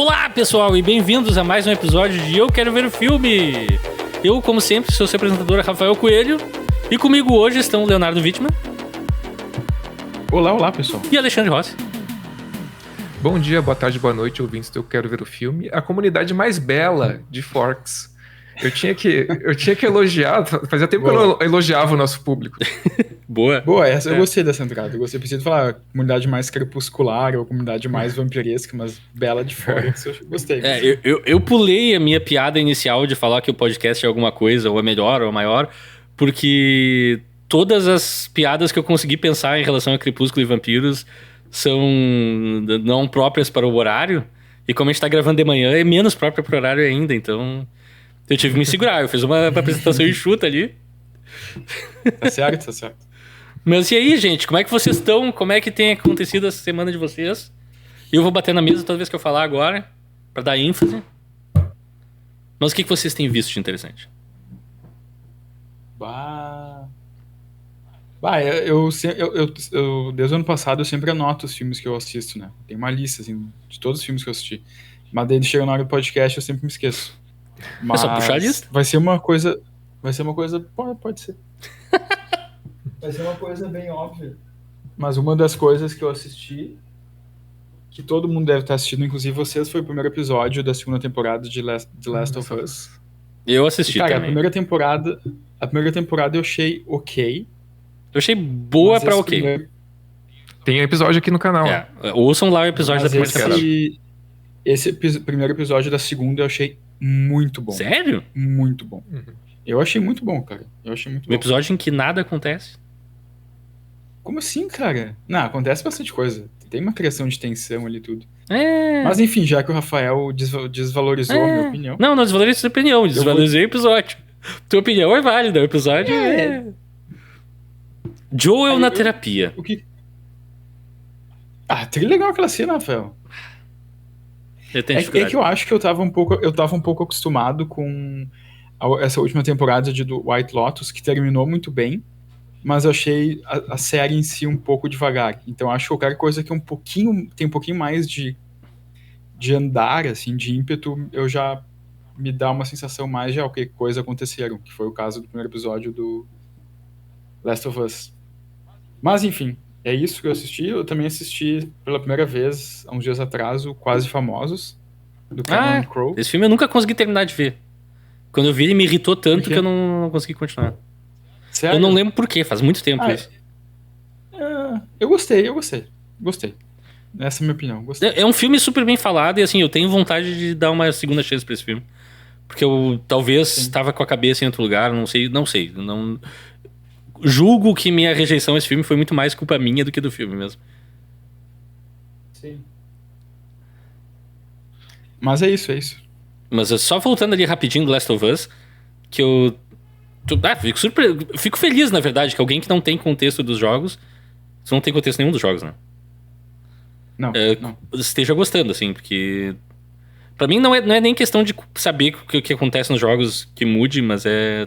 Olá, pessoal, e bem-vindos a mais um episódio de Eu Quero Ver o Filme. Eu, como sempre, sou seu apresentador, Rafael Coelho, e comigo hoje estão o Leonardo Wittmann. Olá, pessoal. E Alexandre Rossi. Bom dia, boa tarde, boa noite, ouvintes do Eu Quero Ver o Filme, a comunidade mais bela de Forks. Eu tinha que elogiar, fazia tempo que eu não elogiava o nosso público. Boa. Eu gostei dessa entrada. Eu preciso falar comunidade mais crepuscular ou comunidade mais vampiresca, mas bela de Forks. Eu gostei. Eu pulei a minha piada inicial de falar que o podcast é alguma coisa, ou é melhor, ou é maior, porque todas as piadas que eu consegui pensar em relação a Crepúsculo e vampiros são não próprias para o horário, e como a gente tá gravando de manhã, é menos própria para o horário ainda, então eu tive que me segurar. Eu fiz uma apresentação enxuta ali. Tá certo. Mas e aí, gente? Como é que vocês estão? Como é que tem acontecido essa semana de vocês? Eu vou bater na mesa toda vez que eu falar agora, pra dar ênfase. Mas o que vocês têm visto de interessante? Eu desde o ano passado eu sempre anoto os filmes que eu assisto, né? Tem uma lista, assim, de todos os filmes que eu assisti. Mas daí chega na hora do podcast eu sempre me esqueço. Mas é só puxar a lista? Vai ser uma coisa... Pode ser. Vai ser uma coisa bem óbvia. Mas uma das coisas que eu assisti, que todo mundo deve estar assistindo, inclusive vocês, foi o primeiro episódio da segunda temporada de The Last of Us. Eu assisti Cara, também. A primeira temporada eu achei ok. Eu achei boa pra ok. Tem episódio aqui no canal. Ouçam lá o episódio da primeira temporada. Esse primeiro episódio da segunda eu achei muito bom. Sério? Muito bom. Eu achei muito bom, cara. Um episódio em que nada acontece? Como assim, cara? Não, acontece bastante coisa. Tem uma criação de tensão ali e tudo. É. Mas enfim, já que o Rafael desvalorizou a minha opinião... Não desvalorizei sua opinião, desvalorizei o episódio. Tua opinião é válida, o episódio é... Joel na terapia. O que... Ah, tá legal aquela cena, Rafael. É que eu acho que eu tava um pouco acostumado com essa última temporada do White Lotus, que terminou muito bem, mas eu achei a série em si um pouco devagar. Então acho que qualquer coisa que tem um pouquinho mais de andar, assim, de ímpeto, eu já me dá uma sensação mais de que coisa aconteceram, que foi o caso do primeiro episódio do Last of Us. Mas enfim, é isso que eu assisti. Eu também assisti pela primeira vez, há uns dias atrás, o Quase Famosos, do Cameron Crowe. Esse filme eu nunca consegui terminar de ver. Quando eu vi, ele me irritou tanto que eu não consegui continuar. Sério? Eu não lembro por quê, faz muito tempo isso. Eu gostei. Essa é a minha opinião, gostei. É um filme super bem falado e assim, eu tenho vontade de dar uma segunda chance pra esse filme. Porque eu talvez estava com a cabeça em outro lugar, não sei. Julgo que minha rejeição a esse filme foi muito mais culpa minha do que do filme mesmo. Sim. Mas é isso. Mas só voltando ali rapidinho do Last of Us, que eu fico feliz, na verdade, que alguém que não tem contexto dos jogos, você não tem contexto nenhum dos jogos, né? Não. Esteja gostando, assim, porque pra mim não é nem questão de saber o que acontece nos jogos que mude, mas é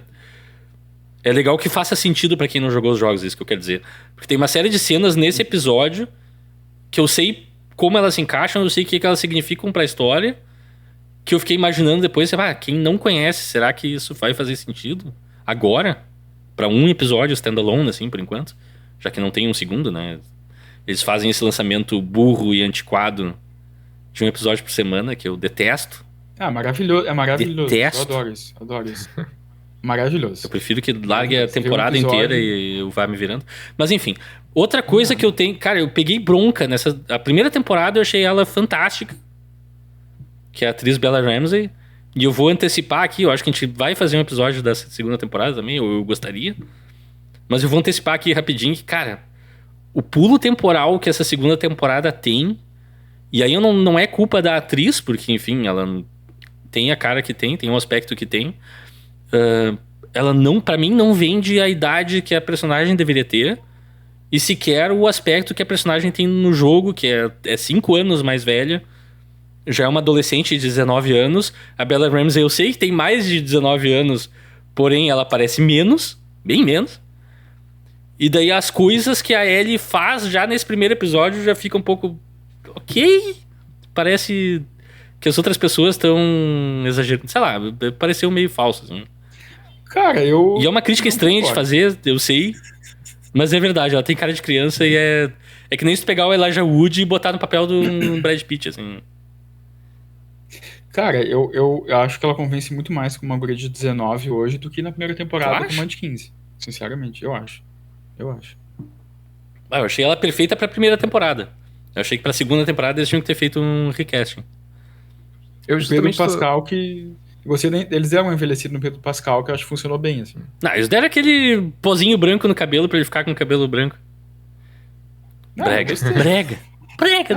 legal que faça sentido pra quem não jogou os jogos, isso que eu quero dizer. Porque tem uma série de cenas nesse episódio que eu sei como elas se encaixam, eu sei o que elas significam pra história, que eu fiquei imaginando depois, quem não conhece, será que isso vai fazer sentido agora? Pra um episódio standalone, assim, por enquanto, já que não tem um segundo, né? Eles fazem esse lançamento burro e antiquado de um episódio por semana, que eu detesto. Maravilhoso. É maravilhoso. Detesto. Eu adoro isso. Maravilhoso. Eu prefiro que largue a temporada inteira e eu vá me virando. Mas enfim, outra coisa que eu tenho... Cara, eu peguei bronca nessa... A primeira temporada eu achei ela fantástica, que é a atriz Bella Ramsey. E eu vou antecipar aqui, eu acho que a gente vai fazer um episódio dessa segunda temporada também, eu gostaria. Mas eu vou antecipar aqui rapidinho que, cara, o pulo temporal que essa segunda temporada tem... E aí não é culpa da atriz, porque, enfim, ela tem a cara que tem o aspecto que tem. Ela pra mim não vende a idade que a personagem deveria ter, e sequer o aspecto que a personagem tem no jogo, que é 5 anos mais velha, já é uma adolescente de 19 anos. A Bella Ramsey eu sei que tem mais de 19 anos, porém ela parece menos, bem menos. E daí as coisas que a Ellie faz já nesse primeiro episódio já fica um pouco ok, parece que as outras pessoas estão exagerando. Sei lá, pareceu meio falso, assim. Cara, E é uma crítica estranha de fazer, eu sei. Mas é verdade, ela tem cara de criança e é que nem se tu pegar o Elijah Wood e botar no papel do Brad Pitt, assim. Cara, eu acho que ela convence muito mais com uma guria de 19 hoje do que na primeira temporada com uma de 15. Sinceramente, eu acho. Eu achei ela perfeita pra primeira temporada. Eu achei que pra segunda temporada eles tinham que ter feito um recasting. O Pedro Pascal que... Eles deram um envelhecido no Pedro Pascal que eu acho que funcionou bem, assim. Não, eles deram aquele pozinho branco no cabelo pra ele ficar com o cabelo branco. Brega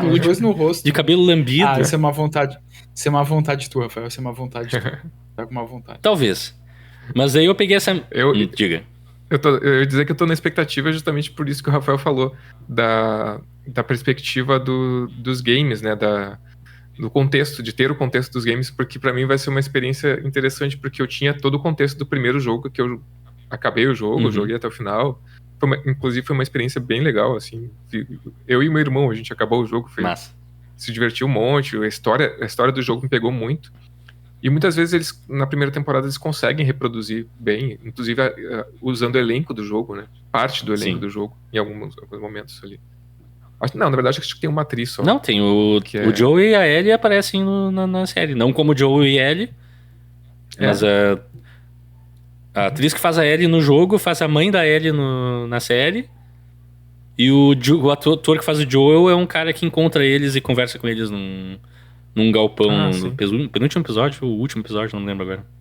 no último. No rosto. De cabelo lambido. Isso é uma vontade. Isso é uma vontade tua, Rafael. Isso é uma vontade tua. Tá com uma vontade. Talvez. Mas aí eu peguei essa... Diga. Eu ia dizer que eu tô na expectativa justamente por isso que o Rafael falou. Da perspectiva dos games, né? Do contexto, de ter o contexto dos games, porque pra mim vai ser uma experiência interessante, porque eu tinha todo o contexto do primeiro jogo, que eu acabei o jogo, joguei até o final. Inclusive foi uma experiência bem legal, assim. Eu e meu irmão, a gente acabou o jogo, se divertiu um monte, a história do jogo me pegou muito. E muitas vezes eles, na primeira temporada, eles conseguem reproduzir bem, inclusive usando o elenco do jogo, né? Parte do elenco do jogo, em alguns momentos ali. Não, na verdade acho que tem uma atriz só. Não, tem o Joey e a Ellie aparecem na série. Não como o Joey e a Ellie, mas a atriz que faz a Ellie no jogo faz a mãe da Ellie na série. E o ator que faz o Joel é um cara que encontra eles e conversa com eles num galpão no penúltimo episódio, o último episódio, não me lembro agora.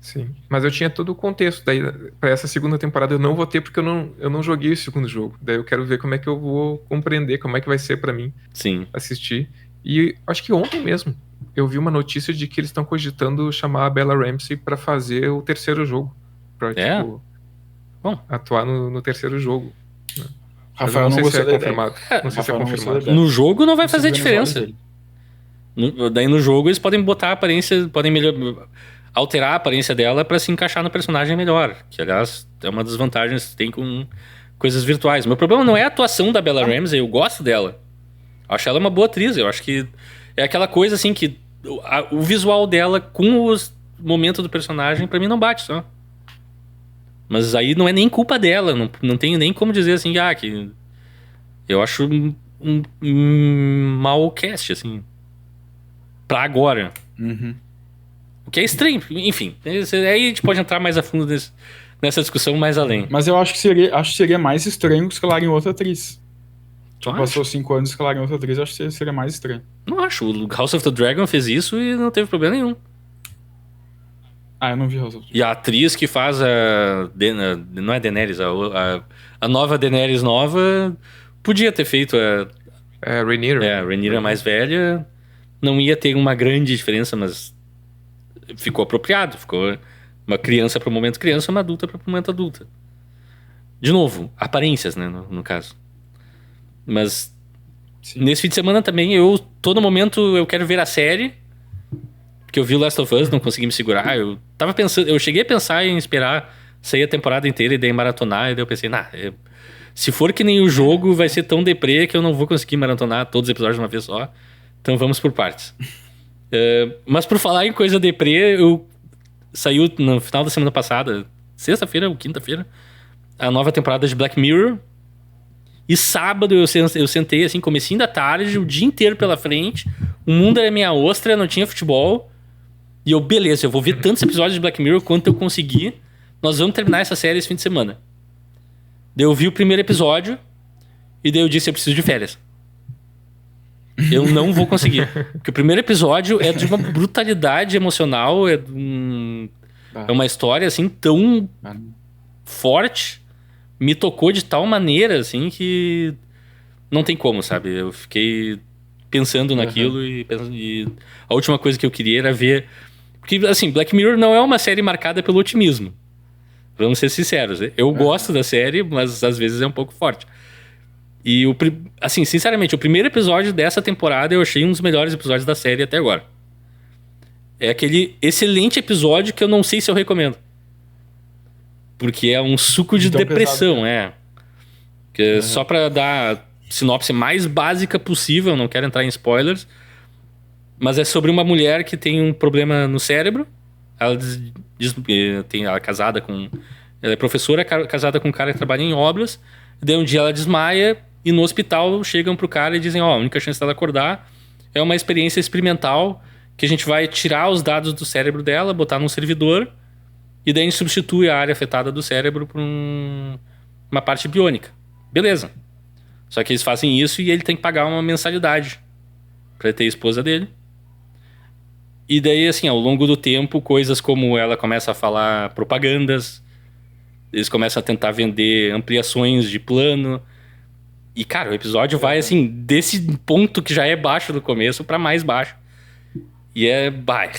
Sim, mas eu tinha todo o contexto. Daí, pra essa segunda temporada eu não vou ter, porque eu não joguei o segundo jogo. Daí eu quero ver como é que eu vou compreender, como é que vai ser pra mim assistir. E acho que ontem mesmo eu vi uma notícia de que eles estão cogitando chamar a Bella Ramsey pra fazer o terceiro jogo. Pra, atuar no terceiro jogo. Né? Rafael não sei se é confirmado. Não sei se é confirmado. No jogo não vai fazer diferença. Daí no jogo eles podem botar a aparência, podem alterar a aparência dela pra se encaixar no personagem melhor. Que, aliás, é uma das vantagens que tem com coisas virtuais. Meu problema não é a atuação da Bella Ramsey, eu gosto dela. Acho ela uma boa atriz. Eu acho que é aquela coisa assim que o visual dela com o momento do personagem, pra mim, não bate só. Mas aí não é nem culpa dela. Não tenho nem como dizer assim, que eu acho um mau cast, assim. Pra agora. O que é estranho, enfim. Aí a gente pode entrar mais a fundo nessa discussão mais além. Mas eu acho que seria mais estranho escalarem outra atriz. Passou 5 anos escalarem outra atriz, eu acho que seria mais estranho. Não acho. O House of the Dragon fez isso e não teve problema nenhum. Eu não vi House of the Dragon. E a atriz que faz não é Daenerys, a nova Daenerys nova podia ter feito a Rhaenyra. A Rhaenyra mais velha. Não ia ter uma grande diferença, mas ficou apropriado. Ficou uma criança para o momento criança, uma adulta para o momento adulta. De novo, aparências, né, no caso. Mas nesse fim de semana também, todo momento eu quero ver a série, porque eu vi Last of Us, não consegui me segurar. Eu tava pensando, eu cheguei a pensar em esperar sair a temporada inteira e daí maratonar, e daí eu pensei, se for que nem o jogo, vai ser tão deprê que eu não vou conseguir maratonar todos os episódios de uma vez só. Então vamos por partes. Mas por falar em coisa deprê, saiu no final da semana passada, sexta-feira ou quinta-feira, a nova temporada de Black Mirror. E sábado eu sentei assim, comecinho da tarde, o dia inteiro pela frente, o mundo era minha ostra, não tinha futebol. E beleza, eu vou ver tantos episódios de Black Mirror quanto eu conseguir. Nós vamos terminar essa série esse fim de semana. Daí eu vi o primeiro episódio e daí eu disse, eu preciso de férias. Eu não vou conseguir. Porque o primeiro episódio é de uma brutalidade emocional, é uma história assim tão forte, me tocou de tal maneira assim que não tem como, sabe? Eu fiquei pensando naquilo e a última coisa que eu queria era ver... Porque assim, Black Mirror não é uma série marcada pelo otimismo. Vamos ser sinceros. Eu gosto da série, mas às vezes é um pouco forte. E, assim, sinceramente, o primeiro episódio dessa temporada eu achei um dos melhores episódios da série até agora. É aquele excelente episódio que eu não sei se eu recomendo. Porque é um suco de depressão, Que só pra dar a sinopse mais básica possível, não quero entrar em spoilers, Mas é sobre uma mulher que tem um problema no cérebro. Ela ela é casada com... Ela é professora casada com um cara que trabalha em obras. Daí um dia ela desmaia e no hospital chegam pro cara e dizem, a única chance dela acordar é uma experiência experimental que a gente vai tirar os dados do cérebro dela, botar num servidor e daí a gente substitui a área afetada do cérebro por uma parte biônica. Beleza. Só que eles fazem isso e ele tem que pagar uma mensalidade pra ter a esposa dele. E daí, assim, ao longo do tempo, coisas como ela começa a falar propagandas, eles começam a tentar vender ampliações de plano. E, cara, o episódio vai, assim, desse ponto que já é baixo no começo pra mais baixo. E é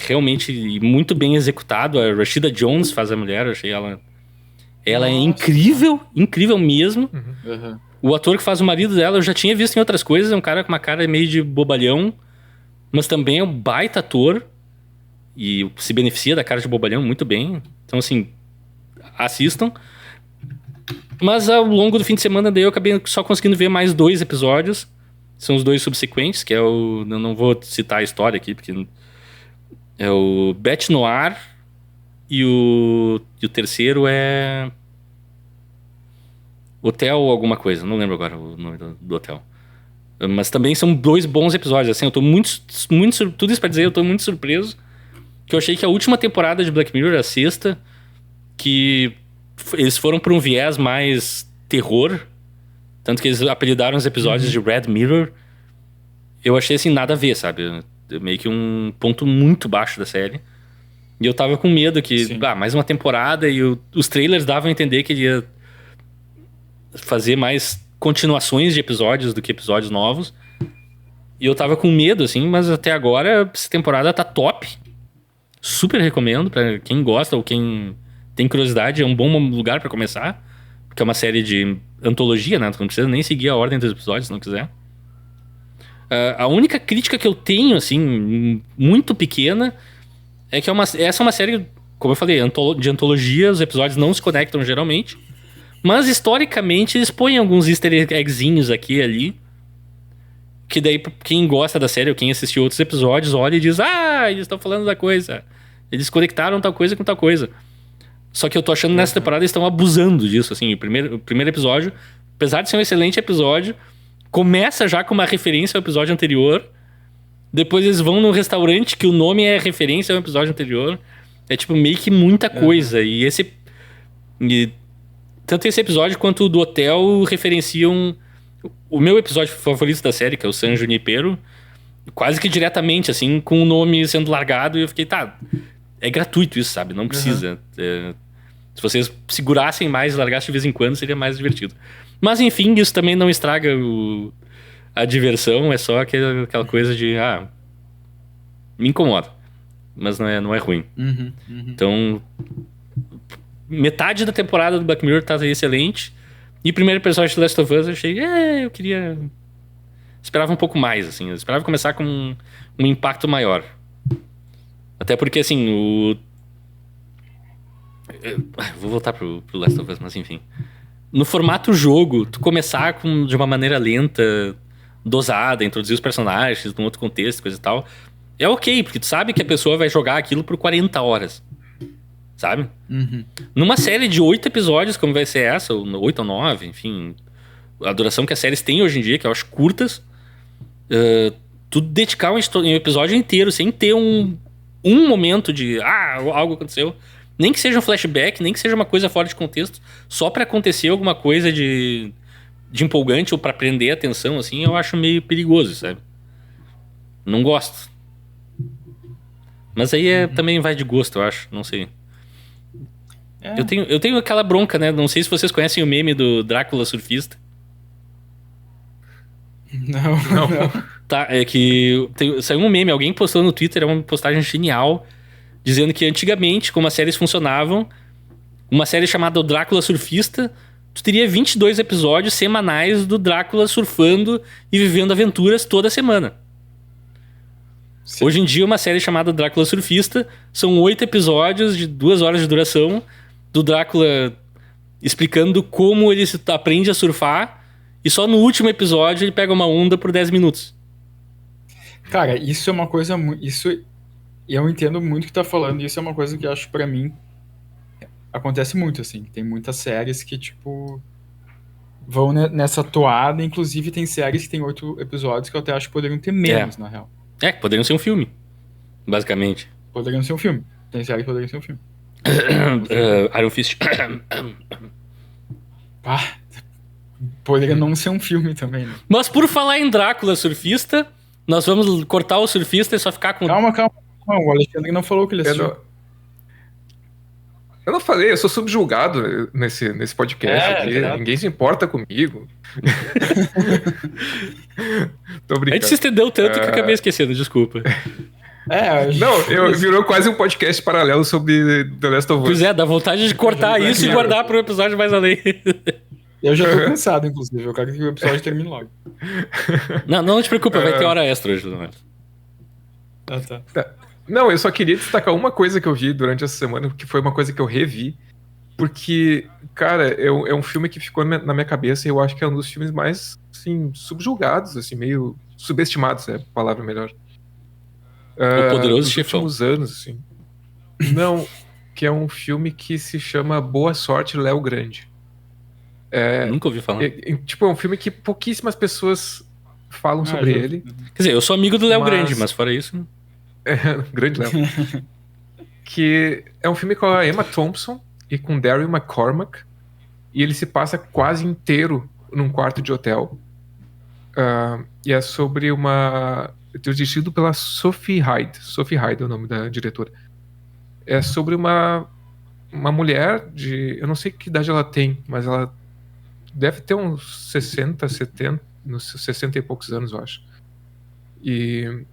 realmente muito bem executado. A Rashida Jones faz a mulher, eu achei ela... Ela é incrível, incrível mesmo. Uhum. O ator que faz o marido dela eu já tinha visto em outras coisas. É um cara com uma cara meio de bobalhão, mas também é um baita ator. E se beneficia da cara de bobalhão muito bem. Então, assim, assistam. Mas ao longo do fim de semana daí eu acabei só conseguindo ver mais 2 episódios. São os 2 subsequentes, que é o... Eu não vou citar a história aqui, porque... É o Bête Noire e o terceiro é... Hotel alguma coisa. Não lembro agora o nome do hotel. Mas também são 2 bons episódios. Assim, eu tô muito tudo isso pra dizer, eu tô muito surpreso. Que eu achei que a última temporada de Black Mirror, a 6ª, que eles foram pra um viés mais terror. Tanto que eles apelidaram os episódios de Red Mirror. Eu achei assim, nada a ver, sabe? Meio que um ponto muito baixo da série. E eu tava com medo que... mais uma temporada e os trailers davam a entender que ele ia fazer mais continuações de episódios do que episódios novos. E eu tava com medo, assim, mas até agora essa temporada tá top. Super recomendo pra quem gosta ou quem tem curiosidade. É um bom lugar pra começar. Porque é uma série de antologia, né? Tu não precisa nem seguir a ordem dos episódios se não quiser. A única crítica que eu tenho, assim, muito pequena, é que essa é uma série, como eu falei, de antologia. Os episódios não se conectam geralmente. Mas, historicamente, eles põem alguns easter eggzinhos aqui e ali. Que daí, quem gosta da série ou quem assistiu outros episódios, olha e diz, eles estão falando da coisa. Eles conectaram tal coisa com tal coisa. Só que eu tô achando nessa temporada eles estão abusando disso, assim. O primeiro episódio, apesar de ser um excelente episódio, começa já com uma referência ao episódio anterior. Depois eles vão num restaurante que o nome é referência ao episódio anterior. É tipo meio que muita coisa. E tanto esse episódio quanto o do hotel referenciam o meu episódio favorito da série, que é o San Junipero, quase que diretamente, assim, com o nome sendo largado. E eu fiquei, é gratuito isso, sabe? Não precisa. Se vocês segurassem mais e largassem de vez em quando, seria mais divertido. Mas, enfim, isso também não estraga a diversão. É só aquela coisa de... me incomoda. Mas não é ruim. Então... Metade da temporada do Black Mirror tá excelente. E o primeiro episódio de Last of Us eu achei... eu queria... Esperava um pouco mais, assim. Eu esperava começar com um impacto maior. Até porque, assim, vou voltar pro Last of Us, mas enfim. No formato jogo, tu começar de uma maneira lenta, dosada, introduzir os personagens num outro contexto, coisa e tal, é ok, porque tu sabe que a pessoa vai jogar aquilo por 40 horas. Sabe? Numa série de 8 episódios, como vai ser essa, ou 8 ou 9, enfim, a duração que as séries têm hoje em dia, que eu acho curtas, tu dedicar um episódio inteiro sem ter um momento de algo aconteceu, nem que seja um flashback, nem que seja uma coisa fora de contexto, só pra acontecer alguma coisa de empolgante ou pra prender a atenção, assim, eu acho meio perigoso, sabe? Não gosto. Mas aí também vai de gosto, eu acho, não sei. Eu tenho aquela bronca, né? Não sei se vocês conhecem o meme do Drácula surfista. Não. Tá, é que saiu um meme, alguém postou no Twitter, é uma postagem genial, dizendo que antigamente, como as séries funcionavam, uma série chamada O Drácula Surfista, tu teria 22 episódios semanais do Drácula surfando e vivendo aventuras toda semana. Sim. Hoje em dia, uma série chamada Drácula Surfista são 8 episódios de 2 horas de duração do Drácula explicando como ele aprende a surfar, e só no último episódio ele pega uma onda por 10 minutos. Cara, isso é uma coisa... Eu entendo muito o que tá falando, e isso é uma coisa que eu acho, pra mim, acontece muito, assim. Tem muitas séries que, tipo, vão nessa toada. Inclusive, tem séries que tem 8 episódios que eu até acho que poderiam ter menos, na real. Poderiam ser um filme, basicamente. Poderiam ser um filme. Tem séries que poderiam ser um filme. Iron Fist. Poderia não ser um filme também, né? Mas por falar em Drácula surfista, nós vamos cortar o surfista e só ficar com... Calma. O Alexandre não falou que ele assistiu. Eu não falei, eu sou subjugado nesse podcast aqui. Ninguém se importa comigo. Tô brincando. A gente se estendeu tanto que eu acabei esquecendo, desculpa. Virou quase um podcast paralelo sobre The Last of Us. Pois é, dá vontade de cortar isso e guardar para um episódio mais além. Eu já tô cansado, inclusive. Eu quero que o episódio termine logo. Não te preocupa, vai ter hora extra hoje. Tá. Não, eu só queria destacar uma coisa que eu vi durante essa semana, que foi uma coisa que eu revi, porque, cara, é um filme que ficou na minha cabeça e eu acho que é um dos filmes mais, assim, subjugados, assim, meio subestimados, é a palavra melhor. O Poderoso Chefão. Últimos anos, assim. Não, que é um filme que se chama Boa Sorte, Léo Grande. Nunca ouvi falar. É um filme que pouquíssimas pessoas falam sobre ele. Quer dizer, eu sou amigo do Léo Grande, mas fora isso... Grande Léo. Que é um filme com a Emma Thompson e com Daryl McCormack, e ele se passa quase inteiro num quarto de hotel. E é sobre dirigido pela Sophie Hyde. Sophie Hyde é o nome da diretora. É sobre uma mulher eu não sei que idade ela tem, mas ela deve ter uns 60, 70, uns 60 e poucos anos, eu acho. E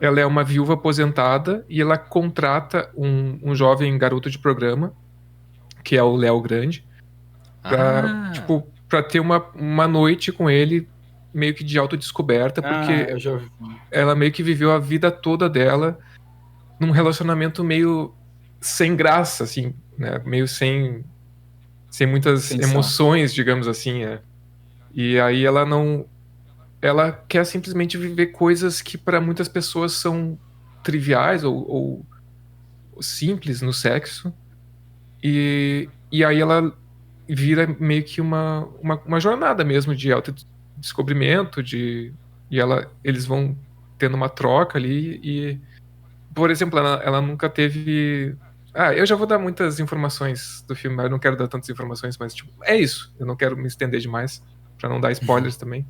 ela é uma viúva aposentada e ela contrata um jovem garoto de programa, que é o Léo Grande, pra ter uma noite com ele, meio que de autodescoberta, porque ela meio que viveu a vida toda dela num relacionamento meio sem graça, assim, né? Meio sem muitas emoções, digamos assim. E aí ela quer simplesmente viver coisas que para muitas pessoas são triviais ou simples no sexo. E aí ela vira meio que uma jornada mesmo de autodescobrimento, e eles vão tendo uma troca ali. E, por exemplo, ela nunca teve... eu já vou dar muitas informações do filme, mas eu não quero dar tantas informações, mas tipo, é isso. Eu não quero me estender demais para não dar spoilers também.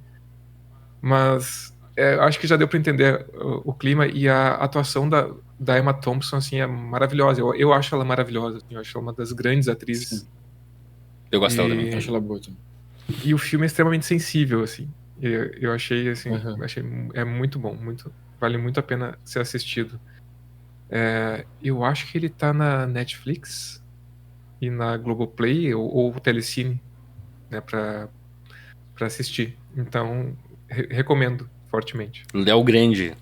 Mas acho que já deu para entender o clima, e a atuação da Emma Thompson, assim, é maravilhosa. Eu acho ela maravilhosa, assim, eu acho ela uma das grandes atrizes. Sim. Eu gosto dela também. Eu acho ela boa também. E o filme é extremamente sensível, assim. Eu achei, assim, é muito bom, vale muito a pena ser assistido. Eu acho que ele tá na Netflix e na Globoplay ou Telecine, né, pra assistir. Então, recomendo fortemente. Léo Grande.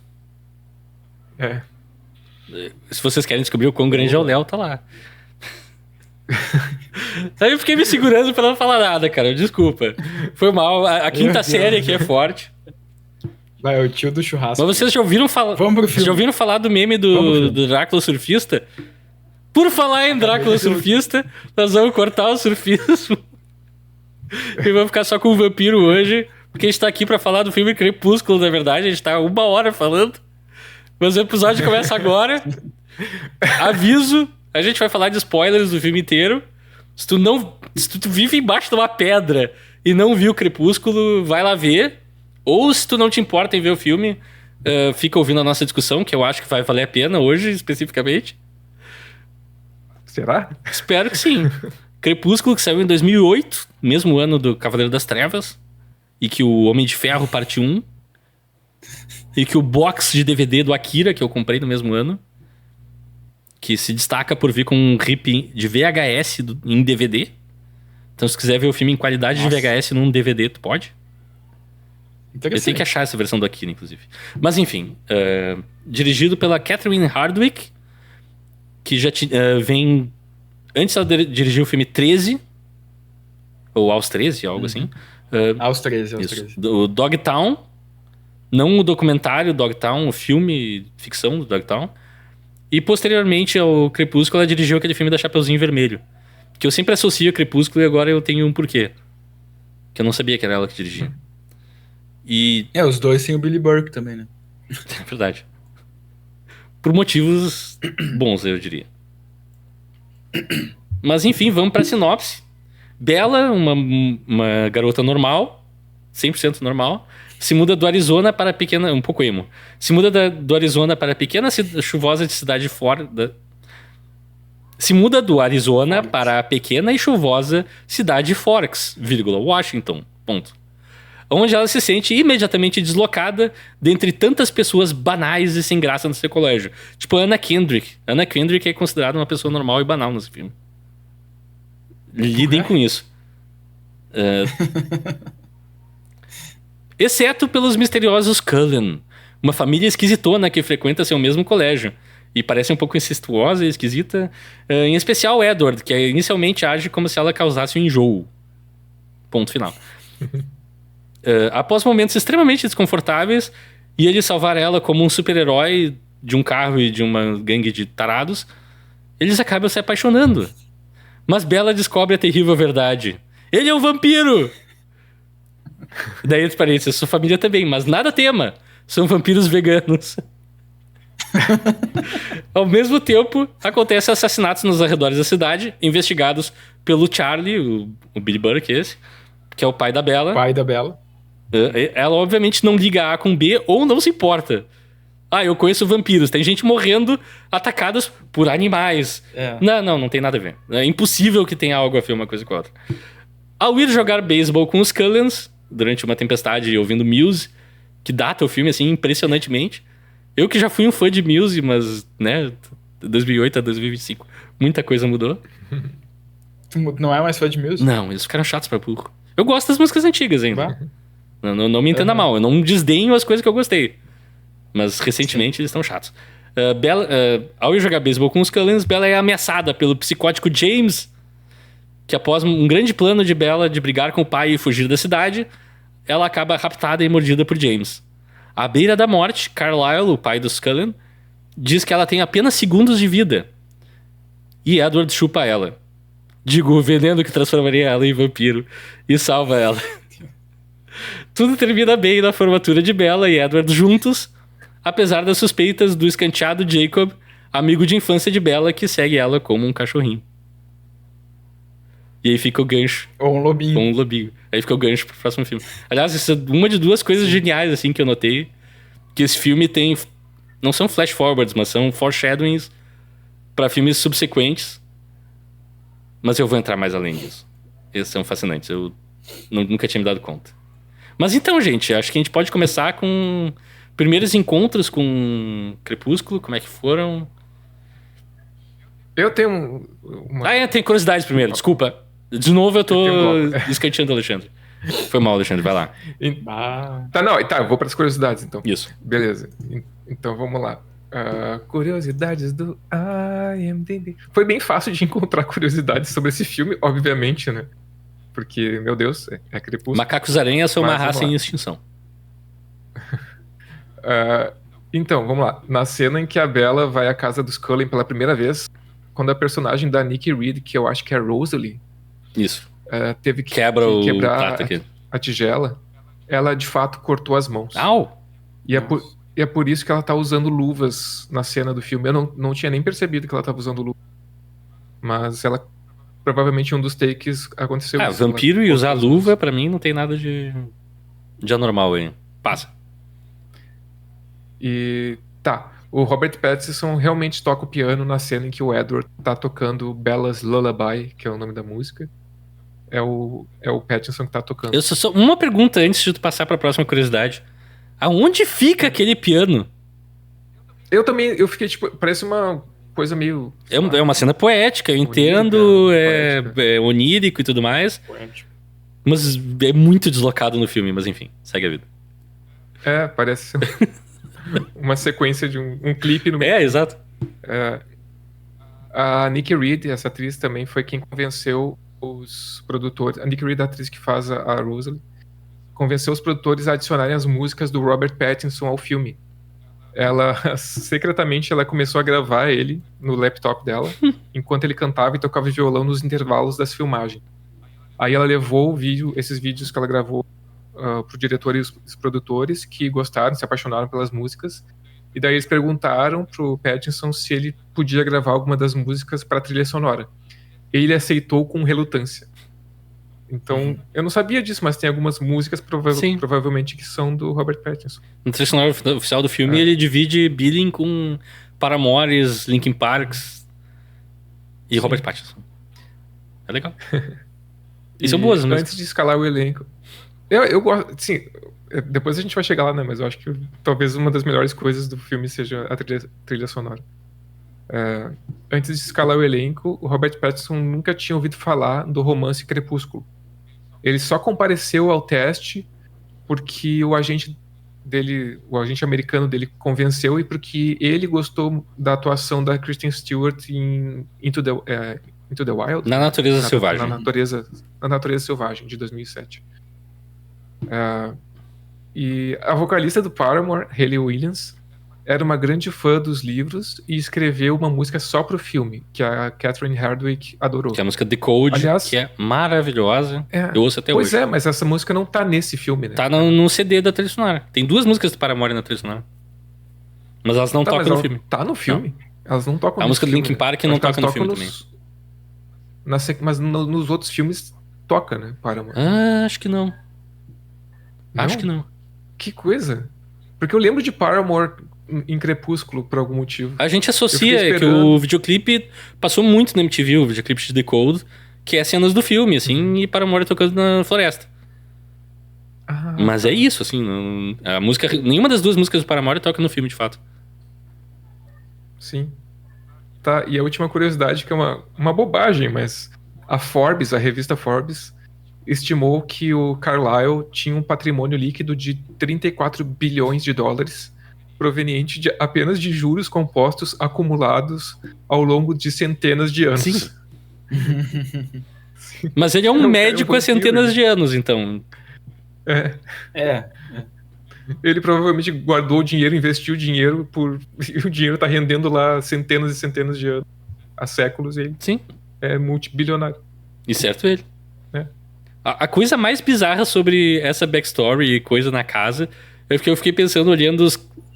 Se vocês querem descobrir o quão grande é o Léo, tá lá. Aí eu fiquei me segurando pra não falar nada, cara. Desculpa. Foi mal. A quinta série aqui é forte. Vai, o tio do churrasco. Mas vocês já ouviram falar... Vocês já ouviram falar do meme do Drácula surfista? Por falar em Drácula surfista, nós vamos cortar o surfismo. E vamos ficar só com o vampiro hoje. Porque a gente tá aqui pra falar do filme Crepúsculo, na verdade. A gente tá 1 hora falando. Mas o episódio começa agora. Aviso, a gente vai falar de spoilers do filme inteiro. Se tu vive embaixo de uma pedra e não viu Crepúsculo, vai lá ver. Ou se tu não te importa em ver o filme, fica ouvindo a nossa discussão, que eu acho que vai valer a pena hoje, especificamente. Será? Espero que sim. Crepúsculo, que saiu em 2008, mesmo ano do Cavaleiro das Trevas. E que o Homem de Ferro, parte 1. E que o box de DVD do Akira, que eu comprei no mesmo ano, que se destaca por vir com um rip de VHS em DVD. Então, se quiser ver o filme em qualidade de VHS num DVD, tu pode. Eu tenho que achar essa versão do Akira, inclusive. Mas, enfim. Dirigido pela Catherine Hardwicke, que já vem... Antes ela dirigiu o filme 13, ou Aos 13, algo assim. Aos 13. O Dogtown, Não o documentário Dogtown, o filme ficção do Dogtown. E posteriormente ao Crepúsculo, ela dirigiu aquele filme da Chapeuzinho Vermelho. Que eu sempre associo a Crepúsculo e agora eu tenho um porquê. Que eu não sabia que era ela que dirigia. E... os dois têm o Billy Burke também, né? É verdade. Por motivos bons, eu diria. Mas enfim, vamos pra sinopse. Bella, uma garota normal, 100% normal, se muda do Arizona para a pequena... Um pouco emo. Se muda do Arizona para a pequena chuvosa de cidade fora... Se muda do Arizona para a pequena e chuvosa cidade Forks, Washington, ponto. Onde ela se sente imediatamente deslocada dentre tantas pessoas banais e sem graça no seu colégio. Tipo a Anna Kendrick. Anna Kendrick é considerada uma pessoa normal e banal nesse filme. Lidem com isso. Exceto pelos misteriosos Cullen, uma família esquisitona que frequenta seu mesmo colégio. E parece um pouco incestuosa e esquisita. Em especial Edward, que inicialmente age como se ela causasse um enjoo. Ponto final. Após momentos extremamente desconfortáveis, e ele salvar ela como um super-herói de um carro e de uma gangue de tarados, eles acabam se apaixonando. Mas Bella descobre a terrível verdade. Ele é um vampiro! Daí, entre parênteses, sua família também, mas nada tema. São vampiros veganos. Ao mesmo tempo, acontecem assassinatos nos arredores da cidade, investigados pelo Charlie, o Billy Burke esse, que é o pai da Bella. Pai da Bella. Ela obviamente não liga A com B ou não se importa. Eu conheço vampiros. Tem gente morrendo atacadas por animais. Não tem nada a ver. É impossível que tenha algo a ver uma coisa com a outra. Ao ir jogar beisebol com os Cullens, durante uma tempestade ouvindo Muse, que data o filme assim impressionantemente. Eu que já fui um fã de Muse, mas, né, 2008 a 2025, muita coisa mudou. Tu não é mais fã de Muse? Não, eles ficaram chatos pra burro. Eu gosto das músicas antigas ainda. Não me entenda mal, eu não desdenho as coisas que eu gostei. Mas recentemente eles estão chatos. Ao ir jogar beisebol com os Cullens, Bella é ameaçada pelo psicótico James, que após um grande plano de Bella de brigar com o pai e fugir da cidade, ela acaba raptada e mordida por James. À beira da morte, Carlisle, o pai dos Cullen, diz que ela tem apenas segundos de vida. E Edward chupa ela. Digo, o veneno que transformaria ela em vampiro e salva ela. Tudo termina bem na formatura de Bella e Edward juntos, apesar das suspeitas do escanteado Jacob, amigo de infância de Bella, que segue ela como um cachorrinho. E aí fica o gancho. Ou um lobinho. Aí fica o gancho pro próximo filme. Aliás, isso é uma de duas coisas geniais, assim, que eu notei. Que esse filme tem... Não são flash forwards, mas são foreshadowings pra filmes subsequentes. Mas eu vou entrar mais além disso. Esses são fascinantes. Eu nunca tinha me dado conta. Mas então, gente, acho que a gente pode começar com... primeiros encontros com Crepúsculo. Como é que foram? Eu tenho tem curiosidades primeiro, desculpa. De novo eu tô escanteando o Alexandre. Foi mal, Alexandre, vai lá. Eu vou para as curiosidades, então. Isso. Beleza. Então vamos lá. Curiosidades do IMDb. Foi bem fácil de encontrar curiosidades sobre esse filme, obviamente, né? Porque, meu Deus, é Crepúsculo. Macacos-aranha são uma raça em extinção. Então, vamos lá. Na cena em que a Bella vai à casa dos Cullen pela primeira vez, quando a personagem da Nikki Reed, que eu acho que é Rosalie, isso, teve que quebrar a tigela, ela de fato cortou as mãos. Au! E é por isso que ela tá usando luvas na cena do filme. Eu não tinha nem percebido que ela tava usando luvas. Mas ela... Provavelmente um dos takes aconteceu isso. Vampiro e usar luva, pra mim, não tem nada de anormal aí. Passa. E... Tá. O Robert Pattinson realmente toca o piano na cena em que o Edward tá tocando Bella's Lullaby, que é o nome da música. É o Pattinson que tá tocando. Eu só uma pergunta antes de tu passar pra próxima curiosidade. Aonde fica aquele piano? Eu fiquei tipo... Parece uma coisa meio... É uma cena poética, eu entendo. É onírico e tudo mais. Poético. Mas é muito deslocado no filme, mas enfim, segue a vida. Parece uma sequência de um clipe no meio. Exato. A Nikki Reed, essa atriz, também foi quem convenceu os produtores. A Nikki Reed, a atriz que faz a Rosalie, convenceu os produtores a adicionarem as músicas do Robert Pattinson ao filme. Secretamente, ela começou a gravar ele no laptop dela, enquanto ele cantava e tocava violão nos intervalos das filmagens. Aí ela levou esses vídeos que ela gravou pro diretor e os produtores, que gostaram, se apaixonaram pelas músicas. E daí eles perguntaram pro Pattinson se ele podia gravar alguma das músicas para trilha sonora. Ele aceitou com relutância. Então, eu não sabia disso, mas tem algumas músicas provavelmente que são do Robert Pattinson. No trilha sonora oficial do filme, ele divide billing com Paramores, Linkin Parks e Robert Pattinson. É legal. E são boas músicas. Antes de escalar o elenco. Eu gosto, sim, depois a gente vai chegar lá, né? Mas eu acho que talvez uma das melhores coisas do filme seja a trilha sonora. Antes de escalar o elenco, o Robert Pattinson nunca tinha ouvido falar do romance Crepúsculo. Ele só compareceu ao teste porque o agente americano dele convenceu e porque ele gostou da atuação da Kristen Stewart em Into the Wild? Na Natureza Selvagem. Na Natureza Selvagem, de 2007. E a vocalista do Paramore, Hayley Williams, era uma grande fã dos livros e escreveu uma música só pro filme, que a Catherine Hardwicke adorou. Que é a música Decode, aliás, que é maravilhosa. Eu ouço até hoje. Pois é, mas essa música não tá nesse filme, né? Tá no CD da trilha sonora. Tem 2 músicas do Paramore na trilha sonora. Mas elas não tocam no filme. Tá no filme? Não. Elas não tocam no filme. A música do Linkin Park não toca no filme também. Mas nos outros filmes toca, né? Paramore. Acho que não. Acho que não. Que coisa. Porque eu lembro de Paramore em Crepúsculo por algum motivo. A gente associa que o videoclipe passou muito na MTV, o videoclipe de Decode, que é cenas do filme, assim, e Paramore tocando na floresta. Mas é isso, assim, a música, nenhuma das 2 músicas do Paramore toca no filme, de fato. Sim. Tá, e a última curiosidade, que é uma bobagem, mas a revista Forbes, estimou que o Carlyle tinha um patrimônio líquido de 34 bilhões de dólares, proveniente apenas de juros compostos acumulados ao longo de centenas de anos. Sim. Mas ele é um médico há centenas de anos, então. Ele provavelmente guardou o dinheiro, investiu o dinheiro e o dinheiro tá rendendo lá centenas e centenas de anos, há séculos, e ele é multibilionário. E certo ele. A coisa mais bizarra sobre essa backstory e coisa na casa é porque eu fiquei pensando, olhando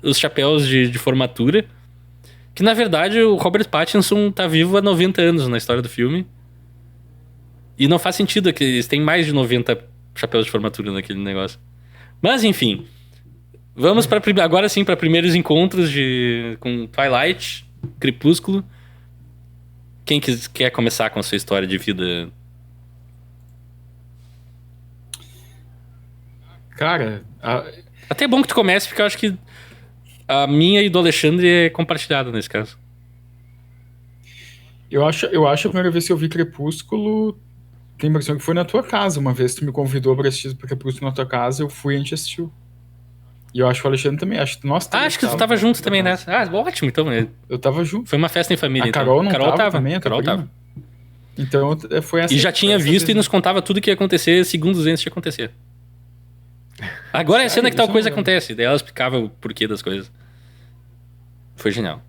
os chapéus de formatura, que na verdade o Robert Pattinson tá vivo há 90 anos na história do filme. E não faz sentido que eles têm mais de 90 chapéus de formatura naquele negócio. Mas enfim, vamos agora sim para primeiros encontros com Twilight, Crepúsculo. Quem quer começar com a sua história de vida? Cara, até é bom que tu comece, porque eu acho que a minha e do Alexandre é compartilhada nesse caso. Eu acho a primeira vez que eu vi Crepúsculo, tem a impressão que foi na tua casa. Uma vez tu me convidou pra assistir Crepúsculo na tua casa, eu fui e a gente assistiu. E eu acho que o Alexandre também. Acho que tu tava junto também nessa. Ótimo, então. Eu tava junto. Foi uma festa em família. A Carol então. não tava também, Carol tava. Então foi essa. E já tinha visto e nos contava tudo que ia acontecer segundos antes de acontecer. Agora é a cena que tal coisa acontece. Daí ela explicava o porquê das coisas. Foi genial.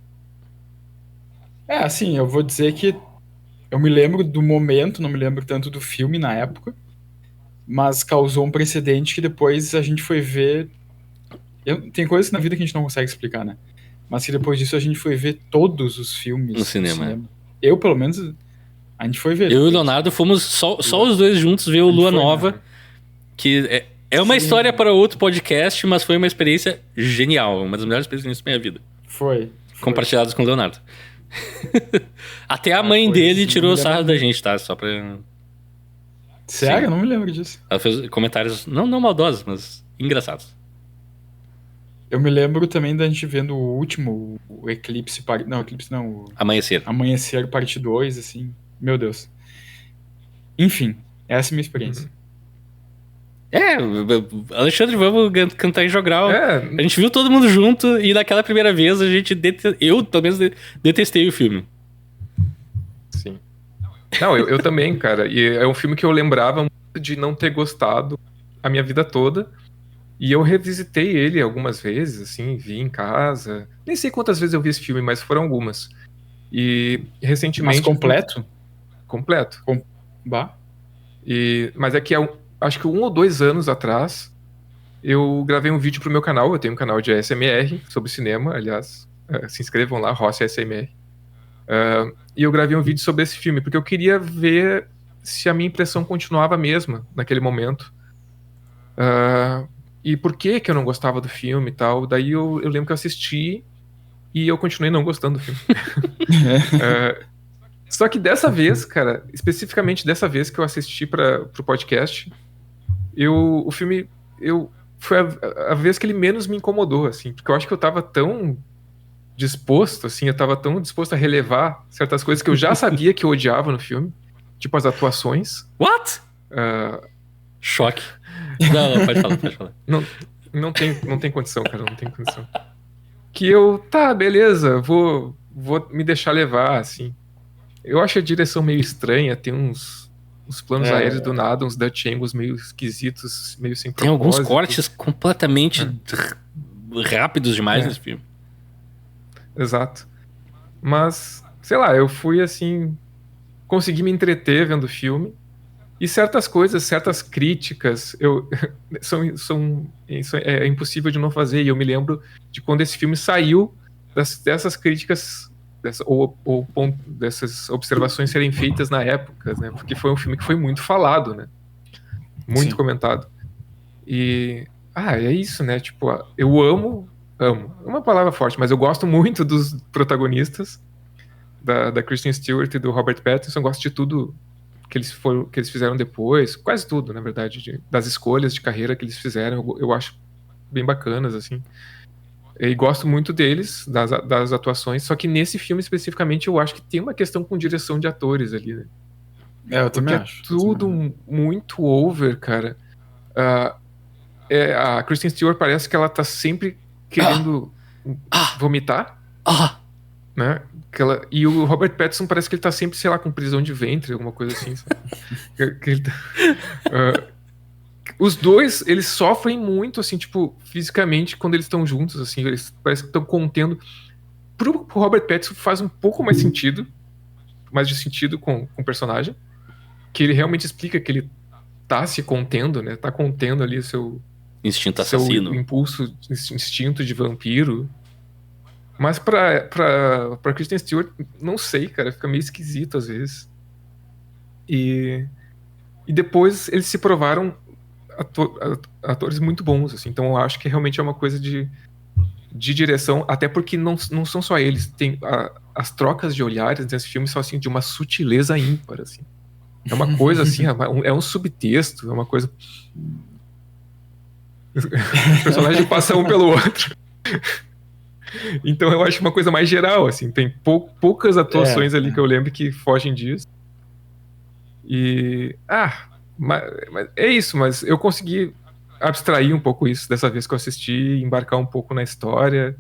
Assim, eu vou dizer que eu me lembro do momento, não me lembro tanto do filme na época, mas causou um precedente que depois a gente foi ver. Tem coisas na vida que a gente não consegue explicar, né? Mas que depois disso a gente foi ver todos os filmes no cinema. Eu, pelo menos, a gente foi ver. Eu e o Leonardo fomos só os dois juntos ver o Lua Nova, que é uma história para outro podcast, mas foi uma experiência genial. Uma das melhores experiências da minha vida. Foi. Compartilhadas com o Leonardo. Até a mãe dele tirou sarro da gente, tá? Só pra... Sério? Sim. Eu não me lembro disso. Ela fez comentários, não maldosos, mas engraçados. Eu me lembro também da gente vendo o último, o Eclipse... Não, Eclipse não. O Amanhecer, parte 2, assim. Meu Deus. Enfim, essa é a minha experiência. Alexandre, vamos cantar em jogral. A gente viu todo mundo junto e naquela primeira vez eu, pelo menos, detestei o filme. Sim. Não, eu também, cara. E é um filme que eu lembrava muito de não ter gostado a minha vida toda. E eu revisitei ele algumas vezes, assim, vi em casa. Nem sei quantas vezes eu vi esse filme, mas foram algumas. E recentemente... Mas completo? Completo. Bah. Mas é que acho que 1 ou 2 anos atrás, eu gravei um vídeo pro meu canal. Eu tenho um canal de ASMR sobre cinema, aliás. Se inscrevam lá, Rossi ASMR. E eu gravei um vídeo sobre esse filme, porque eu queria ver se a minha impressão continuava a mesma naquele momento. E por que eu não gostava do filme e tal. Daí eu lembro que eu assisti e eu continuei não gostando do filme. Só que dessa vez, cara, especificamente dessa vez que eu assisti pro podcast, o filme foi a vez que ele menos me incomodou, assim, porque eu acho que eu tava tão disposto, assim, eu tava tão disposto a relevar certas coisas que eu já sabia que eu odiava no filme, tipo as atuações. What? Choque. Não, pode falar. Não tem condição, cara, não tem condição. Que tá, beleza, vou me deixar levar, assim. Eu acho a direção meio estranha, tem uns planos aéreos do nada, uns Dutch angles meio esquisitos, meio sem propósito. Tem alguns cortes completamente rápidos demais nesse filme. Exato. Mas, sei lá, eu fui assim, consegui me entreter vendo o filme. E certas coisas, certas críticas, é impossível de não fazer. E eu me lembro de quando esse filme saiu, dessas críticas, dessas observações serem feitas na época, né? Porque foi um filme que foi muito falado, né? Muito comentado. E é isso, né? Tipo, eu amo, é uma palavra forte, mas eu gosto muito dos protagonistas, da Kristen Stewart e do Robert Pattinson. Gosto de tudo que eles fizeram depois, quase tudo, na verdade, das escolhas de carreira que eles fizeram, eu acho bem bacanas, assim. E gosto muito deles, das atuações, só que nesse filme especificamente eu acho que tem uma questão com direção de atores ali, né? Eu também acho. É tudo muito over, cara. A Kristen Stewart parece que ela tá sempre querendo vomitar, né? E o Robert Pattinson parece que ele tá sempre, sei lá, com prisão de ventre, alguma coisa assim, sabe? Os dois, eles sofrem muito, assim, tipo, fisicamente, quando eles estão juntos, assim, eles parece que estão contendo. Pro Robert Pattinson faz um pouco mais sentido com o personagem, que ele realmente explica que ele tá se contendo, né? Tá contendo ali o seu instinto assassino, seu impulso, instinto de vampiro. Mas pra Kristen Stewart, não sei, cara, fica meio esquisito às vezes. E depois eles se provaram atores muito bons, assim. Então eu acho que realmente é uma coisa de direção, até porque não são só eles. Tem as trocas de olhares nesse filme são assim de uma sutileza ímpar, assim. É uma coisa assim, é um subtexto, é uma coisa. Os personagens passam um pelo outro. Então eu acho uma coisa mais geral, assim. Tem poucas atuações ali que eu lembro que fogem disso. E mas é isso, mas eu consegui abstrair um pouco isso dessa vez que eu assisti, embarcar um pouco na história,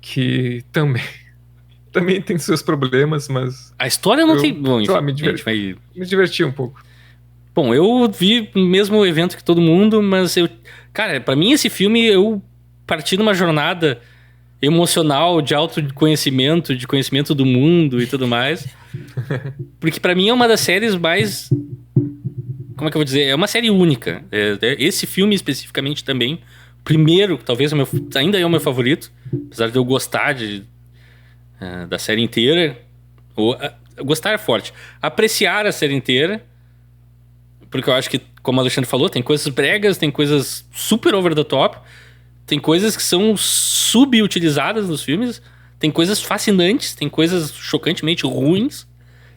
que também tem seus problemas, mas... A história não tem... Bom, enfim, me diverti um pouco. Bom, eu vi o mesmo evento que todo mundo, mas cara, pra mim esse filme, eu parti numa jornada emocional, de autoconhecimento, de conhecimento do mundo e tudo mais. Porque pra mim é uma das séries mais... Como é que eu vou dizer? É uma série única. Esse filme especificamente também. Primeiro, talvez ainda é o meu favorito. Apesar de eu gostar da série inteira. Gostar é forte. Apreciar a série inteira. Porque eu acho que, como o Alexandre falou, tem coisas bregas, tem coisas super over the top. Tem coisas que são subutilizadas nos filmes. Tem coisas fascinantes, tem coisas chocantemente ruins.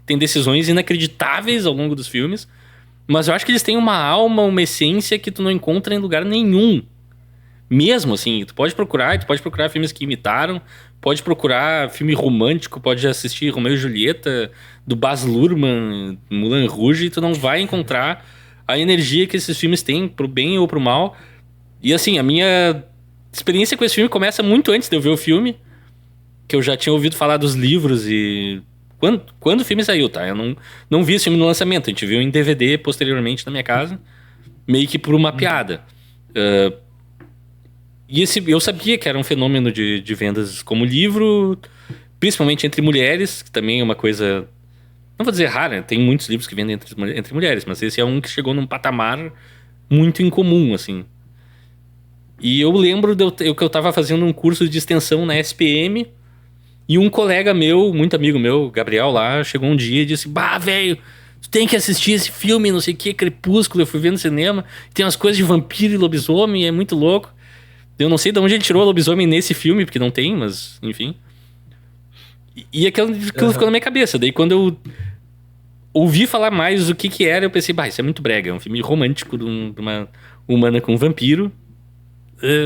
Tem decisões inacreditáveis ao longo dos filmes. Mas eu acho que eles têm uma alma, uma essência que tu não encontra em lugar nenhum. Mesmo assim, tu pode procurar filmes que imitaram, pode procurar filme romântico, pode assistir Romeu e Julieta, do Baz Luhrmann, Moulin Rouge, e tu não vai encontrar a energia que esses filmes têm, pro bem ou pro mal. E assim, a minha experiência com esse filme começa muito antes de eu ver o filme, que eu já tinha ouvido falar dos livros e... Quando o filme saiu, tá? Eu não vi esse filme no lançamento. A gente viu em DVD posteriormente na minha casa. meio que por uma piada. E eu sabia que era um fenômeno de vendas como livro, principalmente entre mulheres, que também é uma coisa, não vou dizer rara, tem muitos livros que vendem entre mulheres, mas esse é um que chegou num patamar muito incomum, assim. E eu lembro que eu tava fazendo um curso de extensão na SPM, e um colega meu, muito amigo meu, Gabriel lá, chegou um dia e disse: bah, velho, tu tem que assistir esse filme, não sei o que, Crepúsculo. Eu fui ver no cinema, tem umas coisas de vampiro e lobisomem, é muito louco. Eu não sei de onde ele tirou o lobisomem nesse filme, porque não tem, mas enfim. E aquilo ficou na minha cabeça. Daí quando eu ouvi falar mais o que era, eu pensei: bah, isso é muito brega, é um filme romântico de uma humana com um vampiro.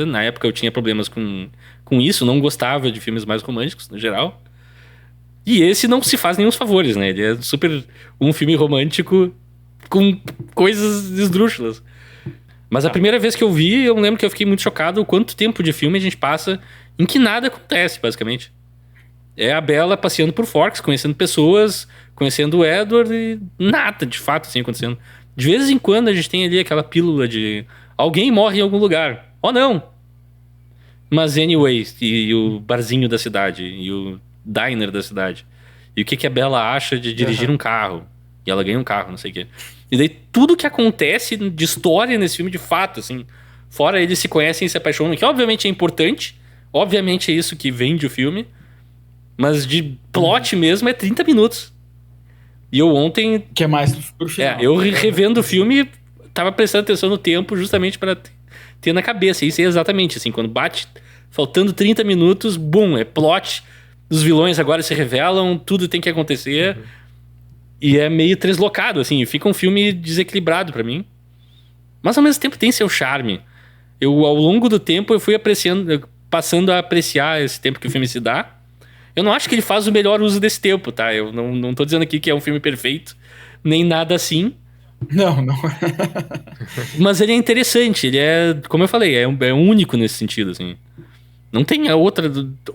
Na época eu tinha problemas com isso, não gostava de filmes mais românticos, no geral. E esse não se faz nenhum favores, né? Ele é super um filme romântico com coisas esdrúxulas. Mas a primeira vez que eu vi, eu lembro que eu fiquei muito chocado o quanto tempo de filme a gente passa em que nada acontece, basicamente. É a Bella passeando por Forks, conhecendo pessoas, conhecendo o Edward e nada, de fato, assim, acontecendo. De vez em quando a gente tem ali aquela pílula de alguém morre em algum lugar. Oh, não! Mas anyways, e o barzinho da cidade, e o diner da cidade. E o que a Bella acha de dirigir um carro. E ela ganha um carro, não sei o quê. E daí tudo que acontece de história nesse filme, de fato, assim, fora eles se conhecem e se apaixonam, que obviamente é importante, obviamente é isso que vende o filme, mas de plot mesmo é 30 minutos. E eu ontem... Que é mais pro final. Eu revendo o filme, tava prestando atenção no tempo justamente para ter na cabeça. Isso é exatamente assim, quando bate, faltando 30 minutos, bum, é plot, os vilões agora se revelam, tudo tem que acontecer... E é meio deslocado, assim. Fica um filme desequilibrado pra mim. Mas ao mesmo tempo tem seu charme. Ao longo do tempo, eu fui passando a apreciar esse tempo que o filme se dá. Eu não acho que ele faz o melhor uso desse tempo, tá? Eu não tô dizendo aqui que é um filme perfeito, nem nada assim. Não. Mas ele é interessante. Ele é, como eu falei, é único nesse sentido, assim. Não tem a outra...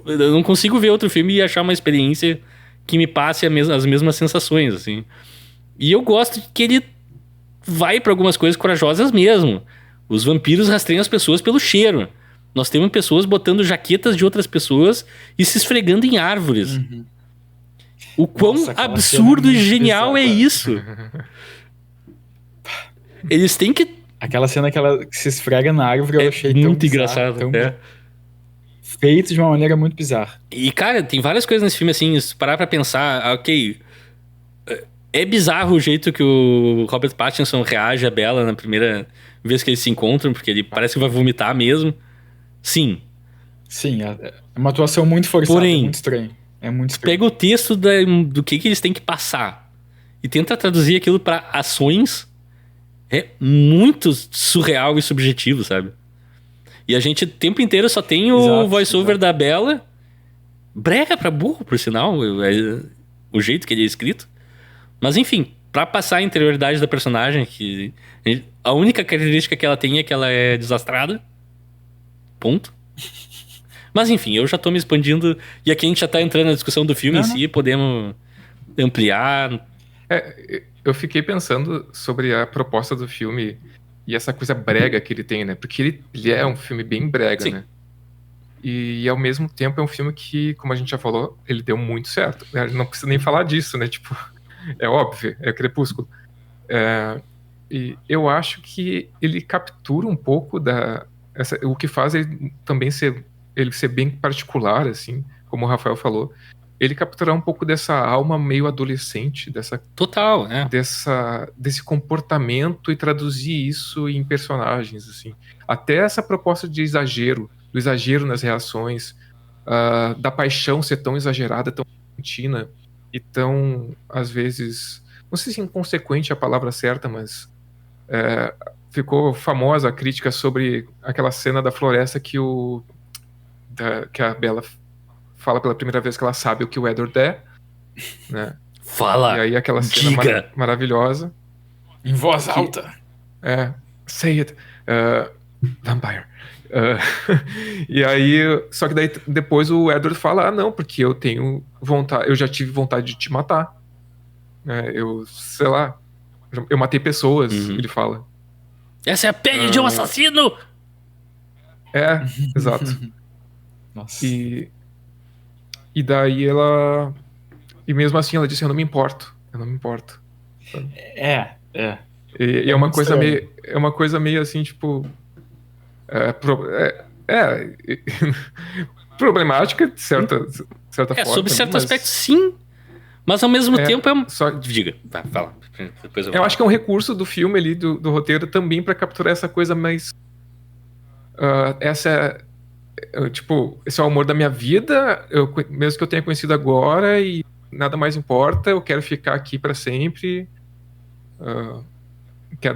Eu não consigo ver outro filme e achar uma experiência... que me passe as mesmas sensações, assim. E eu gosto que ele vai pra algumas coisas corajosas mesmo. Os vampiros rastreiam as pessoas pelo cheiro. Nós temos pessoas botando jaquetas de outras pessoas e se esfregando em árvores. O quão absurdo e genial é isso? Eles têm que... Aquela cena que ela se esfrega na árvore, eu achei muito engraçado. Feito de uma maneira muito bizarra. E, cara, tem várias coisas nesse filme, assim, se parar pra pensar, ok, é bizarro o jeito que o Robert Pattinson reage a Bella na primeira vez que eles se encontram, porque ele parece que vai vomitar mesmo. Sim. Sim, é uma atuação muito forçada, porém, muito estranho. É muito estranho. Pega o texto do que eles têm que passar e tenta traduzir aquilo pra ações, é muito surreal e subjetivo, sabe? E a gente o tempo inteiro só tem o voice-over da Bella. Brega pra burro, por sinal. O jeito que ele é escrito. Mas enfim, pra passar a interioridade da personagem, que a única característica que ela tem é que ela é desastrada. Ponto. Mas enfim, eu já tô me expandindo. E aqui a gente já tá entrando na discussão do filme em si. Podemos ampliar. Eu fiquei pensando sobre a proposta do filme... E essa coisa brega que ele tem, né? Porque ele é um filme bem brega, sim, né? E ao mesmo tempo é um filme que, como a gente já falou, ele deu muito certo. Não precisa nem falar disso, né? Tipo, é óbvio, é Crepúsculo. E eu acho que ele captura um pouco o que faz ele também ser bem particular, assim, como o Rafael falou. Ele capturar um pouco dessa alma meio adolescente, total, né? Desse comportamento e traduzir isso em personagens, assim. Até essa proposta de exagero, do exagero nas reações, da paixão ser tão exagerada, tão repentina e tão, às vezes, não sei se inconsequente é a palavra certa, mas ficou famosa a crítica sobre aquela cena da floresta que a Bella fala pela primeira vez que ela sabe o que o Edward é, né? Fala! E aí aquela cena maravilhosa. Em voz alta. Say it. Vampire. E aí, só que daí depois o Edward fala, não, porque eu tenho vontade, eu já tive vontade de te matar. Eu, sei lá, eu matei pessoas, ele fala. Essa é a pele de um assassino! Exato. Nossa. E daí ela... E mesmo assim ela disse, eu não me importo. É. E é uma coisa meio assim, tipo... problemática, de certa forma. Sob certo aspecto, sim. Mas ao mesmo tempo Diga, fala. Depois eu acho que é um recurso do filme ali, do roteiro, também pra capturar essa coisa mais... tipo, esse é o amor da minha vida, mesmo que eu tenha conhecido agora e nada mais importa, eu quero ficar aqui pra sempre.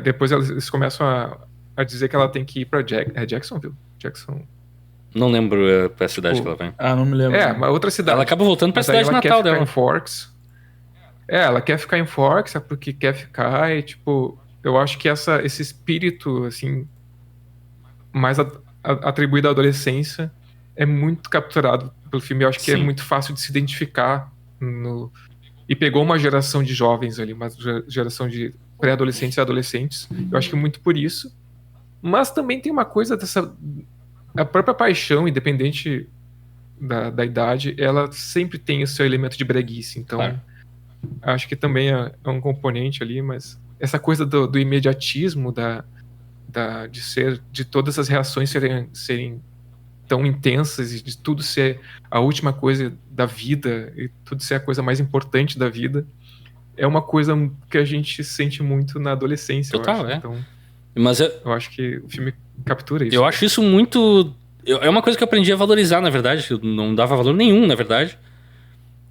Depois eles começam a dizer que ela tem que ir pra Jacksonville. Não lembro pra cidade que ela vem. Não me lembro. Uma outra cidade. Ela acaba voltando pra cidade natal dela. Em Forks. Ela quer ficar em Forks, é porque quer ficar, e tipo, eu acho que esse espírito, assim, mais atribuído à adolescência é muito capturado pelo filme. Eu acho que é muito fácil de se identificar e pegou uma geração de jovens ali, uma geração de pré-adolescentes e adolescentes. Eu acho que muito por isso. Mas também tem uma coisa a própria paixão, independente da idade, ela sempre tem o seu elemento de breguice. Então, acho que também é um componente ali, mas essa coisa do imediatismo, de todas as reações serem tão intensas e de tudo ser a última coisa da vida e tudo ser a coisa mais importante da vida, é uma coisa que a gente sente muito na adolescência. Total, eu acho. Então, mas eu acho que o filme captura isso. Eu acho isso muito... É uma coisa que eu aprendi a valorizar, na verdade. Eu não dava valor nenhum, na verdade.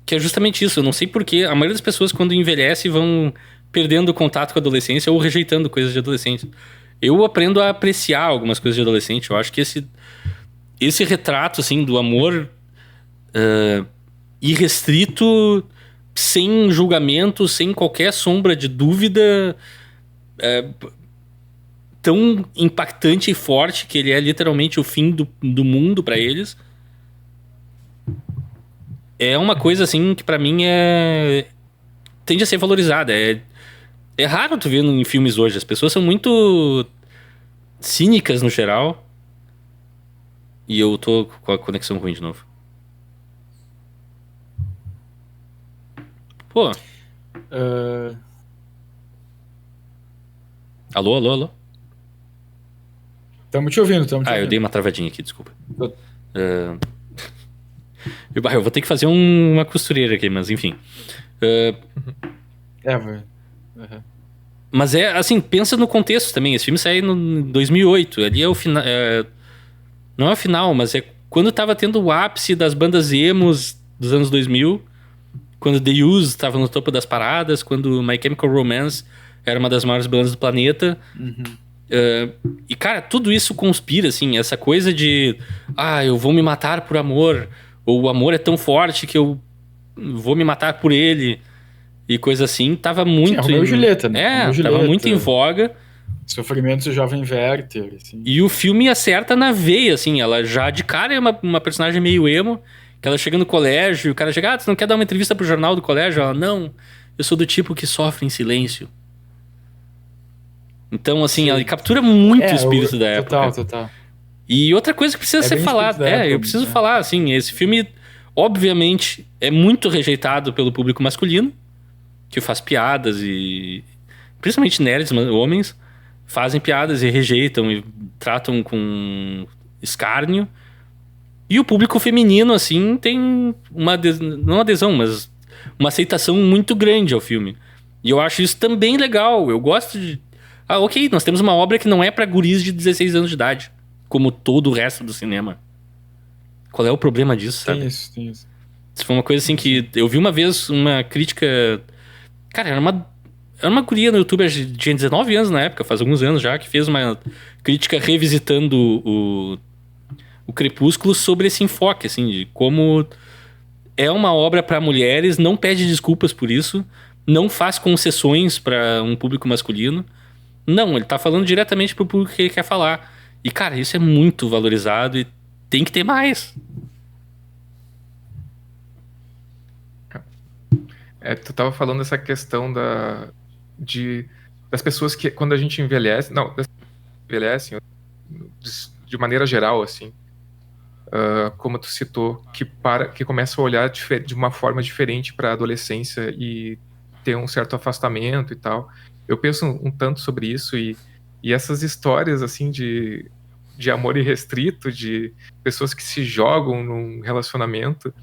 Que é justamente isso. Eu não sei porquê. A maioria das pessoas, quando envelhece, vão perdendo o contato com a adolescência ou rejeitando coisas de adolescente. Eu aprendo a apreciar algumas coisas de adolescente. Eu acho que esse retrato, assim, do amor irrestrito, sem julgamento, sem qualquer sombra de dúvida, tão impactante e forte que ele é literalmente o fim do mundo pra eles. É uma coisa, assim, que pra mim tende a ser valorizada. É raro tu ver em filmes hoje. As pessoas são muito cínicas no geral. E eu tô com a conexão ruim de novo. Pô. Alô? Estamos te ouvindo, eu dei uma travadinha aqui, desculpa. Eu vou ter que fazer uma costureira aqui, mas enfim. Mas assim, pensa no contexto também. Esse filme saiu em 2008. Ali é o final. Não é o final, mas é quando tava tendo o ápice das bandas emos dos anos 2000. Quando The Used estava no topo das paradas. Quando My Chemical Romance era uma das maiores bandas do planeta. E, cara, tudo isso conspira, assim. Essa coisa de... eu vou me matar por amor. Ou o amor é tão forte que eu vou me matar por ele. E coisa assim. Tava muito... Romeu e Julieta, né? Tava muito em voga. Sofrimentos do Jovem Werther, assim. E o filme acerta na veia, assim. Ela já de cara é uma personagem meio emo. Que ela chega no colégio, o cara chega, você não quer dar uma entrevista pro jornal do colégio? Ela, não, eu sou do tipo que sofre em silêncio. Então, assim, ela captura muito o espírito da época. Total. E outra coisa que precisa ser falada, eu preciso falar, assim, esse filme, obviamente, é muito rejeitado pelo público masculino, que faz piadas e... Principalmente nerds, homens, fazem piadas e rejeitam e tratam com escárnio. E o público feminino, assim, tem não uma adesão, mas uma aceitação muito grande ao filme. E eu acho isso também legal. Eu gosto de... ok, nós temos uma obra que não é pra guris de 16 anos de idade, como todo o resto do cinema. Qual é o problema disso, sabe? Tem isso. Isso foi uma coisa assim que... Eu vi uma vez uma crítica... Cara, era uma guria no YouTube, tinha 19 anos na época, faz alguns anos já, que fez uma crítica revisitando o Crepúsculo sobre esse enfoque, assim, de como é uma obra para mulheres, não pede desculpas por isso, não faz concessões para um público masculino. Não, ele tá falando diretamente pro público que ele quer falar. E, cara, isso é muito valorizado e tem que ter mais. Tu tava falando dessa questão das pessoas que, quando a gente envelhece... Não, envelhecem, de maneira geral, assim, como tu citou, que começam a olhar de uma forma diferente para a adolescência e ter um certo afastamento e tal. Eu penso um tanto sobre isso e essas histórias, assim, de amor irrestrito, de pessoas que se jogam num relacionamento,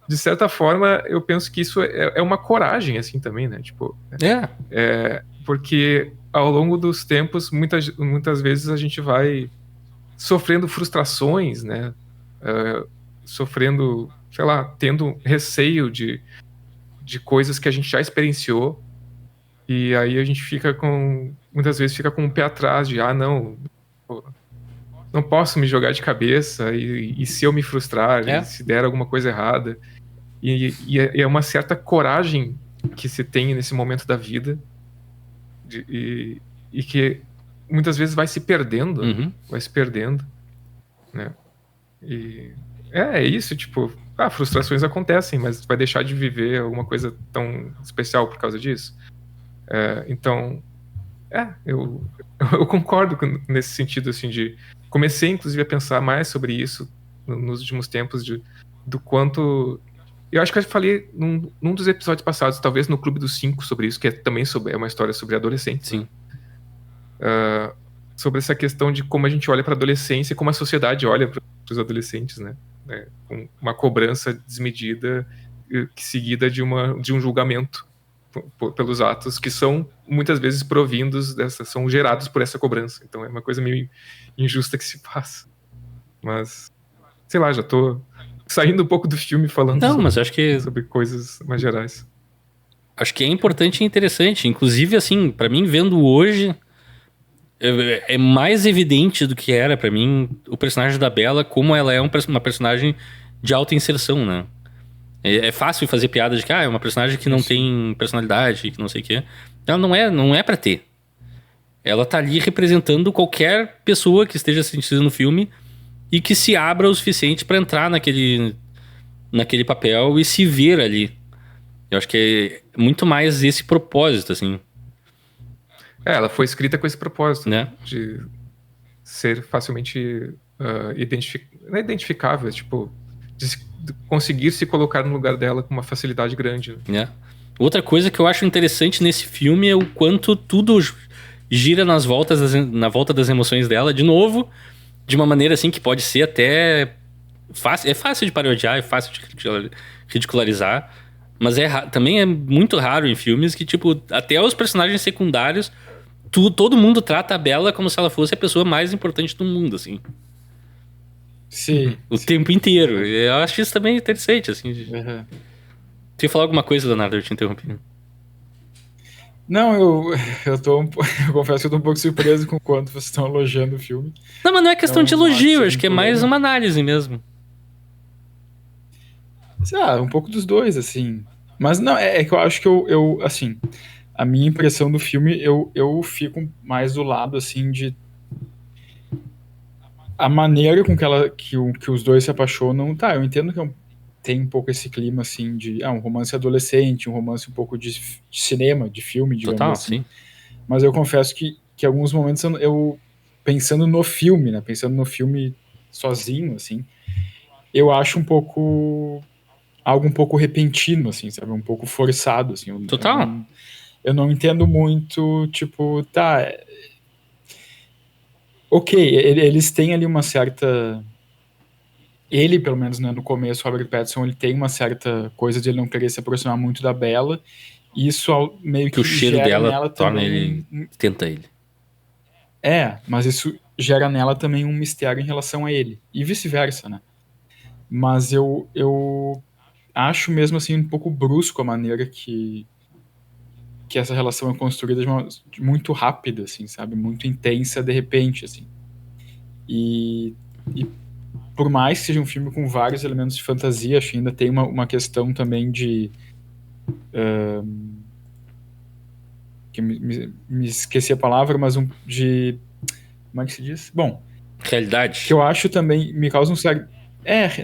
de certa forma, eu penso que isso é uma coragem, assim, também, né? Tipo, porque ao longo dos tempos, muitas vezes a gente vai sofrendo frustrações, né? Sofrendo, sei lá, tendo receio de coisas que a gente já experienciou, e aí a gente muitas vezes fica com o pé atrás de, não posso me jogar de cabeça, e se eu me frustrar, e se der alguma coisa errada. E é uma certa coragem que se tem nesse momento da vida, e que muitas vezes vai se perdendo, né? E é isso, tipo, frustrações acontecem, mas vai deixar de viver alguma coisa tão especial por causa disso? Então, eu concordo nesse sentido, assim, comecei, inclusive, a pensar mais sobre isso nos últimos tempos, do quanto... Eu acho que eu falei num dos episódios passados, talvez no Clube dos 5, sobre isso, que também é uma história sobre adolescentes. Sim. Sobre essa questão de como a gente olha para a adolescência e como a sociedade olha para os adolescentes, né? Com uma cobrança desmedida, seguida de um julgamento pelos atos que são muitas vezes são gerados por essa cobrança. Então é uma coisa meio injusta que se passa. Mas, sei lá, já tô saindo um pouco do filme falando mas acho que sobre coisas mais gerais. Acho que é importante e interessante. Inclusive, assim, pra mim, vendo hoje, é mais evidente do que era pra mim o personagem da Bella, como ela é uma personagem de alta inserção, né? É fácil fazer piada de que é uma personagem que não tem personalidade, que não sei o quê. Ela não é pra ter. Ela tá ali representando qualquer pessoa que esteja assistindo no filme e que se abra o suficiente pra entrar naquele papel e se ver ali. Eu acho que é muito mais esse propósito, assim. Ela foi escrita com esse propósito, né? De ser facilmente identificável, tipo, de conseguir se colocar no lugar dela com uma facilidade grande. Né? Outra coisa que eu acho interessante nesse filme é o quanto tudo gira na volta das emoções dela, de novo, de uma maneira assim que pode ser até fácil. É fácil de parodiar, é fácil de ridicularizar, mas também é muito raro em filmes que, tipo, até os personagens secundários, todo mundo trata a Bella como se ela fosse a pessoa mais importante do mundo, assim. Sim. O tempo inteiro. Eu acho isso também interessante, assim. Tu ia falar alguma coisa, Leonardo? Eu te interrompi. Não, eu confesso que eu tô um pouco surpreso com o quanto vocês estão elogiando o filme. Não, mas não é questão de elogio, acho que é mais uma análise mesmo. Um pouco dos dois, assim. Mas não, é que eu acho que eu assim, a minha impressão do filme, eu fico mais do lado, assim, de a maneira com que os dois se apaixonam. Eu entendo que tem um pouco esse clima, assim, de um romance adolescente, um romance um pouco de cinema, de filme, digamos assim. Sim. Mas eu confesso que em alguns momentos eu pensando no filme, né, pensando no filme sozinho, assim, eu acho algo um pouco repentino, assim, sabe, um pouco forçado, assim. Eu não entendo muito, tipo, ok, eles têm ali uma certa... Ele, pelo menos, né, no começo, o Robert Pattinson, ele tem uma certa coisa de ele não querer se aproximar muito da Bella, e isso meio que o cheiro gera dela nela torna também... ele... Tenta ele. Mas isso gera nela também um mistério em relação a ele, e vice-versa, né? Mas eu acho mesmo, assim, um pouco brusco a maneira que essa relação é construída de muito rápida, assim, sabe? Muito intensa, de repente, assim. E por mais que seja um filme com vários elementos de fantasia, acho que ainda tem uma questão também de... que me esqueci a palavra, mas de... Como é que se diz? Bom... Realidade. Que eu acho também... Me causa um certo...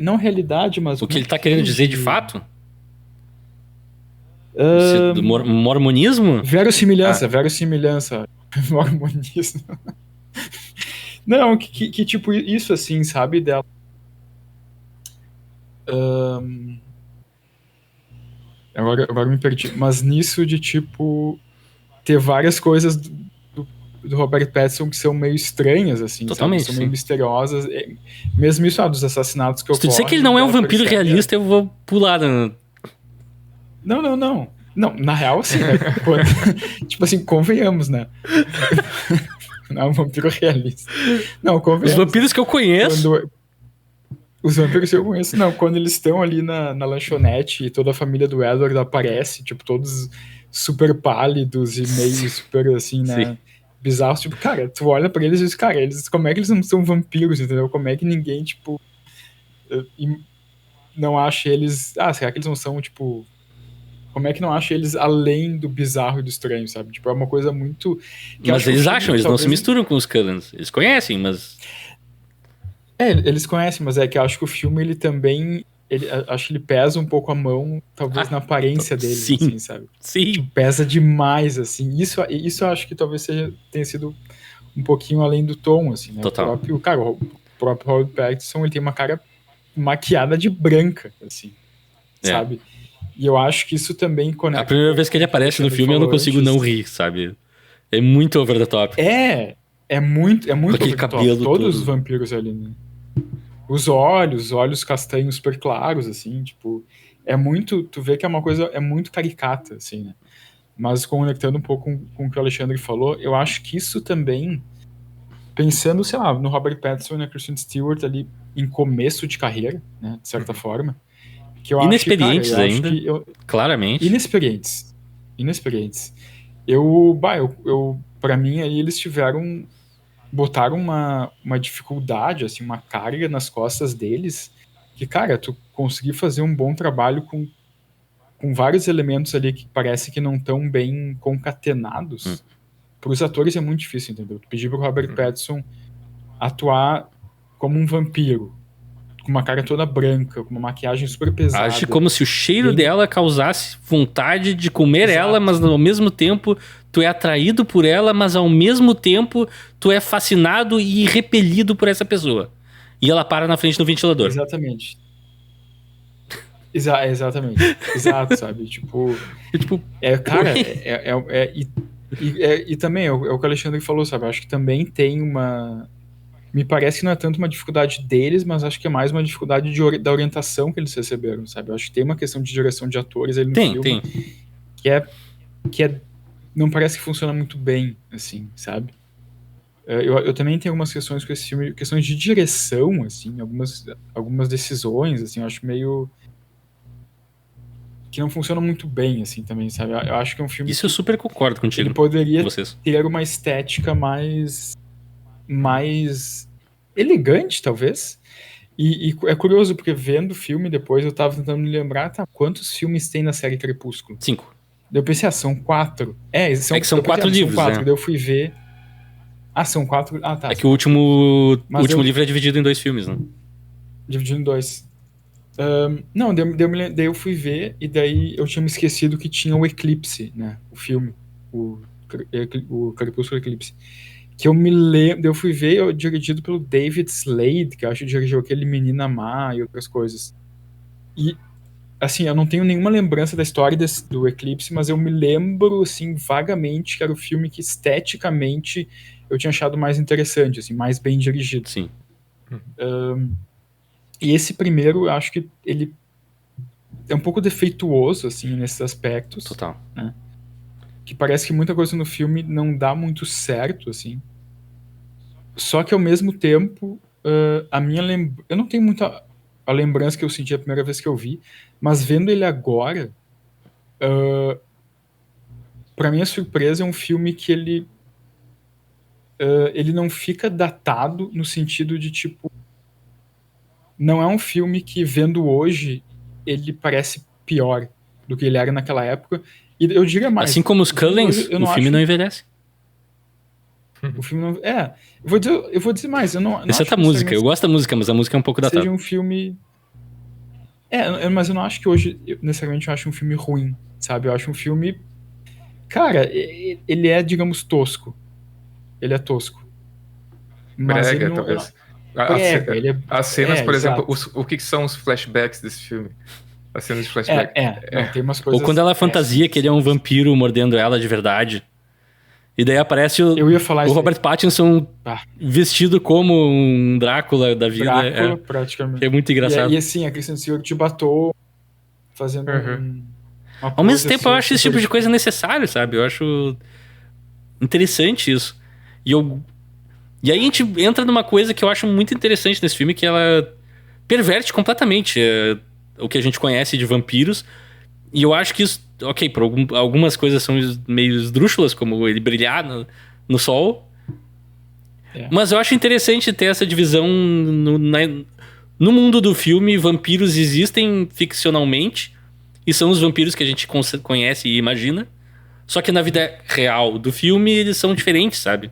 não realidade, mas... O que ele tá querendo dizer de fato? Do mormonismo? Verossimilhança. Mormonismo. Não, que tipo, isso assim, sabe? Dela. Agora me perdi. Mas nisso de, tipo, ter várias coisas do Robert Pattinson que são meio estranhas, assim, Totalmente, sabe? São meio misteriosas. Mesmo isso, dos assassinatos que ocorrem. Se tu disser que ele não é um vampiro realista, eu vou pular. Não. Não, na real, assim, né? Tipo assim, convenhamos, né? Não é um vampiro realista. Não, convenhamos. Os vampiros que eu conheço... Os vampiros que eu conheço, não. Quando eles estão ali na lanchonete e toda a família do Edward aparece, tipo, todos super pálidos e meio super, assim, né? Sim. Bizarros. Tipo, cara, tu olha pra eles e diz, cara, como é que eles não são vampiros, entendeu? Como é que ninguém, tipo, não acha eles... será que eles não são, tipo... Como é que não acha eles além do bizarro e do estranho, sabe? Tipo, é uma coisa muito... Mas eles acham, eles não se misturam com os Cullens. Eles conhecem, mas... eles conhecem, mas é que eu acho que o filme, ele também... acho que ele pesa um pouco a mão, talvez, na aparência dele, sim, assim, sabe? Sim. Tipo, pesa demais, assim. Isso eu acho que talvez tenha sido um pouquinho além do tom, assim, né? Total. O próprio Robert Pattinson, ele tem uma cara maquiada de branca, assim, sabe? E eu acho que isso também conecta... A primeira vez que ele aparece no filme, eu não consigo não rir, sabe? É muito over the top. É muito over the top. Todos os vampiros ali, né? Os olhos castanhos super claros, assim, tipo... É muito... Tu vê que é uma coisa... É muito caricata, assim, né? Mas conectando um pouco com o que o Alexandre falou, eu acho que isso também... Pensando, sei lá, no Robert Pattinson e na Kristen Stewart ali em começo de carreira, né? De certa forma. Que eu inexperientes acho que, ainda, claramente. Inexperientes. Pra mim, aí eles botaram uma dificuldade, assim, uma carga nas costas deles, que, cara, tu conseguir fazer um bom trabalho com vários elementos ali que parece que não estão bem concatenados, pros atores é muito difícil, entendeu? Tu pedir pro Robert Pattinson atuar como um vampiro, com uma cara toda branca, com uma maquiagem super pesada. Age como se o cheiro dela causasse vontade de comer ela, mas ao mesmo tempo tu é atraído por ela, mas ao mesmo tempo tu é fascinado e repelido por essa pessoa. E ela para na frente do ventilador. Exatamente. Exatamente. Exato, sabe? Tipo... cara, e também é o que o Alexandre falou, sabe? Eu acho que também tem uma... Me parece que não é tanto uma dificuldade deles, mas acho que é mais uma dificuldade da orientação que eles receberam, sabe? Eu acho que tem uma questão de direção de atores ali no filme. Que não parece que funciona muito bem, assim, sabe? Eu também tenho algumas questões com esse filme, questões de direção, assim, algumas decisões, assim, eu acho meio... que não funciona muito bem, assim, também, sabe? Eu acho que é um filme... Isso eu super concordo contigo. Ele poderia ter uma estética mais elegante, talvez. E é curioso, porque vendo o filme depois, eu tava tentando me lembrar, quantos filmes tem na série Crepúsculo? 5. Daí eu pensei, são 4. São 4 livros, são 4. né? Daí eu fui ver... são 4... tá. É que o último livro é dividido em 2 filmes, né? Dividido em 2. Não, daí eu fui ver, e daí eu tinha me esquecido que tinha o Eclipse, né? O filme. O Crepúsculo Eclipse. Que eu me lembro, eu fui ver, dirigido pelo David Slade, que eu acho que dirigiu aquele Menina Má e outras coisas. E, assim, eu não tenho nenhuma lembrança da história do Eclipse, mas eu me lembro, assim, vagamente que era o filme que esteticamente eu tinha achado mais interessante, assim, mais bem dirigido. Sim. E esse primeiro, eu acho que ele é um pouco defeituoso, assim, nesses aspectos. Total. Né? Que parece que muita coisa no filme não dá muito certo, assim. Só que, ao mesmo tempo, eu não tenho muita a lembrança que eu senti a primeira vez que eu vi, mas vendo ele agora, pra minha surpresa, é um filme que ele não fica datado no sentido de, tipo, não é um filme que, vendo hoje, ele parece pior do que ele era naquela época. E eu diria mais... Assim como os Cullens, o filme não envelhece. O filme não... eu vou dizer mais. Eu não exceto a música. Eu gosto da música, mas a música é um pouco datada. Seja um filme... mas eu não acho que hoje, necessariamente, eu acho um filme ruim, sabe? Eu acho um filme... Cara, ele é, digamos, tosco. Ele é tosco. Mas brega, ele não, talvez. As cenas, por exemplo, o que são os flashbacks desse filme? As cenas de flashback. Não, tem umas coisas... Ou quando ela fantasia que ele é um vampiro mordendo ela de verdade. E daí aparece Eu ia falar o Robert Pattinson vestido como um Drácula da vida. Drácula, praticamente. É muito engraçado. E assim, a Kristen Stewart te batou fazendo Ao mesmo tempo, eu acho esse tipo de coisa necessário, sabe? Eu acho interessante isso. E aí a gente entra numa coisa que eu acho muito interessante nesse filme, que ela perverte completamente o que a gente conhece de vampiros. E eu acho que isso, ok, por algumas coisas são meio esdrúxulas, como ele brilhar no sol. Mas eu acho interessante ter essa divisão no mundo do filme. Vampiros existem ficcionalmente e são os vampiros que a gente conhece e imagina. Só que na vida real do filme eles são diferentes, sabe?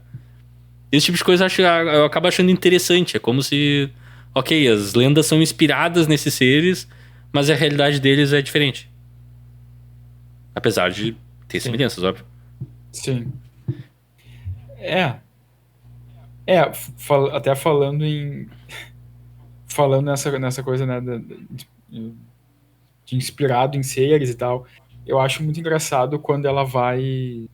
Esse tipo de coisa eu acabo achando interessante. É como se, ok, as lendas são inspiradas nesses seres, mas a realidade deles é diferente. Apesar de ter semelhanças, óbvio. Sim. Até falando nessa coisa, né, de inspirado em seres e tal, eu acho muito engraçado quando ela vai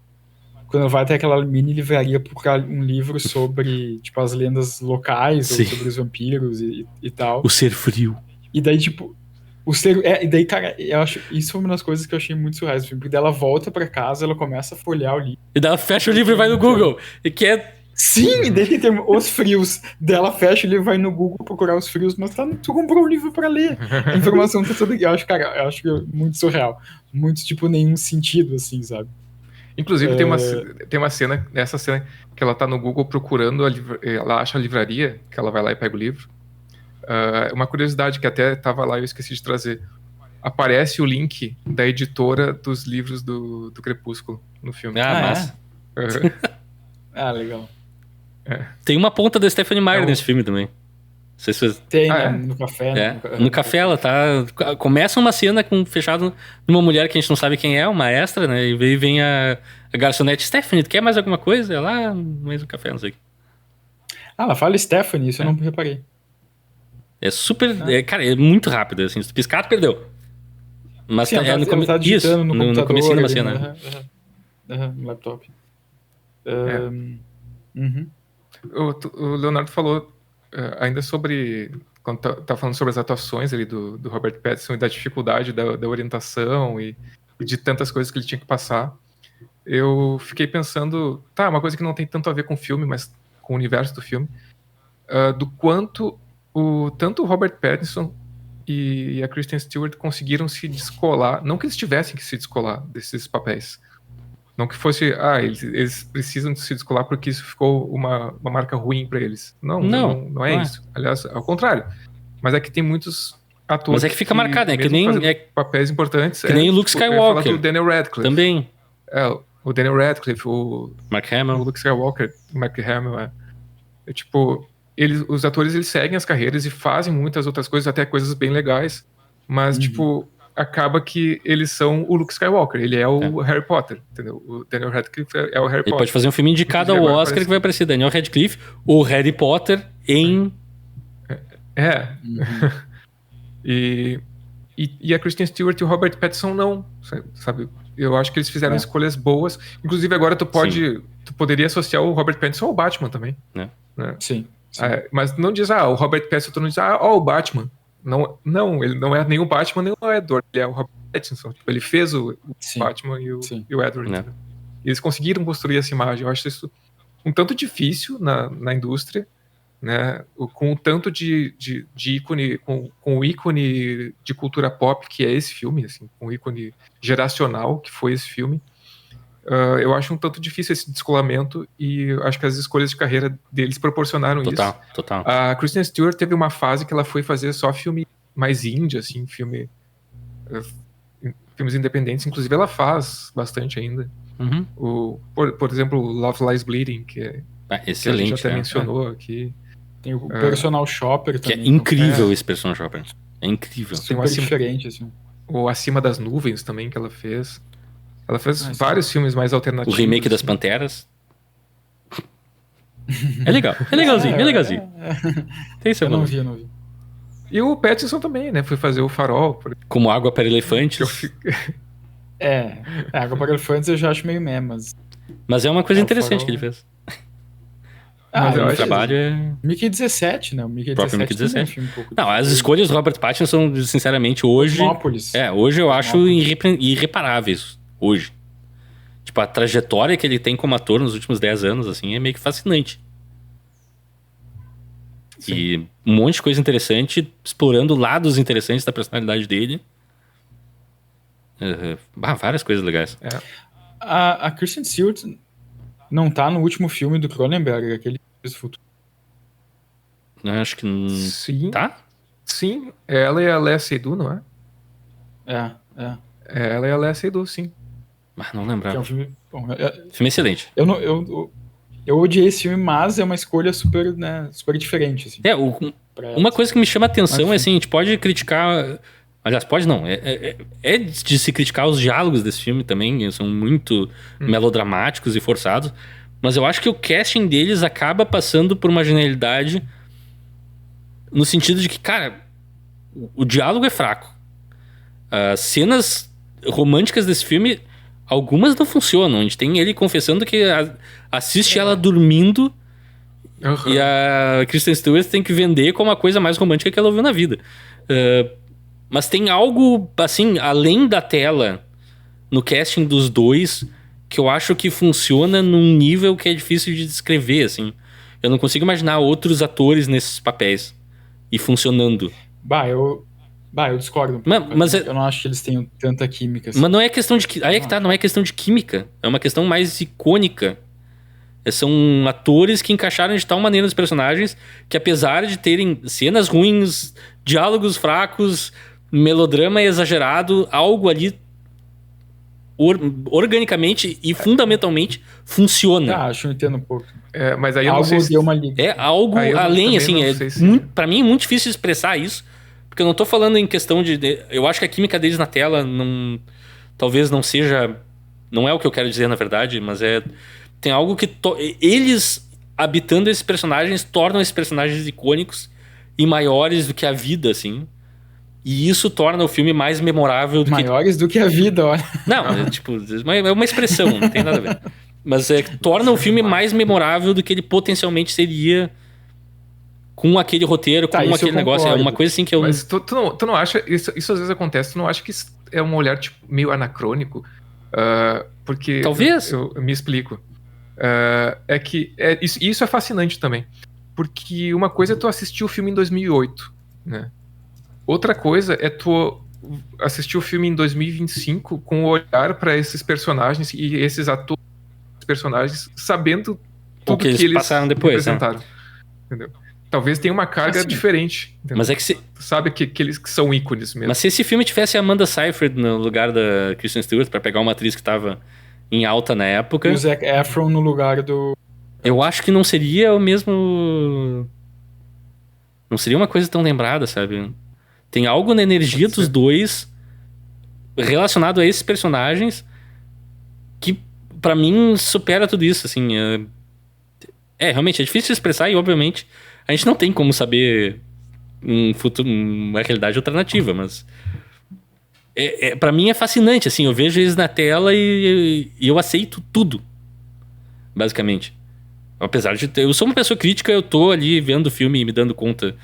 até aquela mini livraria procurar um livro sobre, tipo, as lendas locais, ou sobre os vampiros e tal. O ser frio. E daí, tipo, e daí, cara, eu acho isso foi uma das coisas que eu achei muito surreal, porque daí ela volta pra casa, ela começa a folhear o livro. E daí ela fecha o livro e vai no Google. E que é... Sim, e daí tem os frios. Dela fecha o livro, vai no Google procurar os frios, mas tu comprou um livro pra ler. A informação tá toda aqui. Eu acho que é muito surreal. Muito, tipo, nenhum sentido, assim, sabe? Inclusive, tem uma cena, nessa cena, que ela tá no Google procurando, ela acha a livraria, que ela vai lá e pega o livro. Uma curiosidade que até tava lá e eu esqueci de trazer. Aparece o link da editora dos livros do Crepúsculo no filme. Massa. Legal. Tem uma ponta da Stephanie Meyer nesse filme também. Não sei se você... Tem, no café. No café ela tá... Começa uma cena fechado numa mulher que a gente não sabe quem é, uma extra, né? E vem a garçonete. Stephanie, tu quer mais alguma coisa? Ela, mais um café, não sei. Ela fala Stephanie, isso eu não reparei. É super... cara, é muito rápido, assim. Se tu piscar, tu perdeu. Mas sim, tá digitando no comecinho de uma cena. No laptop. O Leonardo falou ainda sobre... Quando tá falando sobre as atuações ali do Robert Pattinson e da dificuldade da orientação e de tantas coisas que ele tinha que passar, eu fiquei pensando... uma coisa que não tem tanto a ver com o filme, mas com o universo do filme, do quanto tanto o Robert Pattinson e a Kristen Stewart conseguiram se descolar, não que eles tivessem que se descolar desses papéis, não que fosse, eles precisam de se descolar porque isso ficou uma marca ruim pra eles. Não é isso. Aliás, ao contrário. Mas é que tem muitos atores. Mas é que fica marcado, né? Que nem papéis importantes. Que nem o Luke Skywalker. Do Daniel Radcliffe. Também. O Daniel Radcliffe, o Mark Hamill. O Luke Skywalker, o Mark Hamill. Tipo, os atores eles seguem as carreiras e fazem muitas outras coisas, até coisas bem legais. Mas, tipo, acaba que eles são o Luke Skywalker, ele é o Harry Potter, entendeu? O Daniel Radcliffe é o Harry Potter. Ele pode fazer um filme indicado ao Oscar que vai aparecer Daniel Radcliffe ou Harry Potter em... E a Kristen Stewart e o Robert Pattinson não, sabe? Eu acho que eles fizeram escolhas boas. Inclusive agora tu poderia associar o Robert Pattinson ao Batman também. Né? Sim. Mas não diz, o Robert Pattinson, não diz, o Batman. Não, ele não é nem o Batman, nem o Edward. Ele é o Robert Pattinson. Tipo, ele fez o Batman e o Edward. Né? Eles conseguiram construir essa imagem. Eu acho isso um tanto difícil na indústria, né? Com o tanto de ícone, com o ícone de cultura pop que é esse filme, assim, com o ícone geracional que foi esse filme. Eu acho um tanto difícil esse descolamento e acho que as escolhas de carreira deles proporcionaram isso. Total. A Kristen Stewart teve uma fase que ela foi fazer só filme mais indie, assim, filmes independentes. Inclusive ela faz bastante ainda. Por exemplo, Love Lies Bleeding, que excelente, que a gente até mencionou aqui. Tem o Personal Shopper que também. É incrível esse Personal Shopper. É incrível. Super diferente, assim. O Acima das Nuvens também que ela fez. Ela fez vários filmes mais alternativos. O remake das Panteras. É legal, é legalzinho, é legalzinho. Tem seu valor. Eu não vi. E o Pattinson também, né? Foi fazer o Farol. Como Água para Elefantes. Água para Elefantes eu já acho meio mas... Mas é uma coisa interessante que ele fez. Mas eu acho trabalho Mickey 17, né? O Mickey 17. Não, as escolhas do Robert Pattinson, sinceramente, hoje... Hoje eu acho irreparáveis. Hoje. Tipo, a trajetória que ele tem como ator nos últimos 10 anos, assim, é meio que fascinante. Sim. E um monte de coisa interessante, explorando lados interessantes da personalidade dele. Várias coisas legais. A Kristen Stewart não tá no último filme do Cronenberg, aquele futuro. Acho que não. Sim. Tá? Sim, ela e a Léa Seydoux, não é? Ela e a Léa Seydoux, sim. Mas não lembrava. Que é um filme... Filme excelente. Eu odiei esse filme, mas é uma escolha super, né, super diferente. Assim, uma coisa que me chama a atenção é assim, a gente pode criticar... Aliás, pode não. É de se criticar os diálogos desse filme também. Eles são muito melodramáticos e forçados. Mas eu acho que o casting deles acaba passando por uma genialidade no sentido de que, cara, o diálogo é fraco. As cenas românticas desse filme, algumas não funcionam. A gente tem ele confessando que assiste ela dormindo e a Kristen Stewart tem que vender como a coisa mais romântica que ela ouviu na vida. Mas tem algo, assim, além da tela, no casting dos dois, que eu acho que funciona num nível que é difícil de descrever, assim. Eu não consigo imaginar outros atores nesses papéis e funcionando. Eu discordo. Mas eu não acho que eles tenham tanta química. Assim. Mas não é questão de... Aí é que tá, não é questão de química. É uma questão mais icônica. São atores que encaixaram de tal maneira os personagens que, apesar de terem cenas ruins, diálogos fracos, melodrama exagerado, algo ali organicamente e fundamentalmente funciona. Acho que eu entendo um pouco. Mas aí eu não sei se... É algo além, assim, pra mim é muito difícil expressar isso, porque eu não tô falando em questão de... Eu acho que a química deles na tela talvez não seja... Não é o que eu quero dizer, na verdade, mas tem algo que... Eles, habitando esses personagens, tornam esses personagens icônicos e maiores do que a vida, assim. E isso torna o filme mais memorável do maiores do que a vida, olha. Não, é uma expressão, não tem nada a ver. Mas torna o filme mais memorável do que ele potencialmente seria com aquele roteiro, com aquele negócio. É uma coisa assim que eu... Mas tu não acha... Isso às vezes acontece. Tu não acha que é um olhar tipo, meio anacrônico? Porque... Talvez. Eu me explico. É que... Isso é fascinante também. Porque uma coisa é tu assistir o filme em 2008, né? Outra coisa é tu assistir o filme em 2025 com o olhar para esses personagens e esses atores, personagens, sabendo tudo que eles passaram depois, representaram. Né? Entendeu? Talvez tenha uma carga diferente. Entendeu? Mas é que tu sabe que eles que são ícones mesmo. Mas se esse filme tivesse a Amanda Seyfried no lugar da Kristen Stewart, para pegar uma atriz que estava em alta na época... E o Zac Efron no lugar do... Eu acho que não seria o mesmo... Não seria uma coisa tão lembrada, sabe? Tem algo na energia dos dois relacionado a esses personagens que, pra mim, supera tudo isso, assim. Realmente, é difícil de expressar e, obviamente, a gente não tem como saber uma realidade alternativa, mas... pra mim é fascinante, assim. Eu vejo eles na tela e eu aceito tudo, basicamente. Apesar de... Eu sou uma pessoa crítica, eu tô ali vendo o filme e me dando conta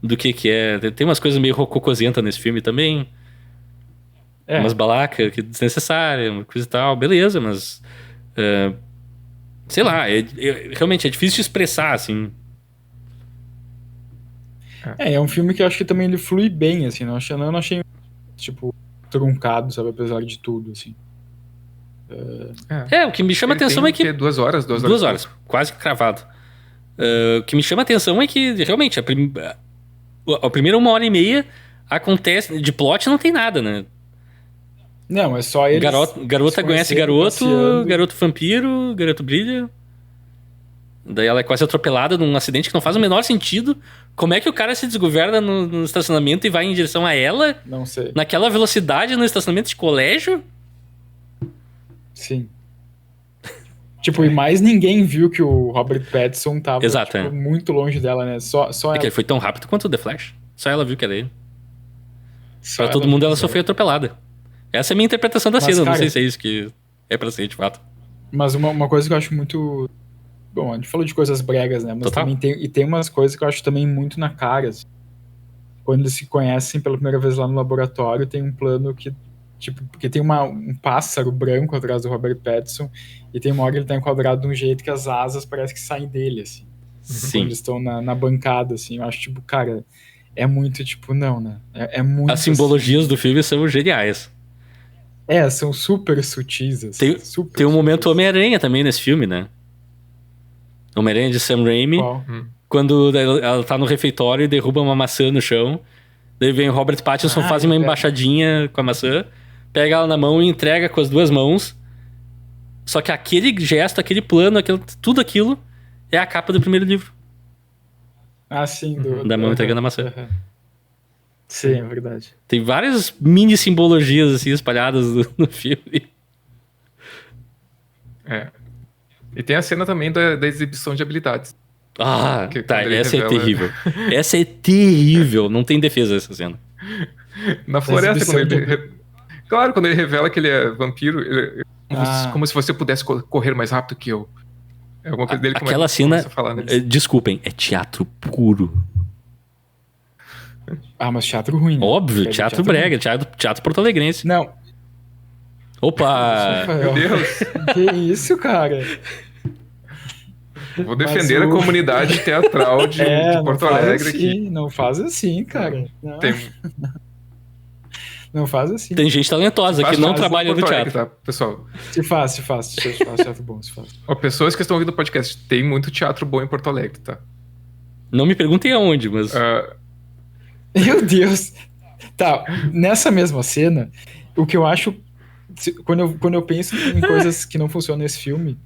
do que é. Tem umas coisas meio rococosentas nesse filme também. Umas balacas que desnecessárias, uma coisa e tal. Beleza, mas... sei lá, realmente é difícil de expressar, assim. É um filme que eu acho que também ele flui bem, assim. Eu não achei, tipo, truncado, sabe? Apesar de tudo, assim. O que me chama a atenção é que... 2 horas. 2 horas, quase cravado. O que me chama a atenção é que, realmente, a primeira 1h30 acontece... De plot não tem nada, né? Não, é só eles... Garota conhece garoto, garoto vampiro, garoto brilha. Daí ela é quase atropelada num acidente que não faz o menor sentido. Como é que o cara se desgoverna no estacionamento e vai em direção a ela? Não sei. Naquela velocidade no estacionamento de colégio? Sim. Tipo, e mais ninguém viu que o Robert Pattinson tava Exato, tipo, muito longe dela, né? Só ela. que ele foi tão rápido quanto o The Flash. Só ela viu que era ele. Só pra todo mundo, ela viu, só foi atropelada. Essa é a minha interpretação da cena. cara, não sei se é isso que é pra ser, de fato. Mas uma coisa que eu acho muito... Bom, a gente falou de coisas bregas, né? Mas Total. também tem umas coisas que eu acho também muito na cara. Assim. Quando eles se conhecem pela primeira vez lá no laboratório, tem um plano que... Tipo, porque tem um pássaro branco atrás do Robert Pattinson e tem uma hora que ele tá enquadrado de um jeito que as asas parecem que saem dele, assim. Sim. Quando eles estão na bancada, assim. Eu acho, tipo, cara, é muito, tipo, não, né? É muito... As simbologias do filme são geniais. São super sutis, assim. Tem um momento Homem-Aranha também nesse filme, né? Homem-Aranha de Sam Raimi. Qual? Quando ela tá no refeitório e derruba uma maçã no chão. Daí vem o Robert Pattinson, faz uma embaixadinha com a maçã, pega ela na mão e entrega com as duas mãos. Só que aquele gesto, aquele plano, tudo aquilo é a capa do primeiro livro. Ah, sim. Da mão entregando a maçã. Sim, é verdade. Tem várias mini simbologias assim espalhadas no filme. E tem a cena também da exibição de habilidades. Ah, tá. Essa é terrível. Essa é terrível. Não tem defesa essa cena. Na floresta, quando ele... Claro, quando ele revela que ele é vampiro, como se você pudesse correr mais rápido que eu. É alguma coisa dele que aquela cena, falar, né? desculpem, é teatro puro. Mas teatro ruim, né? Óbvio, teatro brega, teatro porto-alegrense. Não. Opa! Meu Deus! Que isso, cara? Vou defender a comunidade teatral de Porto Alegre aqui. Não faz assim, cara. Não. Não faz assim. Tem gente talentosa que não trabalha no teatro. Tá, pessoal? Se faz teatro bom, se faz. Pessoas que estão ouvindo o podcast, tem muito teatro bom em Porto Alegre, tá? Não me perguntem aonde, mas... Meu Deus! Tá, nessa mesma cena, o que eu acho... Quando eu penso em coisas que não funcionam nesse filme,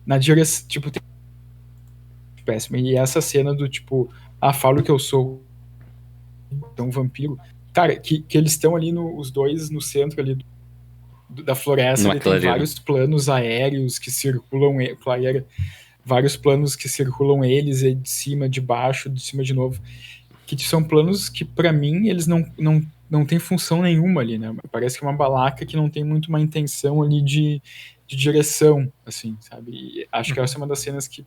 na direção... Tipo, tem... péssimo. E essa cena do tipo... falo que eu sou um vampiro... Cara, que eles estão ali, os dois no centro ali da floresta, ele tem vários planos aéreos que circulam, vários planos que circulam eles, de cima, de baixo, de cima de novo, que são planos que, pra mim, eles não tem função nenhuma ali, né? Parece que é uma balaca que não tem muito uma intenção ali de direção, assim, sabe? E acho que essa é uma das cenas que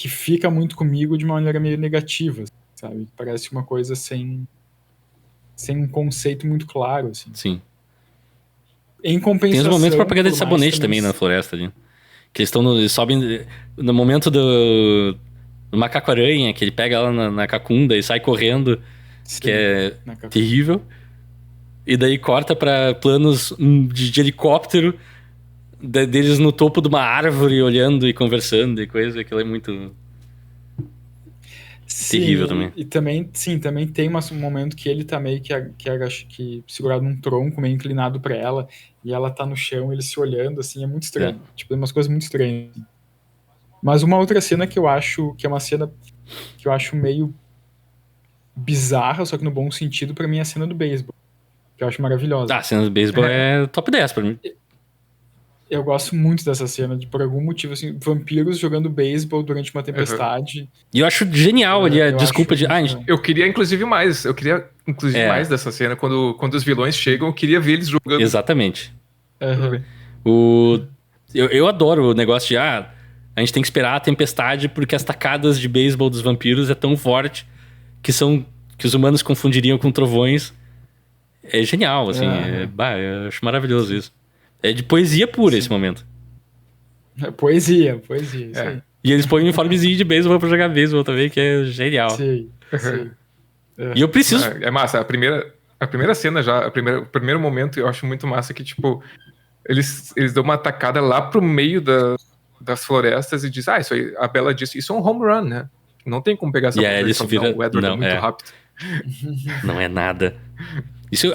fica muito comigo de uma maneira meio negativa, sabe? Parece uma coisa sem um conceito muito claro, assim. Sim. Em compensação... Tem os momentos propaganda de sabonete também na floresta ali. Que eles sobem no momento do macaco-aranha, que ele pega ela na cacunda e sai correndo, sim, que é terrível. E daí corta pra planos de helicóptero deles no topo de uma árvore olhando e conversando e coisa. Aquilo é muito... Sim, terrível também. E também, sim, também tem um momento que ele tá meio que segurado num tronco, meio inclinado pra ela, e ela tá no chão, eles se olhando, assim, é muito estranho. Tipo, tem umas coisas muito estranhas. Mas uma outra cena que eu acho, que é uma cena que eu acho meio bizarra, só que no bom sentido, pra mim é a cena do beisebol, que eu acho maravilhosa. A cena do beisebol é top 10 pra mim. Eu gosto muito dessa cena, por algum motivo, assim, vampiros jogando beisebol durante uma tempestade. E eu acho genial ali a desculpa de... Eu queria, inclusive, mais. Mais dessa cena. Quando os vilões chegam, eu queria ver eles jogando. Exatamente. Eu adoro o negócio de... a gente tem que esperar a tempestade porque as tacadas de beisebol dos vampiros é tão forte que os humanos confundiriam com trovões. É genial, assim. Eu acho maravilhoso isso. É de poesia pura, sim, esse momento. Poesia, isso aí. E eles põem um uniformezinho de beisebol pra jogar beisebol também, que é genial. Sim. E eu preciso... É massa, a primeira cena já, o primeiro momento eu acho muito massa que, tipo, eles dão uma atacada lá pro meio das florestas e dizem, isso aí, a Bella disse, isso é um home run, né? Não tem como pegar essa bola. O Edward é muito rápido. Não é nada.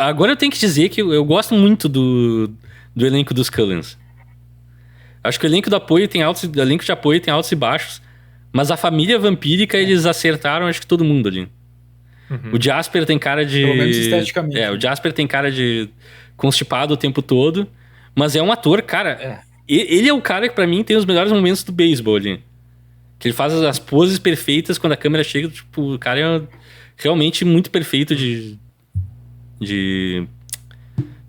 Agora eu tenho que dizer que eu gosto muito do elenco dos Cullens. Acho que o elenco de apoio tem altos e baixos, mas a família vampírica eles acertaram, acho que todo mundo ali. O Jasper tem cara de... Pelo menos esteticamente. O Jasper tem cara de constipado o tempo todo, mas é um ator, cara... Ele é o cara que pra mim tem os melhores momentos do beisebol ali. Que ele faz as poses perfeitas quando a câmera chega. Tipo, o cara é realmente muito perfeito de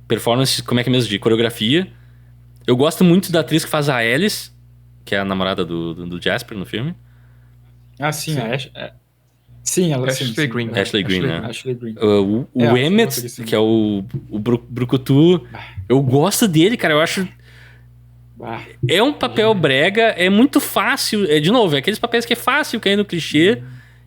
performance, como é que é mesmo? De coreografia. Eu gosto muito da atriz que faz a Alice, que é a namorada do Jasper no filme. Ah, sim, sim, ela Ashley Green. Ashley Green, né? Ashley Green. O Emmett, que é o Brucutu, eu gosto dele, cara. Eu acho. É um papel brega, é muito fácil. De novo, é aqueles papéis que é fácil cair no clichê.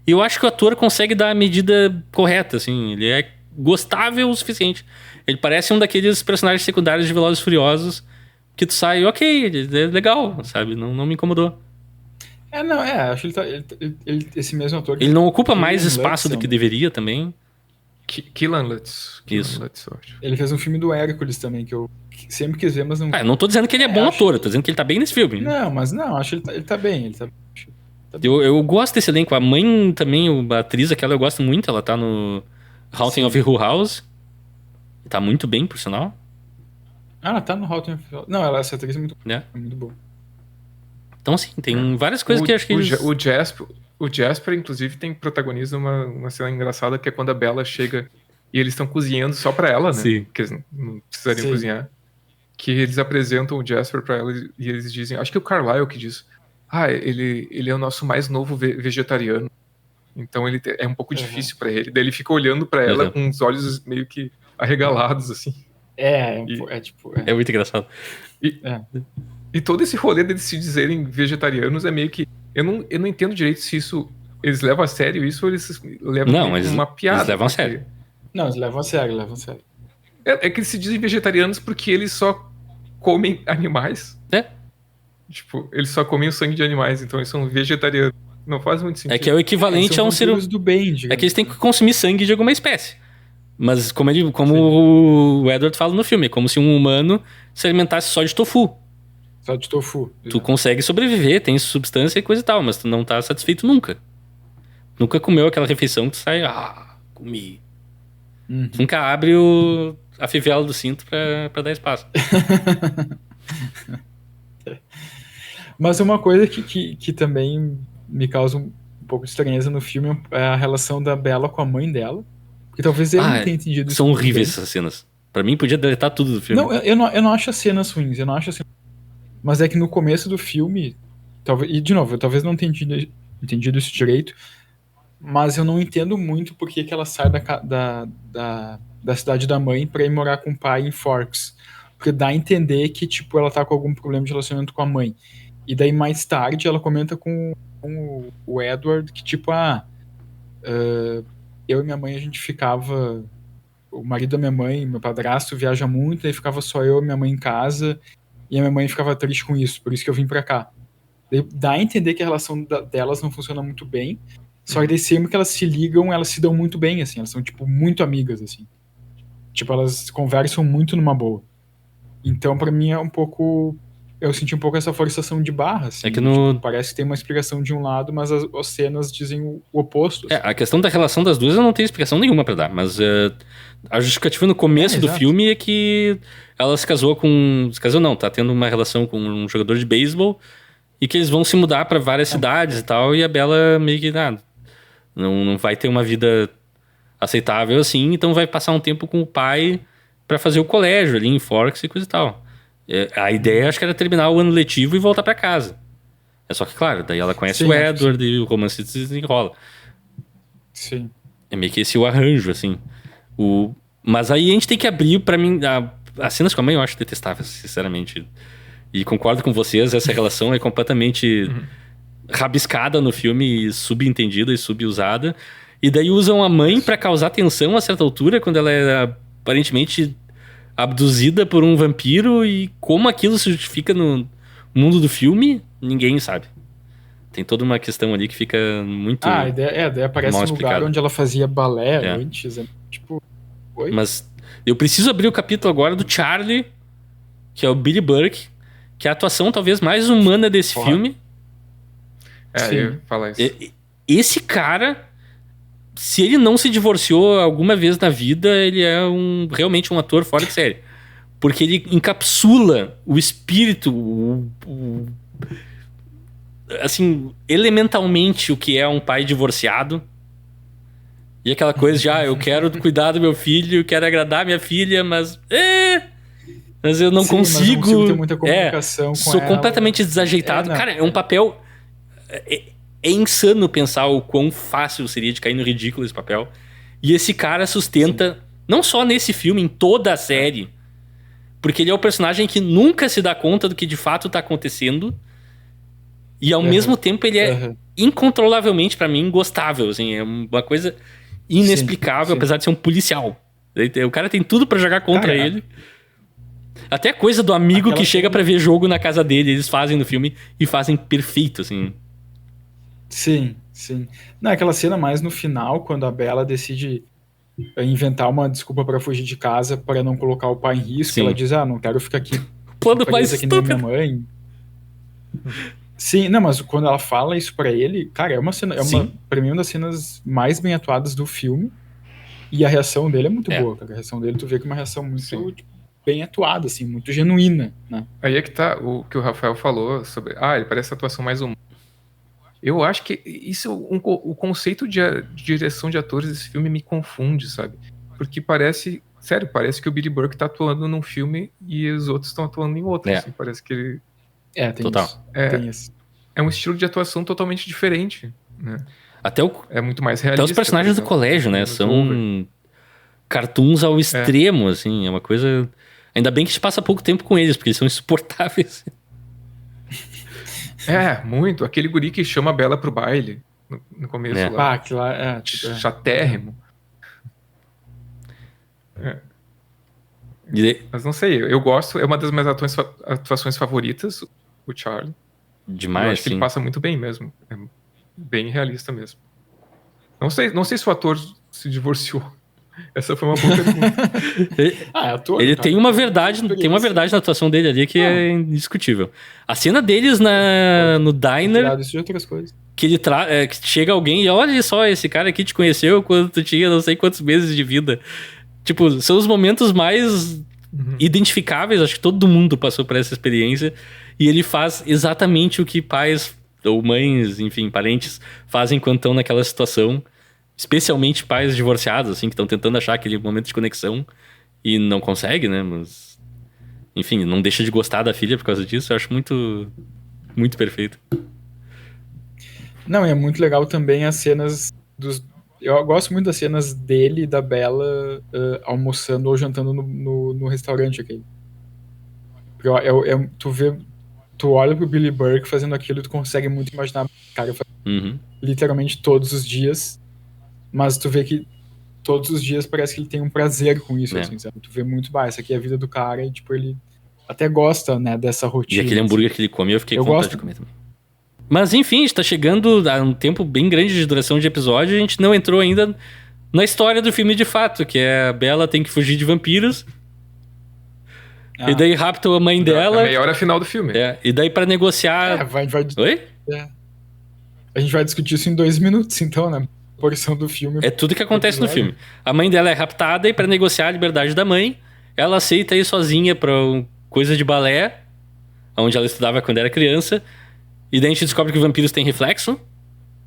E eu acho que o ator consegue dar a medida correta, assim. Ele é gostável o suficiente. Ele parece um daqueles personagens secundários de Velozes e Furiosos que tu sai, ok, é legal, sabe? Não me incomodou. Acho que esse mesmo ator... Ele não ocupa mais espaço do que deveria também. Keelan Lutz. Isso. Ele fez um filme do Hércules também, que eu sempre quis ver, mas não... Eu não tô dizendo que ele é bom ator, eu tô dizendo que ele tá bem nesse filme. Não, acho que ele tá bem, Eu gosto desse elenco. A mãe também, a atriz aquela, eu gosto muito. Ela tá no Haunting of Hill House. Tá muito bem, por sinal. Ela tá no Haunting of Hill House. Não, essa atriz é muito boa. Então, assim, tem várias coisas que eu acho que o Jasper, inclusive, tem protagonista uma cena engraçada, que é quando a Bella chega e eles estão cozinhando só pra ela, né? Sim. Porque eles não precisariam cozinhar. Que eles apresentam o Jasper pra ela e eles dizem... Acho que é o Carlyle que diz... ele é o nosso mais novo vegetariano. Então ele é um pouco difícil pra ele. Daí ele fica olhando pra ela com os olhos meio que arregalados, assim. É muito engraçado. E todo esse rolê deles se dizerem vegetarianos é meio que... Eu não entendo direito se isso... Eles levam a sério isso ou eles levam uma piada. Eles levam a sério. Não, eles levam a sério. É que eles se dizem vegetarianos porque eles só comem animais. Tipo, eles só comem o sangue de animais, então eles são vegetarianos. Não faz muito sentido. É que é o equivalente a um ser humano. É que eles têm que consumir sangue de alguma espécie. Mas como o Edward fala no filme, é como se um humano se alimentasse só de tofu. Só de tofu. Tu consegue sobreviver, tem substância e coisa e tal, mas tu não tá satisfeito nunca. Nunca comeu aquela refeição que tu sai, comi. Tu nunca abre a fivela do cinto pra dar espaço. Mas uma coisa que também me causa um pouco de estranheza no filme é a relação da Bella com a mãe dela. Porque talvez ele não tenha entendido isso. São horríveis essas cenas. Pra mim, podia deletar tudo do filme. Não, eu não acho as cenas ruins, mas é que no começo do filme, talvez, e de novo, eu talvez não tenha entendido isso direito, mas eu não entendo muito porque que ela sai da cidade da mãe pra ir morar com o pai em Forks. Porque dá a entender que, tipo, ela tá com algum problema de relacionamento com a mãe. E daí, mais tarde, ela comenta com o Edward que, tipo, eu e minha mãe, a gente ficava... O marido da minha mãe, meu padrasto, viaja muito, aí ficava só eu e minha mãe em casa, e a minha mãe ficava triste com isso, por isso que eu vim pra cá. Daí, dá a entender que a relação delas não funciona muito bem, só que daí sempre que elas se ligam, elas se dão muito bem, assim, elas são, tipo, muito amigas, assim. Tipo, elas conversam muito numa boa. Então, pra mim, é um pouco... Eu senti um pouco essa forçação de barra, assim. É que tipo, parece que tem uma explicação de um lado, mas as cenas dizem o oposto. Assim. A questão da relação das duas eu não tenho explicação nenhuma pra dar, mas a justificativa no começo do filme é que ela se casou com... Se casou não, tá tendo uma relação com um jogador de beisebol e que eles vão se mudar pra várias cidades e tal, e a Bella meio que não vai ter uma vida aceitável assim, então vai passar um tempo com o pai pra fazer o colégio ali em Forks e coisa e tal. A ideia acho que era terminar o ano letivo e voltar pra casa. É só que, claro, daí ela conhece o Edward e o romance se desenrola. Sim. É meio que esse o arranjo, assim. Mas aí a gente tem que abrir, pra mim, as cenas com a mãe eu acho detestáveis, sinceramente. E concordo com vocês, essa relação é completamente rabiscada no filme, e subentendida e subusada. E daí usam a mãe pra causar tensão a certa altura, quando ela é aparentemente abduzida por um vampiro, e como aquilo se justifica no mundo do filme, ninguém sabe. Tem toda uma questão ali que fica muito a ideia aparece no lugar onde ela fazia balé antes. Tipo, oi? Mas eu preciso abrir o capítulo agora do Charlie, que é o Billy Burke, que é a atuação talvez mais humana desse filme. Eu ia falar isso. Esse cara, se ele não se divorciou alguma vez na vida, ele é realmente um ator fora de série. Porque ele encapsula o espírito, assim, elementalmente o que é um pai divorciado. E aquela coisa de, eu quero cuidar do meu filho, quero agradar minha filha, mas eu não consigo. Mas não consigo ter muita comunicação com sou ela. Completamente desajeitado. Cara, é um papel... É insano pensar o quão fácil seria de cair no ridículo esse papel. E esse cara sustenta, não só nesse filme, em toda a série. Porque ele é o personagem que nunca se dá conta do que de fato tá acontecendo. E ao mesmo tempo ele é incontrolavelmente, pra mim, gostável. Assim, é uma coisa inexplicável, apesar de ser um policial. O cara tem tudo pra jogar contra ele. Até a coisa do amigo que chega pra ver jogo na casa dele, eles fazem no filme e fazem perfeito, assim. Sim. Não, aquela cena mais no final, quando a Bella decide inventar uma desculpa pra fugir de casa para não colocar o pai em risco. Ela diz, não quero ficar aqui. Plano mais estúpido. Minha mãe. Sim, não, mas quando ela fala isso pra ele, cara, é uma cena, pra mim, uma das cenas mais bem atuadas do filme. E a reação dele é muito boa, cara. A reação dele, tu vê que é uma reação muito bem atuada, assim, muito genuína, né? Aí é que tá o que o Rafael falou sobre, ele parece a atuação mais humana. Eu acho que isso, o conceito de direção de atores desse filme me confunde, sabe? Porque parece que o Billy Burke tá atuando num filme e os outros estão atuando em outro. Assim, parece que ele... tem total. Isso. Tem isso. É um estilo de atuação totalmente diferente, né? É muito mais realista. Até os personagens do colégio, né? São cartoons ao extremo, assim. É uma coisa... Ainda bem que a gente passa pouco tempo com eles, porque eles são insuportáveis. Muito. Aquele guri que chama a Bella pro baile no começo lá. Aquilo lá chatérrimo. Mas não sei, eu gosto, é uma das minhas atuações favoritas, o Charlie. Demais, eu acho que ele passa muito bem mesmo. É bem realista mesmo. Não sei se o ator se divorciou. Essa foi uma boa pergunta. Ele tem uma verdade na atuação dele ali que é indiscutível. A cena deles no diner, isso de outras coisas. que ele que chega alguém e olha só, esse cara aqui te conheceu quando tu tinha não sei quantos meses de vida. Tipo, são os momentos mais identificáveis, acho que todo mundo passou por essa experiência, e ele faz exatamente o que pais ou mães, enfim, parentes fazem quando estão naquela situação. Especialmente pais divorciados, assim, que estão tentando achar aquele momento de conexão e não conseguem, né? Mas, enfim, não deixa de gostar da filha por causa disso. Eu acho muito, muito perfeito. Não, é muito legal também as cenas Eu gosto muito das cenas dele e da Bella almoçando ou jantando no restaurante aquele. Tu olha pro Billy Burke fazendo aquilo e tu consegue muito imaginar o cara fazendo literalmente todos os dias. Mas tu vê que todos os dias parece que ele tem um prazer com isso, assim, sabe? Tu vê muito, essa aqui é a vida do cara e, tipo, ele até gosta, né, dessa rotina. E aquele hambúrguer que ele come, eu fiquei com vontade de comer também. Mas, enfim, a gente tá chegando a um tempo bem grande de duração de episódio e a gente não entrou ainda na história do filme de fato, que é a Bella tem que fugir de vampiros. E daí raptam a mãe dela. É a meia hora final do filme. E daí pra negociar... Oi? A gente vai discutir isso em 2 minutos, então, né? Porção do filme. É tudo que acontece no filme. A mãe dela é raptada e pra negociar a liberdade da mãe, ela aceita ir sozinha pra coisa de balé, onde ela estudava quando era criança. E daí a gente descobre que vampiros têm reflexo.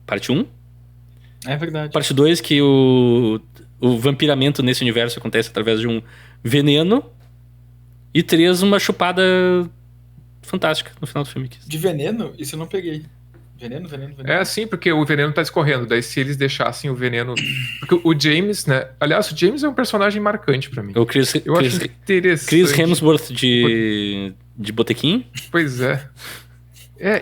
Parte 1. É verdade. Parte 2, que o vampiramento nesse universo acontece através de um veneno. E 3, uma chupada fantástica no final do filme. De veneno? Isso eu não peguei. Veneno. É assim, porque o veneno tá escorrendo. Daí se eles deixassem o veneno... Porque o James, né? Aliás, o James é um personagem marcante pra mim. O Chris interessante. Chris Hemsworth de Botequim? Pois é.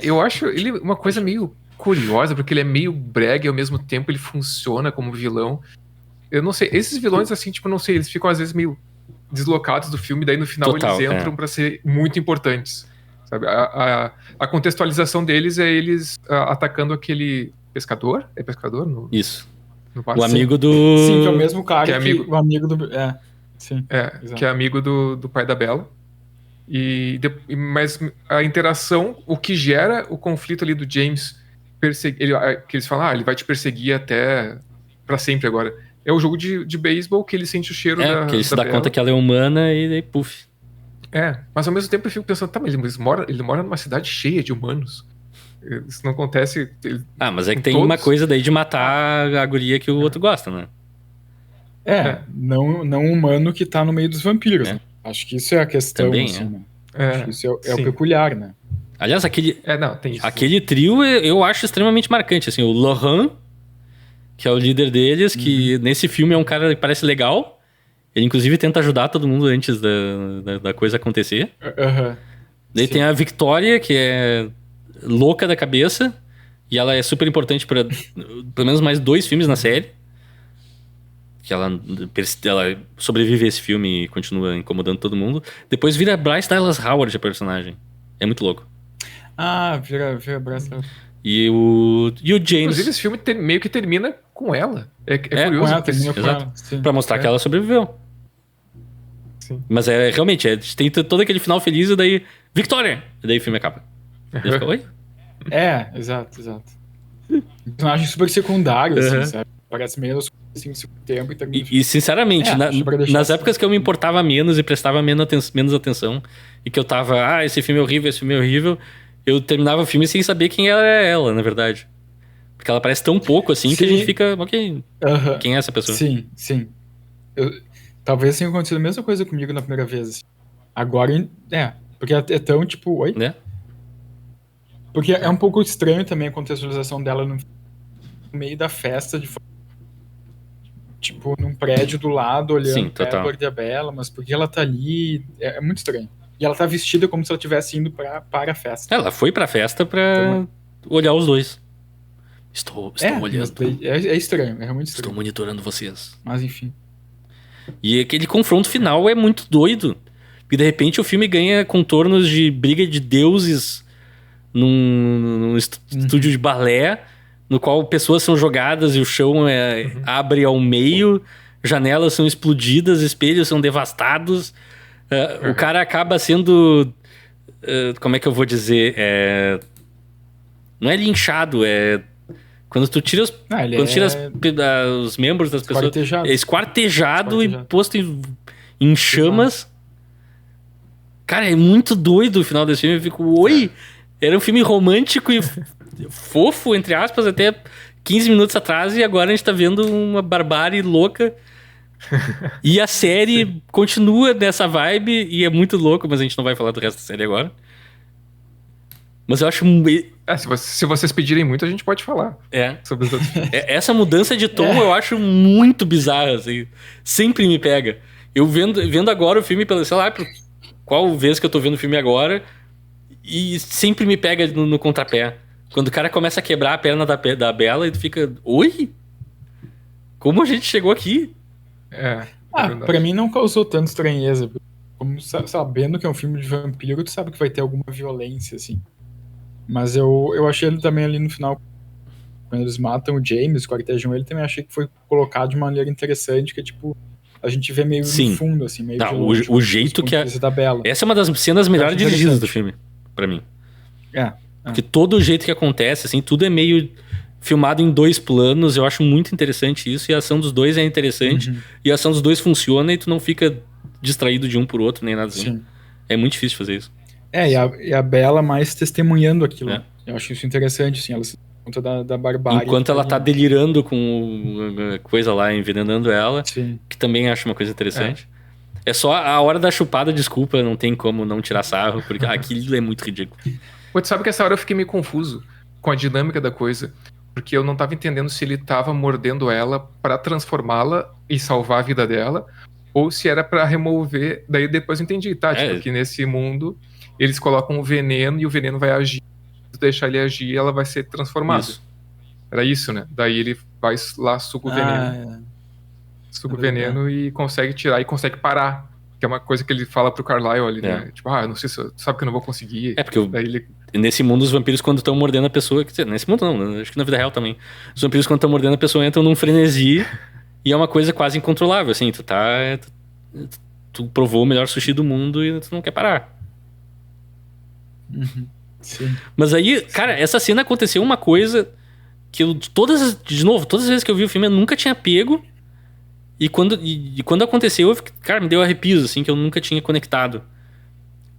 Eu acho ele uma coisa meio curiosa, porque ele é meio brega e ao mesmo tempo ele funciona como vilão. Eu não sei, esses vilões assim, tipo, não sei, eles ficam às vezes meio deslocados do filme, daí no final eles entram pra ser muito importantes. Sabe? A contextualização deles é eles atacando aquele pescador. É pescador? Isso. No o amigo do... Sim, que é o mesmo cara o amigo do... Sim. Que é amigo do pai da Bella. Mas a interação, o que gera o conflito ali do James, que eles falam, ele vai te perseguir até pra sempre agora. É o jogo de beisebol que ele sente o cheiro da que ele se dá Bella. conta que ela é humana e daí, puf. Mas ao mesmo tempo eu fico pensando, tá, mas ele mora numa cidade cheia de humanos. Isso não acontece... mas é que tem uma coisa daí de matar a guria que o outro gosta, né? Não humano que tá no meio dos vampiros, né? Acho que isso é a questão, também, assim, né? Acho que isso é o peculiar, né? Aliás, tem isso, aquele trio eu acho extremamente marcante, assim, o Laurent, que é o líder deles, que nesse filme é um cara que parece legal. Ele, inclusive, tenta ajudar todo mundo antes da coisa acontecer. Daí tem a Victoria, que é louca da cabeça, e ela é super importante para pelo menos mais 2 filmes na série. Que ela sobrevive a esse filme e continua incomodando todo mundo. Depois vira Bryce Dallas Howard, a personagem. É muito louco. Vira Bryce Dallas. E o James... Inclusive, esse filme meio que termina com ela. É curioso. Com ela, termina com ela. Pra mostrar que ela sobreviveu. Sim. Mas realmente, tem todo aquele final feliz e daí... Victoria! E daí o filme acaba. Daí fica, oi? Exato. Personagem super secundário, assim, sabe? Parece menos assim, tempo e termina. E sinceramente, nas épocas que eu me importava menos e prestava menos atenção, e que eu tava, esse filme é horrível, eu terminava o filme sem saber quem era ela, na verdade. Porque ela parece tão pouco assim que a gente fica, ok, quem é essa pessoa? Sim. Talvez tenha acontecido a mesma coisa comigo na primeira vez. Assim. Agora, porque é tão tipo, oi? Né? Porque é um pouco estranho também a contextualização dela no meio da festa, tipo, num prédio do lado, olhando pra Edward e a Bella, mas porque ela tá ali, é muito estranho. E ela tá vestida como se ela estivesse indo para a festa. Ela foi pra festa pra olhar os dois. Estou olhando. É estranho, é realmente estranho. Estou monitorando vocês. Mas enfim. E aquele confronto final é muito doido. Porque de repente o filme ganha contornos de briga de deuses num estúdio de balé, no qual pessoas são jogadas e o chão abre ao meio, janelas são explodidas, espelhos são devastados. O cara acaba sendo... como é que eu vou dizer? Não é linchado, quando tu tira os membros das pessoas... Esquartejado e posto em chamas. Cara, é muito doido o final desse filme. Eu fico, oi! Era um filme romântico e fofo, entre aspas, até 15 minutos atrás, e agora a gente tá vendo uma barbárie louca. E a série continua nessa vibe, e é muito louco, mas a gente não vai falar do resto da série agora. Mas eu acho... se vocês pedirem muito, a gente pode falar. Sobre os outros filmes. Essa mudança de tom eu acho muito bizarra, assim. Sempre me pega. Eu vendo agora o filme, sei lá, qual vez que eu tô vendo o filme agora, e sempre me pega no contrapé. Quando o cara começa a quebrar a perna da Bella, e tu fica... Oi? Como a gente chegou aqui? Pra mim não causou tanta estranheza. Como sabendo que é um filme de vampiro, tu sabe que vai ter alguma violência, assim. Mas eu achei ele também ali no final, quando eles matam o James, cortejam ele, também achei que foi colocado de maneira interessante, que é tipo... A gente vê meio no fundo, assim, meio de longe, o jeito que da Bella. Essa é uma das cenas melhores dirigidas do filme, pra mim. Porque todo o jeito que acontece, assim, tudo é meio filmado em 2 planos. Eu acho muito interessante isso. E a ação dos dois é interessante. E a ação dos dois funciona e tu não fica distraído de um por outro, nem nada assim. É muito difícil fazer isso. E a Bella mais testemunhando aquilo. Eu acho isso interessante, assim, ela se conta da barbárie. Enquanto ela tá delirando com coisa lá, envenenando ela, que também acho uma coisa interessante. É só a hora da chupada, desculpa, não tem como não tirar sarro, porque aquilo é muito ridículo. Pô, sabe que essa hora eu fiquei meio confuso com a dinâmica da coisa, porque eu não tava entendendo se ele tava mordendo ela pra transformá-la e salvar a vida dela, ou se era pra remover. Daí depois eu entendi, tipo, que nesse mundo eles colocam o veneno e o veneno vai agir, se deixar ele agir, ela vai ser transformada. Era isso, né? Daí ele vai lá, suga o veneno. Suga o veneno e consegue tirar e consegue parar. Que é uma coisa que ele fala pro Carlyle ali, né? Tipo, não sei se sabe que eu não vou conseguir. Porque nesse mundo os vampiros, quando estão mordendo a pessoa... Quer dizer, nesse mundo não, acho que na vida real também. Os vampiros, quando estão mordendo a pessoa, entram num frenesi e é uma coisa quase incontrolável, assim. Tu provou o melhor sushi do mundo e tu não quer parar. Sim. Mas aí, cara, essa cena aconteceu uma coisa que eu, todas as vezes que eu vi o filme, eu nunca tinha pego. E quando aconteceu, cara, me deu arrepios, assim, que eu nunca tinha conectado.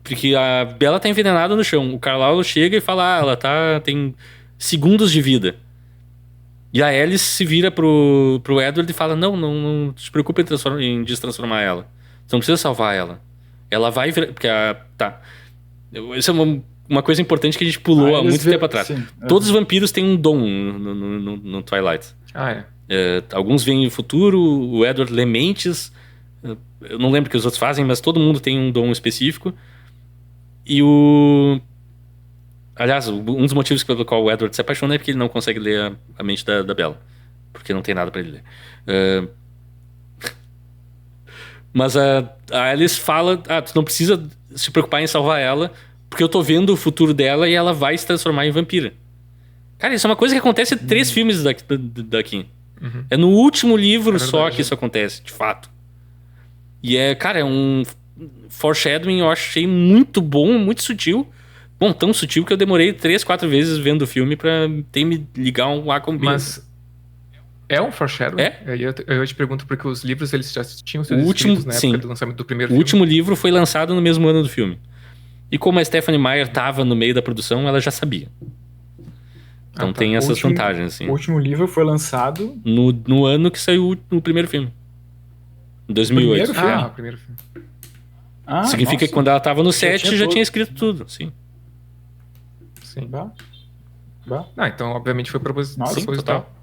Porque a Bella tá envenenada no chão. O Carlisle chega e fala, ela tem segundos de vida. E a Alice se vira pro Edward e fala, não se preocupe em destransformar ela. Você não precisa salvar ela. Ela vai virar... Porque isso é uma coisa importante que a gente pulou há muito tempo atrás. Sim, Todos os vampiros têm um dom no Twilight. Alguns veem o futuro, o Edward lê mentes. Eu não lembro o que os outros fazem, mas todo mundo tem um dom específico. E aliás, um dos motivos pelo qual o Edward se apaixona é porque ele não consegue ler a mente da Bella. Porque não tem nada pra ele ler. Mas a Alice fala, tu não precisa se preocupar em salvar ela, porque eu tô vendo o futuro dela e ela vai se transformar em vampira. Cara, isso é uma coisa que acontece em 3 filmes daqui. Uhum. É no último livro só que isso acontece, de fato. E é um foreshadowing, eu achei muito bom, muito sutil. Bom, tão sutil que eu demorei 3, 4 vezes vendo o filme pra me ligar um A com B. Mas é um foreshadowing? Eu te pergunto porque os livros eles já tinham sido escritos na época do lançamento do primeiro filme. O último livro foi lançado no mesmo ano do filme. E como a Stephenie Meyer tava no meio da produção, ela já sabia. Então tem essas vantagens, assim. O último livro foi lançado... No ano que saiu o primeiro filme. Em 2008. O primeiro filme. Significa que quando ela tava no set, já tinha escrito tudo, sim. Sim. Então, obviamente, foi proposital. Sim, total.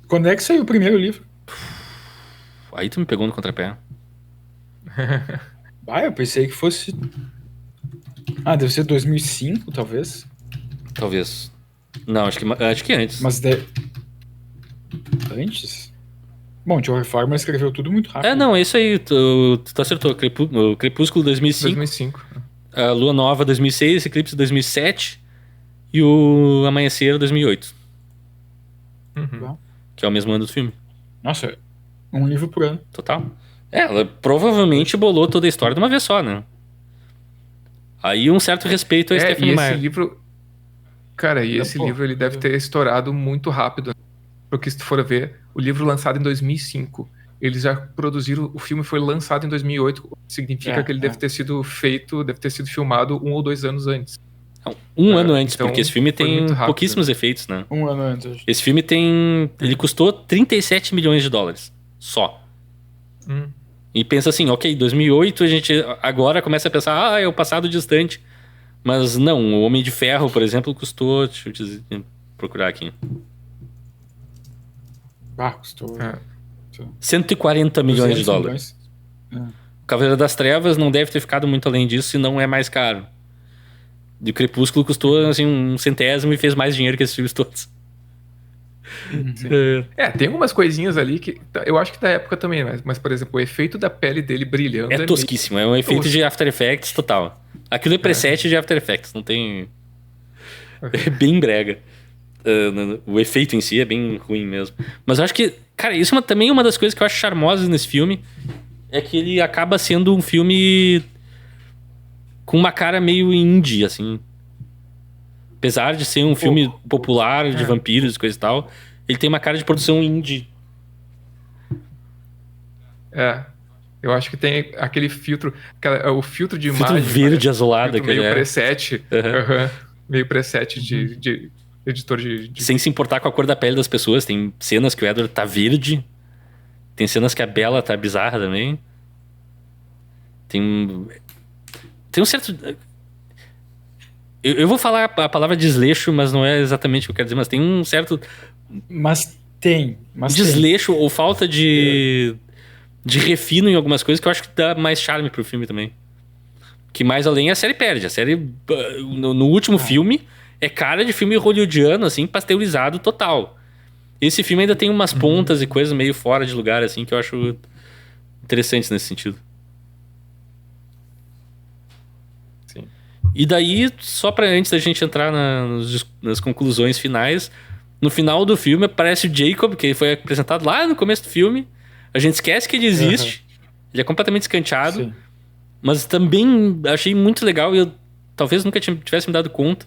Quando é que saiu o primeiro livro? Aí tu me pegou no contrapé. Eu pensei que fosse... deve ser 2005, talvez. Talvez. Não, acho que antes. Mas antes? Bom, Joe Farmer escreveu tudo muito rápido. Não, é isso aí. Tu acertou. O Crepúsculo 2005. A Lua Nova 2006, Eclipse 2007 e o Amanhecer 2008. Uhum. Que é o mesmo ano do filme. Nossa, um livro por ano. Total. Ela provavelmente bolou toda a história de uma vez só, né? Aí um certo respeito a Stephenie Meyer. Esse livro... Cara, esse livro ele deve ter estourado muito rápido. Porque se tu for ver, o livro lançado em 2005, eles já produziram... O filme foi lançado em 2008, significa que ele deve ter sido filmado 1 ou 2 anos antes. Um ano antes, então, porque esse filme tem pouquíssimos efeitos, né? Um ano antes. Esse filme ele custou 37 milhões de dólares. Só. E pensa assim, ok, 2008 a gente agora começa a pensar, é o passado distante. Mas não, o Homem de Ferro, por exemplo, custou... Deixa eu procurar aqui. Custou... 140 milhões de dólares. O Cavaleiro das Trevas não deve ter ficado muito além disso, se não é mais caro. E o Crepúsculo custou assim, 1/100 e fez mais dinheiro que esses filmes todos. Tem algumas coisinhas ali que eu acho que da época também, mas por exemplo, o efeito da pele dele brilhando é tosquíssimo, é um efeito de After Effects total. Aquilo é preset de After Effects, não tem... É bem brega. O efeito em si é bem ruim mesmo. Mas eu acho que, cara, isso também é uma das coisas que eu acho charmosas nesse filme, é que ele acaba sendo um filme com uma cara meio indie, assim. Apesar de ser um filme popular de vampiros e coisa e tal, ele tem uma cara de produção indie. Eu acho que tem aquele filtro, o filtro de filtro imagem. Verde azulado. Meio preset. Meio preset de editor de... Sem se importar com a cor da pele das pessoas. Tem cenas que o Edward tá verde. Tem cenas que a Bella tá bizarra também. Tem um certo... Eu vou falar a palavra desleixo, mas não é exatamente o que eu quero dizer. Mas tem um certo... Mas tem. Desleixo ou falta de refino em algumas coisas que eu acho que dá mais charme pro filme também. Que mais além a série perde. A série, no último filme, é cara de filme hollywoodiano, assim, pasteurizado total. Esse filme ainda tem umas pontas e coisas meio fora de lugar, assim, que eu acho interessantes nesse sentido. Sim. E daí, só pra antes da gente entrar nas conclusões finais, no final do filme aparece o Jacob, que foi apresentado lá no começo do filme. A gente esquece que ele existe. Ele é completamente escanteado. Sim. Mas também achei muito legal, e eu talvez nunca tivesse me dado conta,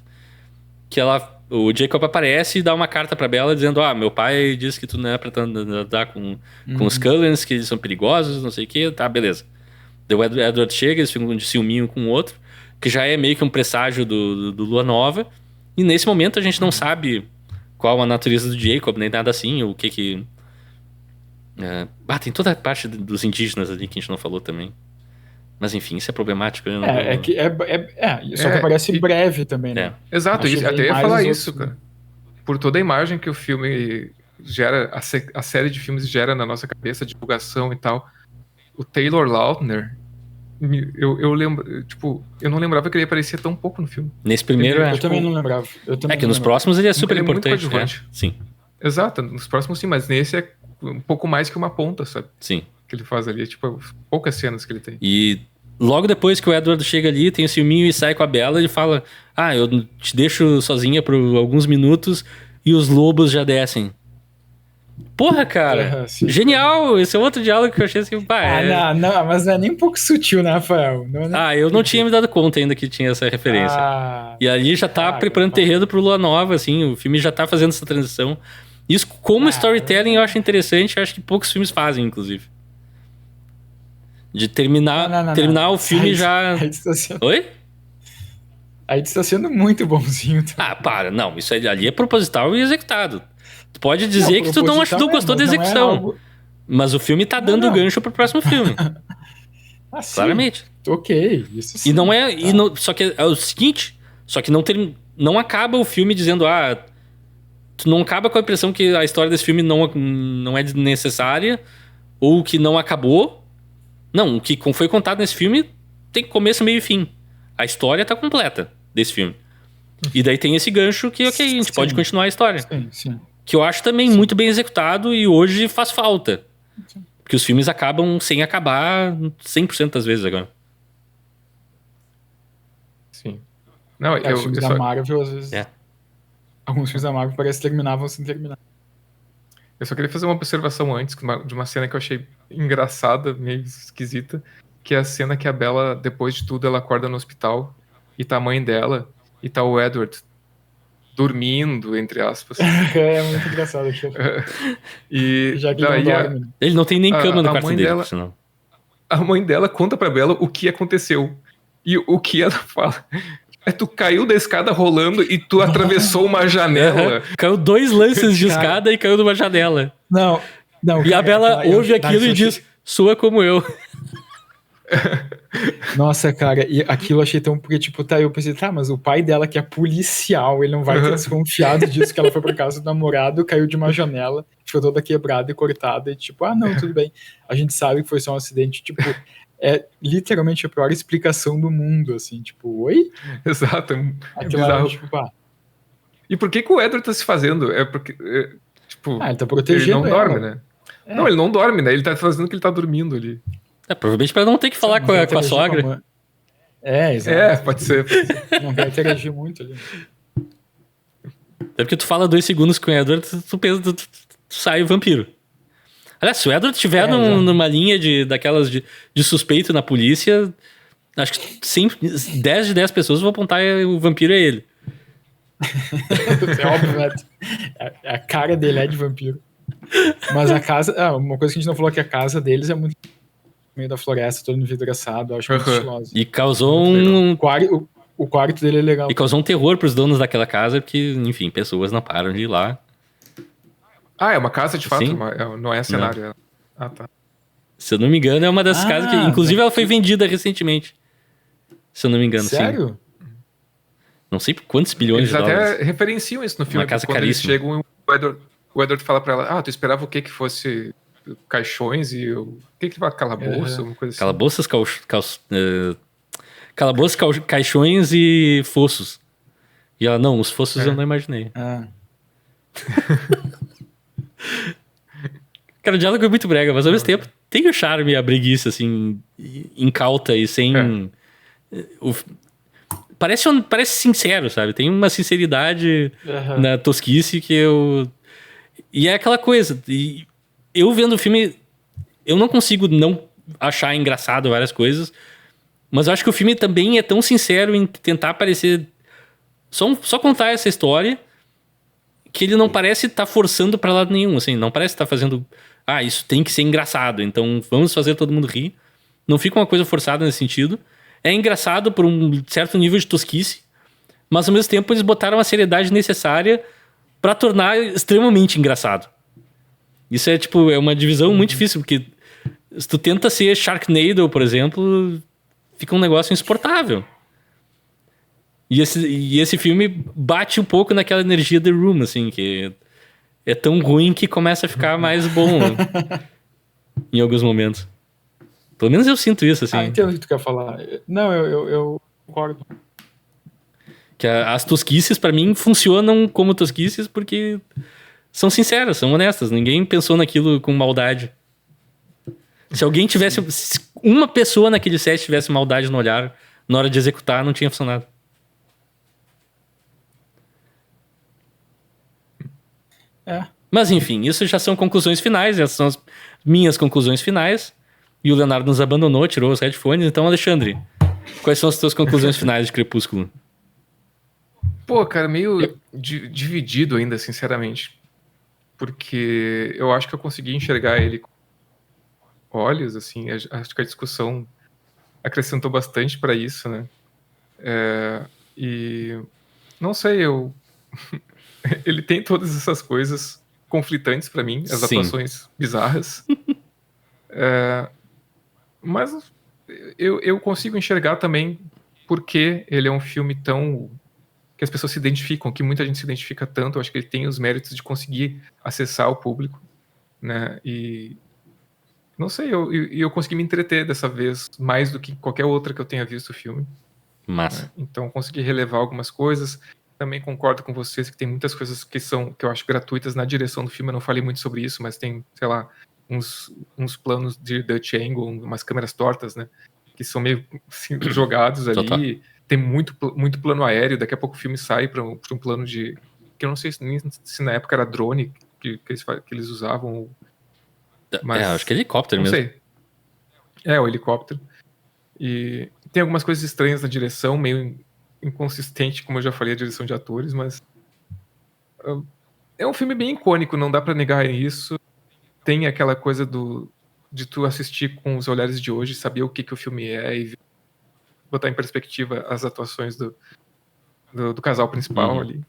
que o Jacob aparece e dá uma carta pra Bella dizendo: meu pai disse que tu não é pra andar com os Cullens, que eles são perigosos, não sei o que. Tá, beleza. Daí o Edward chega, eles ficam de ciúminho com o outro. que já é meio que um presságio do Lua Nova. E nesse momento a gente não sabe qual a natureza do Jacob, nem nada assim, o que... tem toda a parte dos indígenas ali que a gente não falou também. Mas enfim, isso é problemático. Só que parece breve também, né? Exato, até ia falar isso, cara. Por toda a imagem que o filme gera, a série de filmes gera na nossa cabeça, a divulgação e tal. O Taylor Lautner, eu lembro, tipo, eu não lembrava que ele aparecia tão pouco no filme. Nesse primeiro eu também não lembrava. Nos próximos ele é super importante. Muito coadjuvante. Sim. Exato, nos próximos sim, mas nesse é um pouco mais que uma ponta, sabe? Sim. Que ele faz ali, tipo, poucas cenas que ele tem. E logo depois que o Edward chega ali, tem o ciúminho e sai com a Bella, ele fala, eu te deixo sozinha por alguns minutos e os lobos já descem. Porra, cara, genial! Esse é outro diálogo que eu achei assim, Não, mas não é nem um pouco sutil, né, Rafael? Eu não tinha me dado conta ainda que tinha essa referência. E ali já tá preparando terreno pro Lua Nova, assim, o filme já tá fazendo essa transição. Isso, como storytelling, eu acho interessante, acho que poucos filmes fazem, inclusive. De terminar o filme já... Oi? Aí tu tá sendo muito bonzinho. Não, isso ali é proposital e executado. Tu pode dizer que tu não gostou da execução, mas o filme tá dando gancho pro próximo filme. Claramente. Ok, isso sim. E não é... só que é o seguinte, só que não acaba o filme dizendo, tu não acaba com a impressão que a história desse filme não é necessária ou que não acabou. Não, o que foi contado nesse filme tem começo, meio e fim. A história tá completa desse filme. E daí tem esse gancho que, a gente pode continuar a história. Sim. Que eu acho também muito bem executado e hoje faz falta. Sim. Porque os filmes acabam sem acabar 100% das vezes agora. Sim. Não, os filmes da Marvel, às vezes... Alguns filmes da Marvel parece que terminavam sem terminar. Eu só queria fazer uma observação antes de uma cena que eu achei engraçada, meio esquisita, que é a cena que a Bella, depois de tudo, ela acorda no hospital e tá a mãe dela e tá o Edward dormindo, entre aspas. É muito engraçado aquilo. E já que ele não dorme. Ele não tem nem cama no quarto dele, senão. A mãe dela conta pra Bella o que aconteceu. E o que ela fala... Tu caiu da escada rolando e tu atravessou uma janela. Caiu 2 lances de escada e caiu numa janela. Não. E a Bella ouve aquilo e diz, soa como eu. Nossa, cara, e aquilo eu achei tão... Porque, eu pensei, mas o pai dela, que é policial, ele não vai ter desconfiado disso, que ela foi pra casa do namorado, caiu de uma janela, ficou toda quebrada e cortada, e não, tudo bem. A gente sabe que foi só um acidente, é literalmente a pior explicação do mundo, assim, oi? Exato, aquilo era, E por que o Edward tá se fazendo? É porque, ele tá protegendo ele não dorme, né? Não, ele não dorme, né? Ele tá fazendo que ele tá dormindo ali. Provavelmente pra não ter que falar com a sogra. Exato. Pode ser. Não vai interagir muito ali. É porque tu fala 2 segundos com o Edward, tu pensa, tu sai o vampiro. Aliás, se o Edward estiver numa linha daquelas de suspeito na polícia, acho que 10 de 10 pessoas vão apontar o vampiro é ele. É óbvio, né? A cara dele é de vampiro. Mas a casa... uma coisa que a gente não falou é que a casa deles é muito no meio da floresta, todo envidraçado, eu acho muito estiloso. E causou O quarto dele é legal. E causou um terror pros donos daquela casa, porque, enfim, pessoas não param de ir lá. É uma casa de fato? Sim. Não é cenário. Tá. Se eu não me engano, é uma das casas que... Inclusive, ela foi vendida recentemente. Se eu não me engano, Sério? Sim. Não sei por quantos bilhões de dólares. Eles até referenciam isso no filme. Uma casa quando caríssima. Eles chegam, o Edward fala pra ela, tu esperava o que fosse caixões e o que fala? Calabouço? Uma coisa assim. Calabouços, caixões e fossos. E ela, não, os fossos eu não imaginei. Cara, o diálogo é muito brega, mas ao mesmo tempo tem o charme e a breguice, assim, incauta e sem... Parece sincero, sabe? Tem uma sinceridade na tosquice que eu... E é aquela coisa. E eu vendo o filme, eu não consigo não achar engraçado várias coisas, mas eu acho que o filme também é tão sincero em tentar parecer... Só contar essa história que ele não parece estar forçando pra lado nenhum, assim. Não parece estar fazendo... isso tem que ser engraçado, então vamos fazer todo mundo rir. Não fica uma coisa forçada nesse sentido. é engraçado por um certo nível de tosquice, mas ao mesmo tempo eles botaram a seriedade necessária pra tornar extremamente engraçado. Isso é, tipo, é uma divisão muito difícil, porque se tu tenta ser Sharknado, por exemplo, fica um negócio insuportável. E esse filme bate um pouco naquela energia The Room, assim, que é tão ruim que começa a ficar mais bom em alguns momentos. Pelo menos eu sinto isso, assim. Entendo o que tu quer falar. Não, eu concordo. Que as tosquices, pra mim, funcionam como tosquices porque são sinceras, são honestas. Ninguém pensou naquilo com maldade. Se alguém tivesse... Se uma pessoa naquele set tivesse maldade no olhar, na hora de executar, não tinha funcionado. Mas enfim, isso já são conclusões finais, essas são as minhas conclusões finais. E o Leonardo nos abandonou, tirou os headphones. Então, Alexandre, quais são as tuas conclusões finais de Crepúsculo? Pô, cara, meio dividido ainda, sinceramente. Porque eu acho que eu consegui enxergar ele com olhos, assim. Acho que a discussão acrescentou bastante pra isso, né? E não sei, ele tem todas essas coisas conflitantes pra mim, as atuações bizarras. Mas eu consigo enxergar também porque ele é um filme tão... que as pessoas se identificam, que muita gente se identifica tanto. Eu acho que ele tem os méritos de conseguir acessar o público, né? E não sei, eu consegui me entreter dessa vez mais do que qualquer outra que eu tenha visto o filme. Massa. Né? Então consegui relevar algumas coisas. Também concordo com vocês que tem muitas coisas que eu acho gratuitas na direção do filme. Eu não falei muito sobre isso, mas tem, sei lá, uns planos de Dutch angle, umas câmeras tortas, né? Que são meio assim, jogados ali. Total. Tem muito plano aéreo. Daqui a pouco o filme sai para um plano de... que eu não sei se na época era drone que eles usavam. Mas, acho que é helicóptero não mesmo. Sei. O helicóptero. E tem algumas coisas estranhas na direção, meio inconsistente, como eu já falei, a direção de atores, mas é um filme bem icônico, não dá pra negar isso. Tem aquela coisa de tu assistir com os olhares de hoje, saber o que o filme é e botar em perspectiva as atuações do casal principal ali.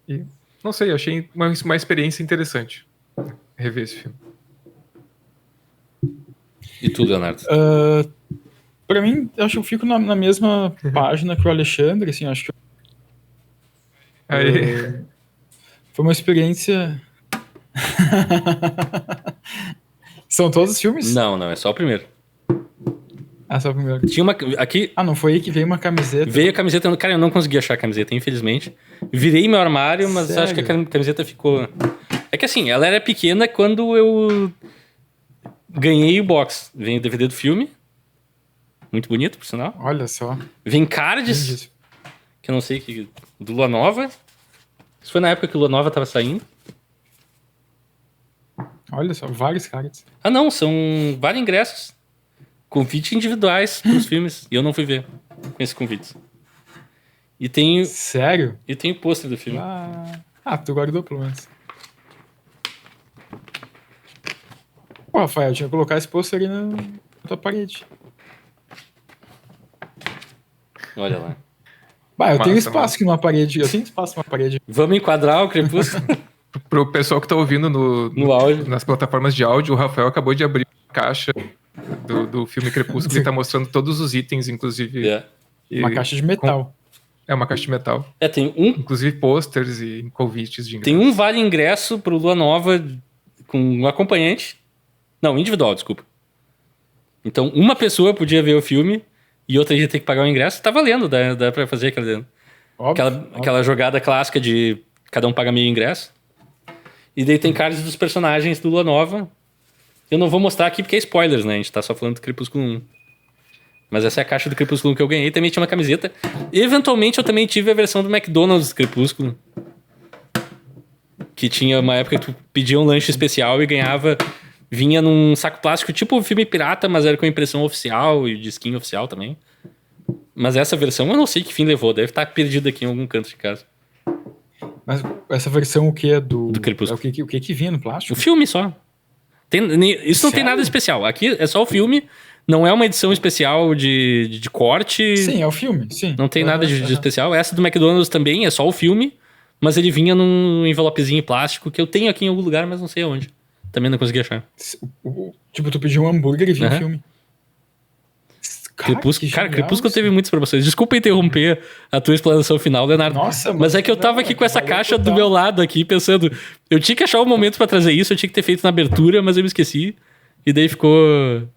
E não sei, eu achei uma experiência interessante rever esse filme. E tu, Leonardo? Pra mim, eu acho que eu fico na mesma página que o Alexandre, assim, acho que foi uma experiência... São todos os filmes? Não, é só o primeiro. Só o primeiro. Tinha uma... Aqui... não foi aí que veio uma camiseta? Veio a camiseta... Cara, eu não consegui achar a camiseta, infelizmente. Virei meu armário, mas Sério? acho que a camiseta ficou... É que assim, ela era pequena quando eu ganhei o box. Vem o DVD do filme. Muito bonito, por sinal. Olha só. Vem cards, que eu não sei que... Do Lua Nova. Isso foi na época que o Lua Nova tava saindo. Olha só, vários cards. Não, são vários ingressos. Convites individuais pros filmes. E eu não fui ver com esses convites. E tem... Sério? E tem o pôster do filme. Tu guardou pelo menos. Pô, Rafael, eu tinha que colocar esse pôster ali na tua parede. Olha lá. Eu tenho espaço aqui numa parede. Eu tenho espaço numa parede. Vamos enquadrar o Crepúsculo? Pro pessoal que tá ouvindo no áudio. Nas plataformas de áudio, o Rafael acabou de abrir a caixa do filme Crepúsculo e tá mostrando todos os itens, inclusive. Uma caixa de metal. Uma caixa de metal. Tem inclusive posters e convites de ingresso. Tem um vale ingresso pro Lua Nova com um acompanhante. Não, individual, desculpa. Então, uma pessoa podia ver o filme e outra ia ter que pagar o ingresso. Tá valendo, dá pra fazer aquela jogada clássica de cada um paga meio ingresso. E daí tem cards dos personagens do Lua Nova. Eu não vou mostrar aqui porque é spoilers, né? A gente tá só falando do Crepúsculo 1. Mas essa é a caixa do Crepúsculo 1 que eu ganhei. Também tinha uma camiseta. Eventualmente eu também tive a versão do McDonald's do Crepúsculo. Que tinha uma época que tu pedia um lanche especial e ganhava... Vinha num saco plástico, tipo filme pirata, mas era com impressão oficial e disquinho oficial também. Mas essa versão eu não sei que fim levou. Deve estar perdida aqui em algum canto de casa. Mas essa versão o que é do Crepúsculo? O que vinha no plástico? O filme só. Isso não tem nada especial. Aqui é só o filme Não é uma edição especial de corte. Sim, é o filme, sim. Não tem nada de especial. Essa do McDonald's também é só o filme, mas ele vinha num envelopezinho plástico que eu tenho aqui em algum lugar, mas não sei aonde. Também não consegui achar. Tipo, tu pediu um hambúrguer e vinha o filme. Crepúsculo teve muitas promoções. Desculpa interromper a tua explanação final, Leonardo. Nossa, mas é que eu tava aqui com essa caixa do meu lado aqui, pensando... Eu tinha que achar um momento pra trazer isso, eu tinha que ter feito na abertura, mas eu me esqueci. E daí ficou...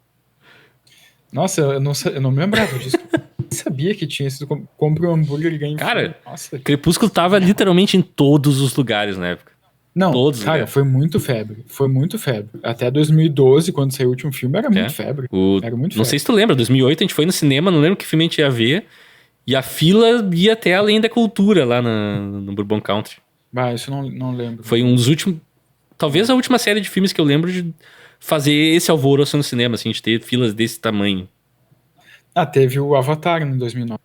Nossa, eu não me lembrava disso. Eu sabia que tinha sido... Compre um hambúrguer e ganhe um filme. Nossa, Crepúsculo tava literalmente em todos os lugares na época. Não, todos, cara, foi muito febre. Foi muito febre. Até 2012, quando saiu o último filme, era muito febre. Era muito febre. Não sei se tu lembra, 2008 a gente foi no cinema, não lembro que filme a gente ia ver, e a fila ia até Além da Cultura, lá no Bourbon Country. Isso não lembro. Foi um dos últimos... Talvez a última série de filmes que eu lembro de fazer esse alvoroço no cinema, assim, de ter filas desse tamanho. Teve o Avatar em 2009.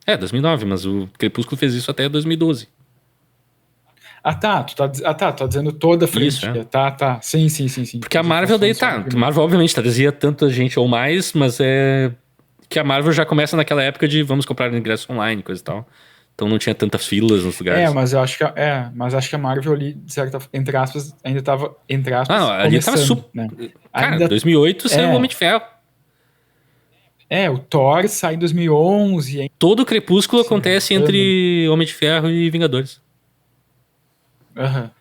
2009, mas o Crepúsculo fez isso até 2012. Tu tá dizendo toda a franquia. Isso, Tá. Sim. Porque a Marvel daí A Marvel, obviamente, trazia tanta gente ou mais, mas é que a Marvel já começa naquela época de vamos comprar ingresso online, coisa e tal. Então não tinha tantas filas nos lugares. Mas eu acho que a Marvel ali, entre aspas, ainda tava, entre aspas, ali tava super... Né? Cara, 2008 saiu o Homem de Ferro. O Thor sai em 2011. Todo o Crepúsculo acontece entre Homem de Ferro e Vingadores.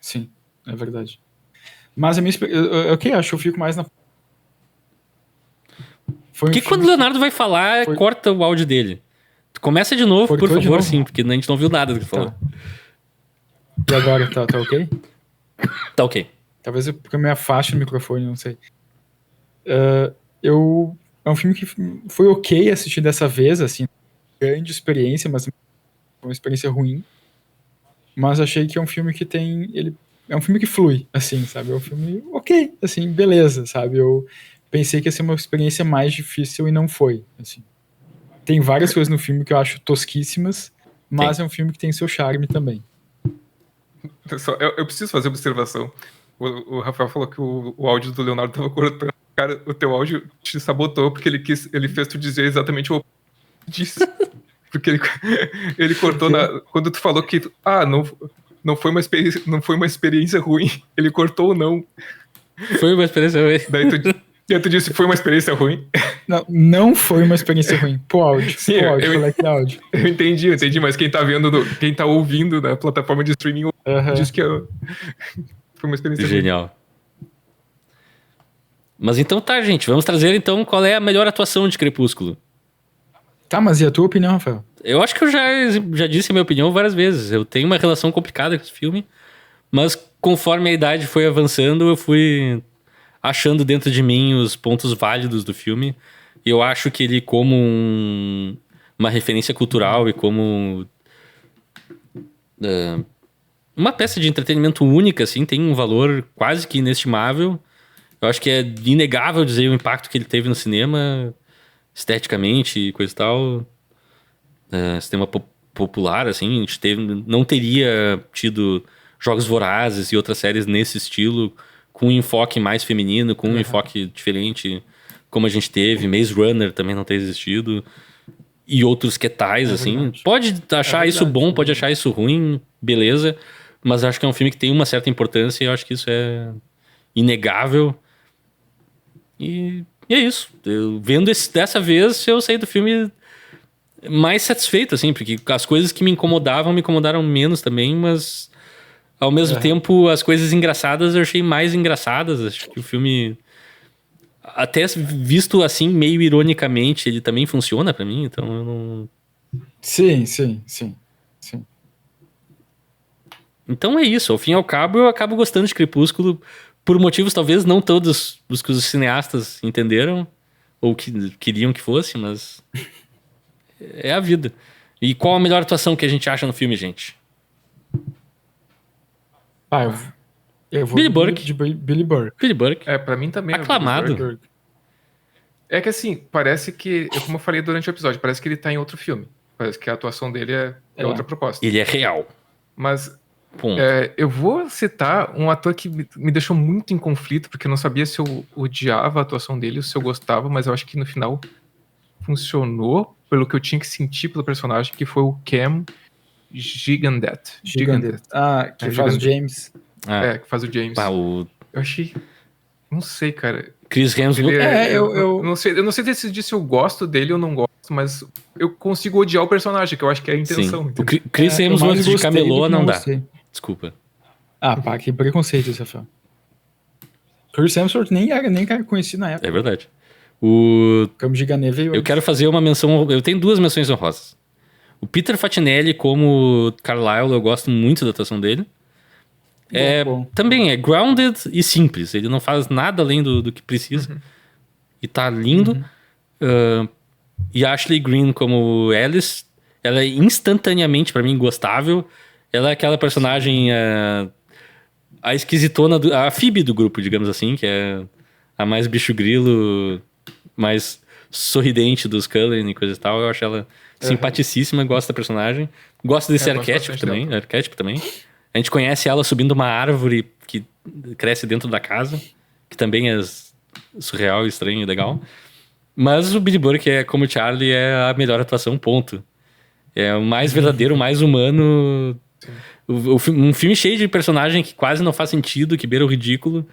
Sim, é verdade. Mas a minha acho que eu fico mais na... Porque quando o Leonardo vai falar, corta o áudio dele. Começa de novo, por favor, sim, porque a gente não viu nada do que falou. E agora, tá ok? Tá ok. Talvez porque eu me afaste do microfone, não sei. É um filme que foi ok assistir dessa vez, assim, grande experiência, mas uma experiência ruim. Mas achei que é um filme que é um filme que flui, assim, sabe? É um filme ok, assim, beleza, sabe? Eu pensei que ia ser uma experiência mais difícil e não foi, assim. Tem várias coisas no filme que eu acho tosquíssimas, mas é um filme que tem seu charme também. Pessoal, eu preciso fazer uma observação. O Rafael falou que o áudio do Leonardo tava cortando. Cara, o teu áudio te sabotou porque ele fez tu dizer exatamente o oposto disso. Porque ele cortou quando tu falou que não foi uma experiência ruim. Ele cortou o não. Foi uma experiência ruim. Daí tu disse, foi uma experiência ruim. Não foi uma experiência ruim. Pô, áudio. Sim, áudio. Eu entendi, mas quem tá ouvindo na plataforma de streaming disse que foi uma experiência Genial. ruim. Mas então tá, gente. Vamos trazer então qual é a melhor atuação de Crepúsculo. Tá, mas e a tua opinião, Rafael? Eu acho que eu já disse a minha opinião várias vezes. Eu tenho uma relação complicada com esse filme, mas conforme a idade foi avançando, eu fui achando dentro de mim os pontos válidos do filme. E eu acho que ele, como uma referência cultural e como uma peça de entretenimento única, assim, tem um valor quase que inestimável. Eu acho que é inegável dizer o impacto que ele teve no cinema, esteticamente e coisa e tal. Cinema popular, assim, a gente não teria tido Jogos Vorazes e outras séries nesse estilo, com um enfoque mais feminino, com um enfoque diferente, como a gente teve. Maze Runner também não ter existido. E outros que tais, assim. Verdade. Pode achar isso bom, pode achar isso ruim, beleza. Mas acho que é um filme que tem uma certa importância e eu acho que isso é inegável. E é isso. Vendo dessa vez, eu saí do filme mais satisfeito, assim, porque as coisas que me incomodaram menos também, mas ao mesmo tempo as coisas engraçadas eu achei mais engraçadas. Acho que o filme, até visto assim, meio ironicamente, ele também funciona pra mim, então eu não... Sim. Então é isso, ao fim e ao cabo eu acabo gostando de Crepúsculo por motivos talvez não todos os que os cineastas entenderam ou que queriam que fosse, mas é a vida. E qual a melhor atuação que a gente acha no filme, gente? Eu vou Billy Burke. de Billy Burke. Billy Burke. Pra mim também. Aclamado. É que assim, parece que, como eu falei durante o episódio, parece que ele tá em outro filme. Parece que a atuação dele é outra proposta. Ele é real. Mas Ponto. Eu vou citar um ator que me deixou muito em conflito, porque eu não sabia se eu odiava a atuação dele ou se eu gostava, mas eu acho que no final funcionou pelo que eu tinha que sentir pelo personagem, que foi o Cam Gigandet. Que faz o James. Que faz o James. Eu achei... Não sei, cara. Chris Hemsworth. Eu não sei decidir se eu gosto dele ou não gosto, mas eu consigo odiar o personagem, que eu acho que é a intenção. O Chris Hemsworth de camelô não dá. Desculpa. Pá, que preconceito esse Rafael. Chris Hemsworth nem cara conhecido na época. É verdade. O Cam Gigandet veio. Eu quero fazer uma menção... Eu tenho 2 menções honrosas. O Peter Fatinelli como Carlyle, eu gosto muito da atuação dele. Também é grounded e simples. Ele não faz nada além do que precisa. Uhum. E tá lindo. Uhum. E Ashley Greene como Alice, ela é instantaneamente, pra mim, gostável. Ela é aquela personagem... a esquisitona, a Phoebe do grupo, digamos assim, que é a mais bicho grilo, mais sorridente dos Cullen e coisa e tal. Eu acho ela simpaticíssima, gosto da personagem. Gosto desse arquétipo também. A gente conhece ela subindo uma árvore que cresce dentro da casa, que também é surreal, estranho e legal. Mas o Billy Burke, como Charlie, é a melhor atuação, ponto. É o mais verdadeiro, o mais humano. Um filme cheio de personagem que quase não faz sentido, que beira o ridículo.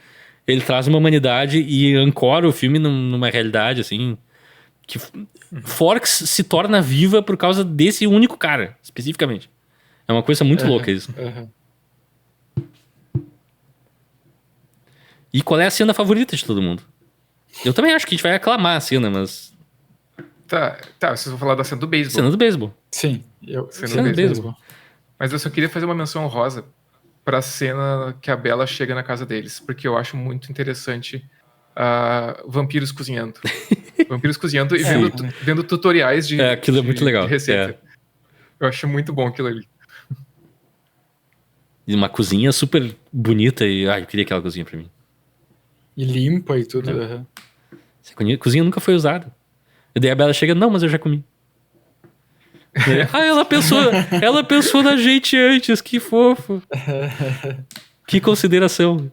Ele traz uma humanidade e ancora o filme numa realidade, assim... que Forks se torna viva por causa desse único cara, especificamente. É uma coisa muito louca isso. E qual é a cena favorita de todo mundo? Eu também acho que a gente vai aclamar a cena, mas... Tá, vocês vão falar da cena do beisebol. Cena do beisebol. Sim. Cena do beisebol. Mas eu só queria fazer uma menção honrosa pra cena que a Bella chega na casa deles, porque eu acho muito interessante vampiros cozinhando. Vampiros cozinhando e vendo tutoriais de aquilo é muito legal. De receita. Eu acho muito bom aquilo ali. E uma cozinha super bonita e... eu queria aquela cozinha pra mim. E limpa e tudo. Essa cozinha nunca foi usada. E daí a Bella chega, não, mas eu já comi. Ela pensou na gente antes, que fofo. Que consideração.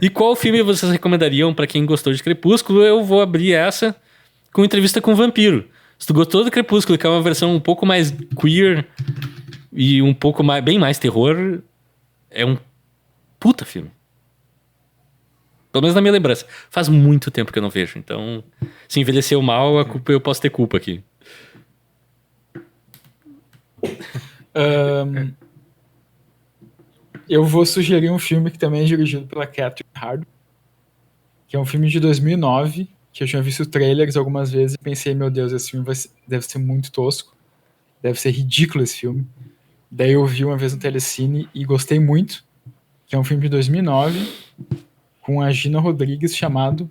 E qual filme vocês recomendariam pra quem gostou de Crepúsculo? Eu vou abrir essa com entrevista com o vampiro. Se tu gostou do Crepúsculo, que é uma versão um pouco mais queer e um pouco mais, bem mais terror, é um puta filme. Pelo menos na minha lembrança. Faz muito tempo que eu não vejo. Então, se envelheceu mal, eu posso ter culpa aqui. Eu vou sugerir um filme que também é dirigido pela Catherine Hardwicke, que é um filme de 2009, que eu tinha visto trailers algumas vezes e pensei, meu Deus, esse filme deve ser muito tosco, deve ser ridículo esse filme. Daí eu vi uma vez no Telecine e gostei muito, que é um filme de 2009 com a Gina Rodrigues chamado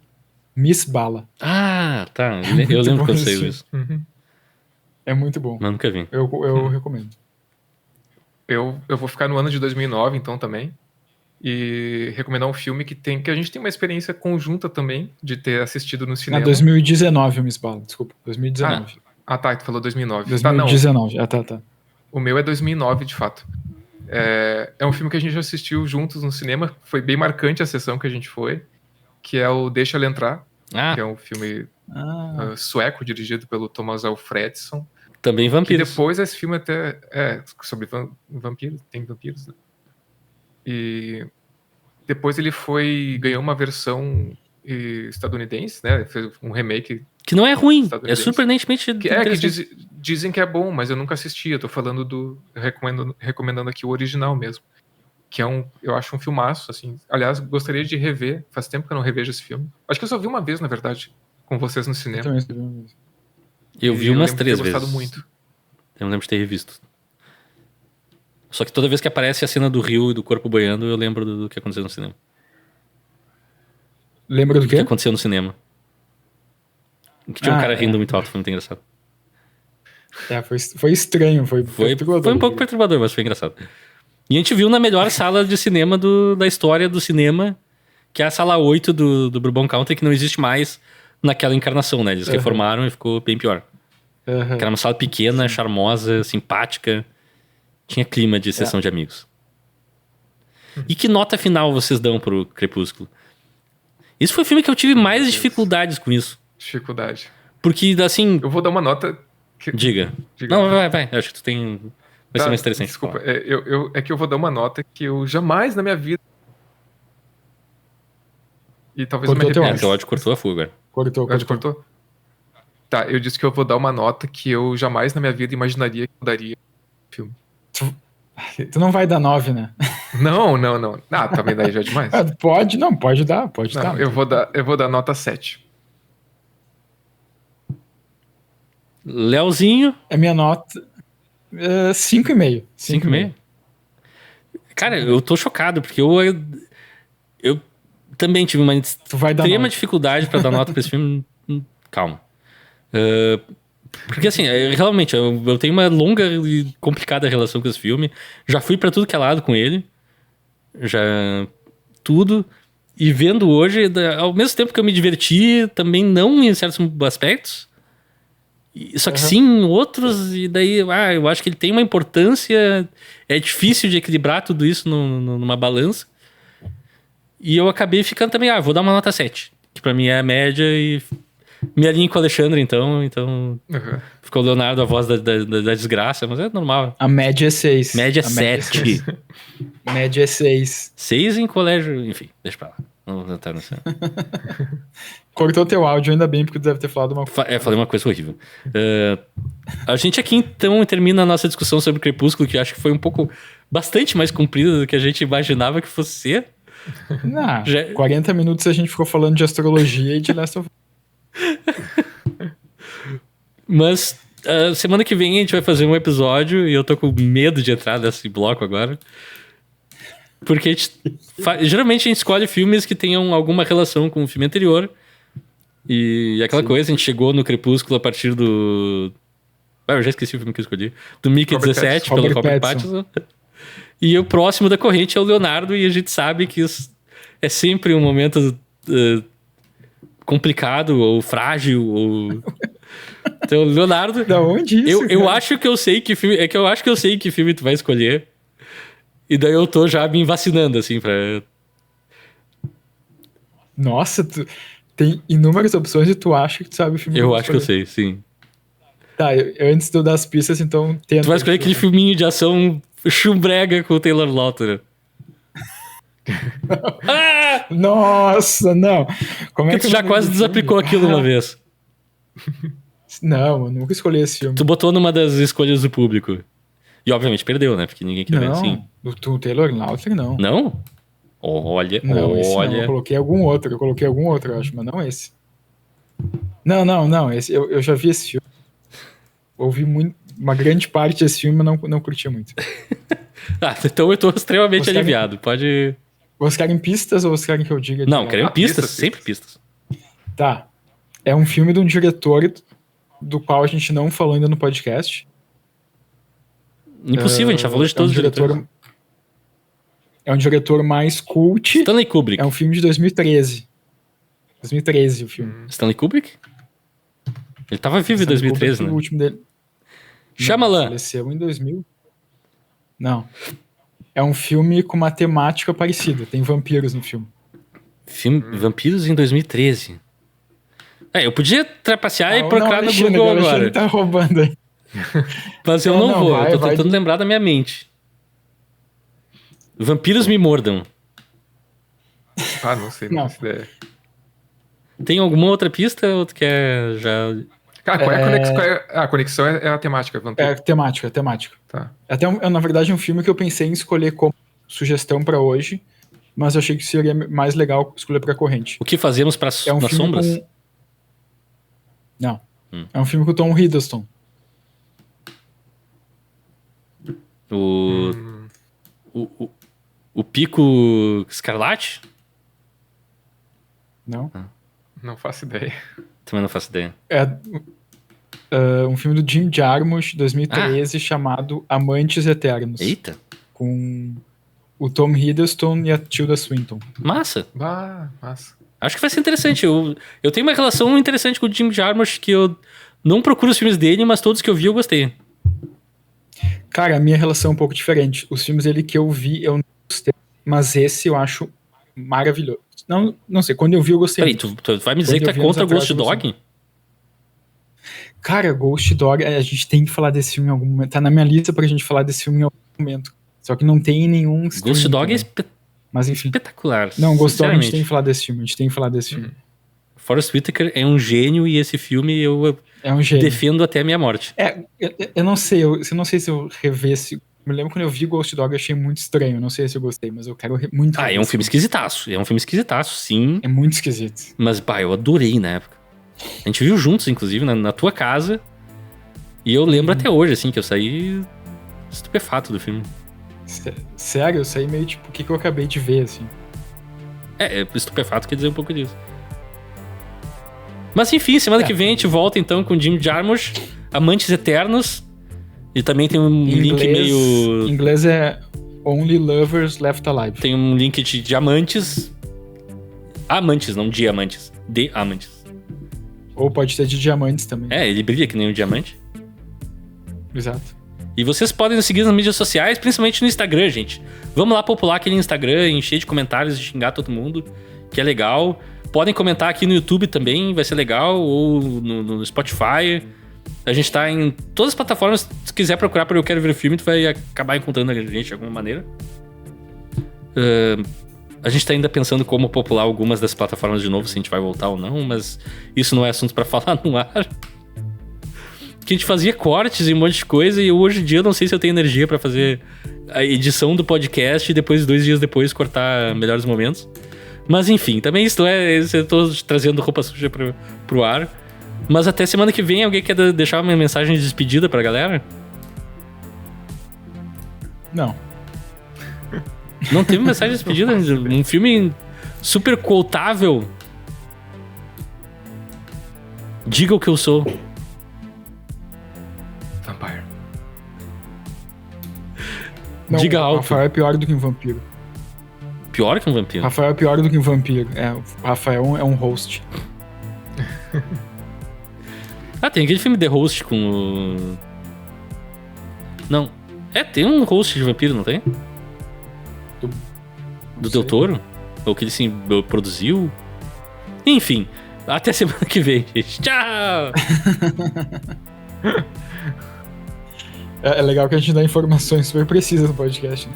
Miss Bala. Tá. Eu lembro que eu sei isso. É muito bom. Mas nunca vi. Eu recomendo. Eu vou ficar no ano de 2009, então, também. E recomendar um filme que a gente tem uma experiência conjunta também, de ter assistido no cinema. 2019 o Miss Bala, desculpa. 2019. Tá, tu falou 2009. 2019, tá. O meu é 2009, de fato. É um filme que a gente já assistiu juntos no cinema. Foi bem marcante a sessão que a gente foi. Que é o Deixa Ela Entrar. Que é um filme sueco, dirigido pelo Thomas Alfredson. Também vampiros. E depois esse filme até sobre vampiros. Tem vampiros, né? E depois ele ganhou uma versão estadunidense, né? Fez um remake. Que não é ruim. É surpreendentemente que dizem que é bom, mas eu nunca assisti. Eu tô falando recomendando aqui o original mesmo. Que eu acho um filmaço, assim. Aliás, gostaria de rever. Faz tempo que eu não revejo esse filme. Acho que eu só vi uma vez, na verdade, com vocês no cinema. Eu vi umas 3 vezes. Eu gostado muito. Eu não lembro de ter revisto. Só que toda vez que aparece a cena do rio e do corpo boiando, eu lembro do que aconteceu no cinema. Lembra do quê? O que aconteceu no cinema. Que tinha um cara rindo muito alto, foi muito engraçado. Foi estranho, foi perturbador. Foi um pouco perturbador, mas foi engraçado. E a gente viu na melhor sala de cinema da história do cinema, que é a sala 8 do Bourbon County, que não existe mais naquela encarnação, né? Eles reformaram e ficou bem pior. Que era uma sala pequena, charmosa, simpática. Tinha clima de sessão de amigos. E que nota final vocês dão pro Crepúsculo? Esse foi o filme que eu tive mais dificuldades com isso. Dificuldade. Porque, assim... Eu vou dar uma nota... Diga. Não, vai. Acho que tu tem... Vai ser mais interessante. Desculpa, é que eu vou dar uma nota que eu jamais na minha vida... E talvez Cortou eu me arrependa. O áudio cortou a fuga. Cortou? Tá, eu disse que eu vou dar uma nota que eu jamais na minha vida imaginaria que eu daria no filme. Tu não vai dar 9, né? Não. Ah, também daí já é demais. Pode dar. Não, eu vou dar nota 7. Leozinho. É minha nota 5,5. 5,5? Cara, eu tô chocado, porque eu também tive uma extrema dificuldade pra dar nota pra esse filme. Calma. Porque assim, realmente, eu tenho uma longa e complicada relação com esse filme. Já fui pra tudo que é lado com ele. Já... Tudo. E vendo hoje, ao mesmo tempo que eu me diverti, também não em certos aspectos. Só que sim, em outros, e daí eu acho que ele tem uma importância. É difícil de equilibrar tudo isso numa balança. E eu acabei ficando também, vou dar uma nota 7. Que pra mim é a média e me alinho com o Alexandre, então ficou o Leonardo a voz da desgraça, mas é normal. A média é 6. Média é 7. Média é 6. 6 em colégio, enfim, deixa pra lá. Não tá no céu. Cortou teu áudio, ainda bem, porque tu deve ter falado uma coisa. Falei uma coisa horrível. A gente aqui, então, termina a nossa discussão sobre o Crepúsculo, que eu acho que foi bastante mais comprida do que a gente imaginava que fosse ser. Não, 40 minutos a gente ficou falando de astrologia e de Last of Us. Mas semana que vem a gente vai fazer um episódio e eu tô com medo de entrar nesse bloco agora. Porque geralmente a gente escolhe filmes que tenham alguma relação com o filme anterior. E aquela coisa, a gente chegou no Crepúsculo a partir do... eu já esqueci o filme que eu escolhi. Do Mickey 17, pelo Robert Pattinson. E o próximo da corrente é o Leonardo, e a gente sabe que isso é sempre um momento complicado ou frágil. Então, Leonardo... Da onde isso? Eu acho que eu sei que filme... É que eu acho que eu sei que filme tu vai escolher. E daí eu tô já me vacinando, assim, pra... Nossa, tu tem inúmeras opções e tu acha que tu sabe o filme. Eu acho que eu sei, sim. Tá, antes de eu dar as pistas, então... Tu vai escolher aquele filminho de ação chumbrega com o Taylor Lautner. Nossa, não. Como é que tu já quase desaplicou aquilo uma vez? Não, eu nunca escolhi esse filme. Tu botou numa das escolhas do público. E obviamente perdeu, né? Porque ninguém quer ver assim. Do Taylor Lautner, não. Não? Olha. Eu coloquei algum outro, eu acho, mas não esse. Não. Esse, eu já vi esse filme. Ouvi uma grande parte desse filme, mas não curti muito. Então eu tô extremamente aliviado. Pode... Vocês querem pistas ou vocês querem que eu diga? Não, querem pistas, sempre pistas. Tá. É um filme de um diretor do qual a gente não falou ainda no podcast. Impossível, a gente já falou de todos os diretores. É um diretor mais cult. Stanley Kubrick. É um filme de 2013. 2013 o filme. Stanley Kubrick? Ele tava vivo em 2013, né? O último dele. Shyamalan. Faleceu em 2000. Não. É um filme com uma temática parecida. Tem vampiros no filme. Vampiros em 2013. Eu podia trapacear e procurar no Google agora. Ele tá roubando aí. Mas eu não vou. Eu tô tentando lembrar da minha mente. Vampiros me mordam. Não sei. Não faço ideia. Tem alguma outra pista ou tu quer já... Qual é a conexão? A conexão é a temática. É temática. Tá. Na verdade, é um filme que eu pensei em escolher como sugestão pra hoje, mas eu achei que seria mais legal escolher pra corrente. O que fazemos nas sombras? Não. É um filme com o Tom Hiddleston. O Pico Escarlate? Não. Não faço ideia. Também não faço ideia. É um filme do Jim Jarmusch, 2013, chamado Amantes Eternos. Eita. Com o Tom Hiddleston e a Tilda Swinton. Massa. Massa. Acho que vai ser interessante. Eu tenho uma relação interessante com o Jim Jarmusch, que eu não procuro os filmes dele, mas todos que eu vi eu gostei. Cara, a minha relação é um pouco diferente. Os filmes dele que eu vi, eu não gostei. Mas esse eu acho maravilhoso. Não sei, quando eu vi eu gostei. Peraí, tu vai me dizer que tá contra Ghost Dog? Cara, Ghost Dog, a gente tem que falar desse filme em algum momento. Tá na minha lista pra gente falar desse filme em algum momento. Só que não tem nenhum... Ghost Dog é mas, enfim, espetacular. Não, Ghost Dog a gente tem que falar desse filme. Forest Whitaker é um gênio e esse filme eu defendo até a minha morte. Eu não sei, eu não sei se eu revesse... Me lembro quando eu vi Ghost Dog, eu achei muito estranho. Não sei se eu gostei, mas eu quero muito... É um filme esquisitaço. É um filme esquisitaço, sim. É muito esquisito. Mas, eu adorei na época. A gente viu juntos, inclusive, na tua casa. E eu lembro até hoje, assim, que eu saí estupefato do filme. Sério? Eu saí meio tipo, o que eu acabei de ver, assim. Estupefato quer dizer um pouco disso. Mas, enfim, semana que vem a gente volta, então, com Jim Jarmusch, Amantes Eternos. E também tem um link meio... Em inglês é Only Lovers Left Alive. Tem um link de diamantes. Amantes, não diamantes. De amantes. Ou pode ter de diamantes também. Ele brilha que nem um diamante. Exato. E vocês podem nos seguir nas mídias sociais, principalmente no Instagram, gente. Vamos lá popular aquele Instagram, encher de comentários e xingar todo mundo, que é legal. Podem comentar aqui no YouTube também, vai ser legal, ou no Spotify. A gente tá em todas as plataformas. Se quiser procurar por Eu Quero Ver o Filme, tu vai acabar encontrando a gente de alguma maneira. A gente tá ainda pensando como popular algumas das plataformas de novo, se a gente vai voltar ou não, mas isso não é assunto pra falar no ar. Que a gente fazia cortes e um monte de coisa, e hoje em dia eu não sei se eu tenho energia pra fazer a edição do podcast e depois, 2 dias depois, cortar melhores momentos. Mas enfim, também isso eu tô trazendo roupa suja pro ar. Mas até semana que vem, alguém quer deixar uma mensagem de despedida pra galera? Não. Não teve mensagem de despedida? Um filme super quotável. Diga o que eu sou. Vampire. Não, Diga algo. Rafael é pior do que um vampiro. Pior que um vampiro? Rafael é pior do que um vampiro. O Rafael é um host. Tem aquele filme The Host com o... Não. Tem um host de vampiro, não tem? Do Del Toro? Ou que ele sim produziu? Enfim, até semana que vem, gente. Tchau! É legal que a gente dá informações super precisas no podcast.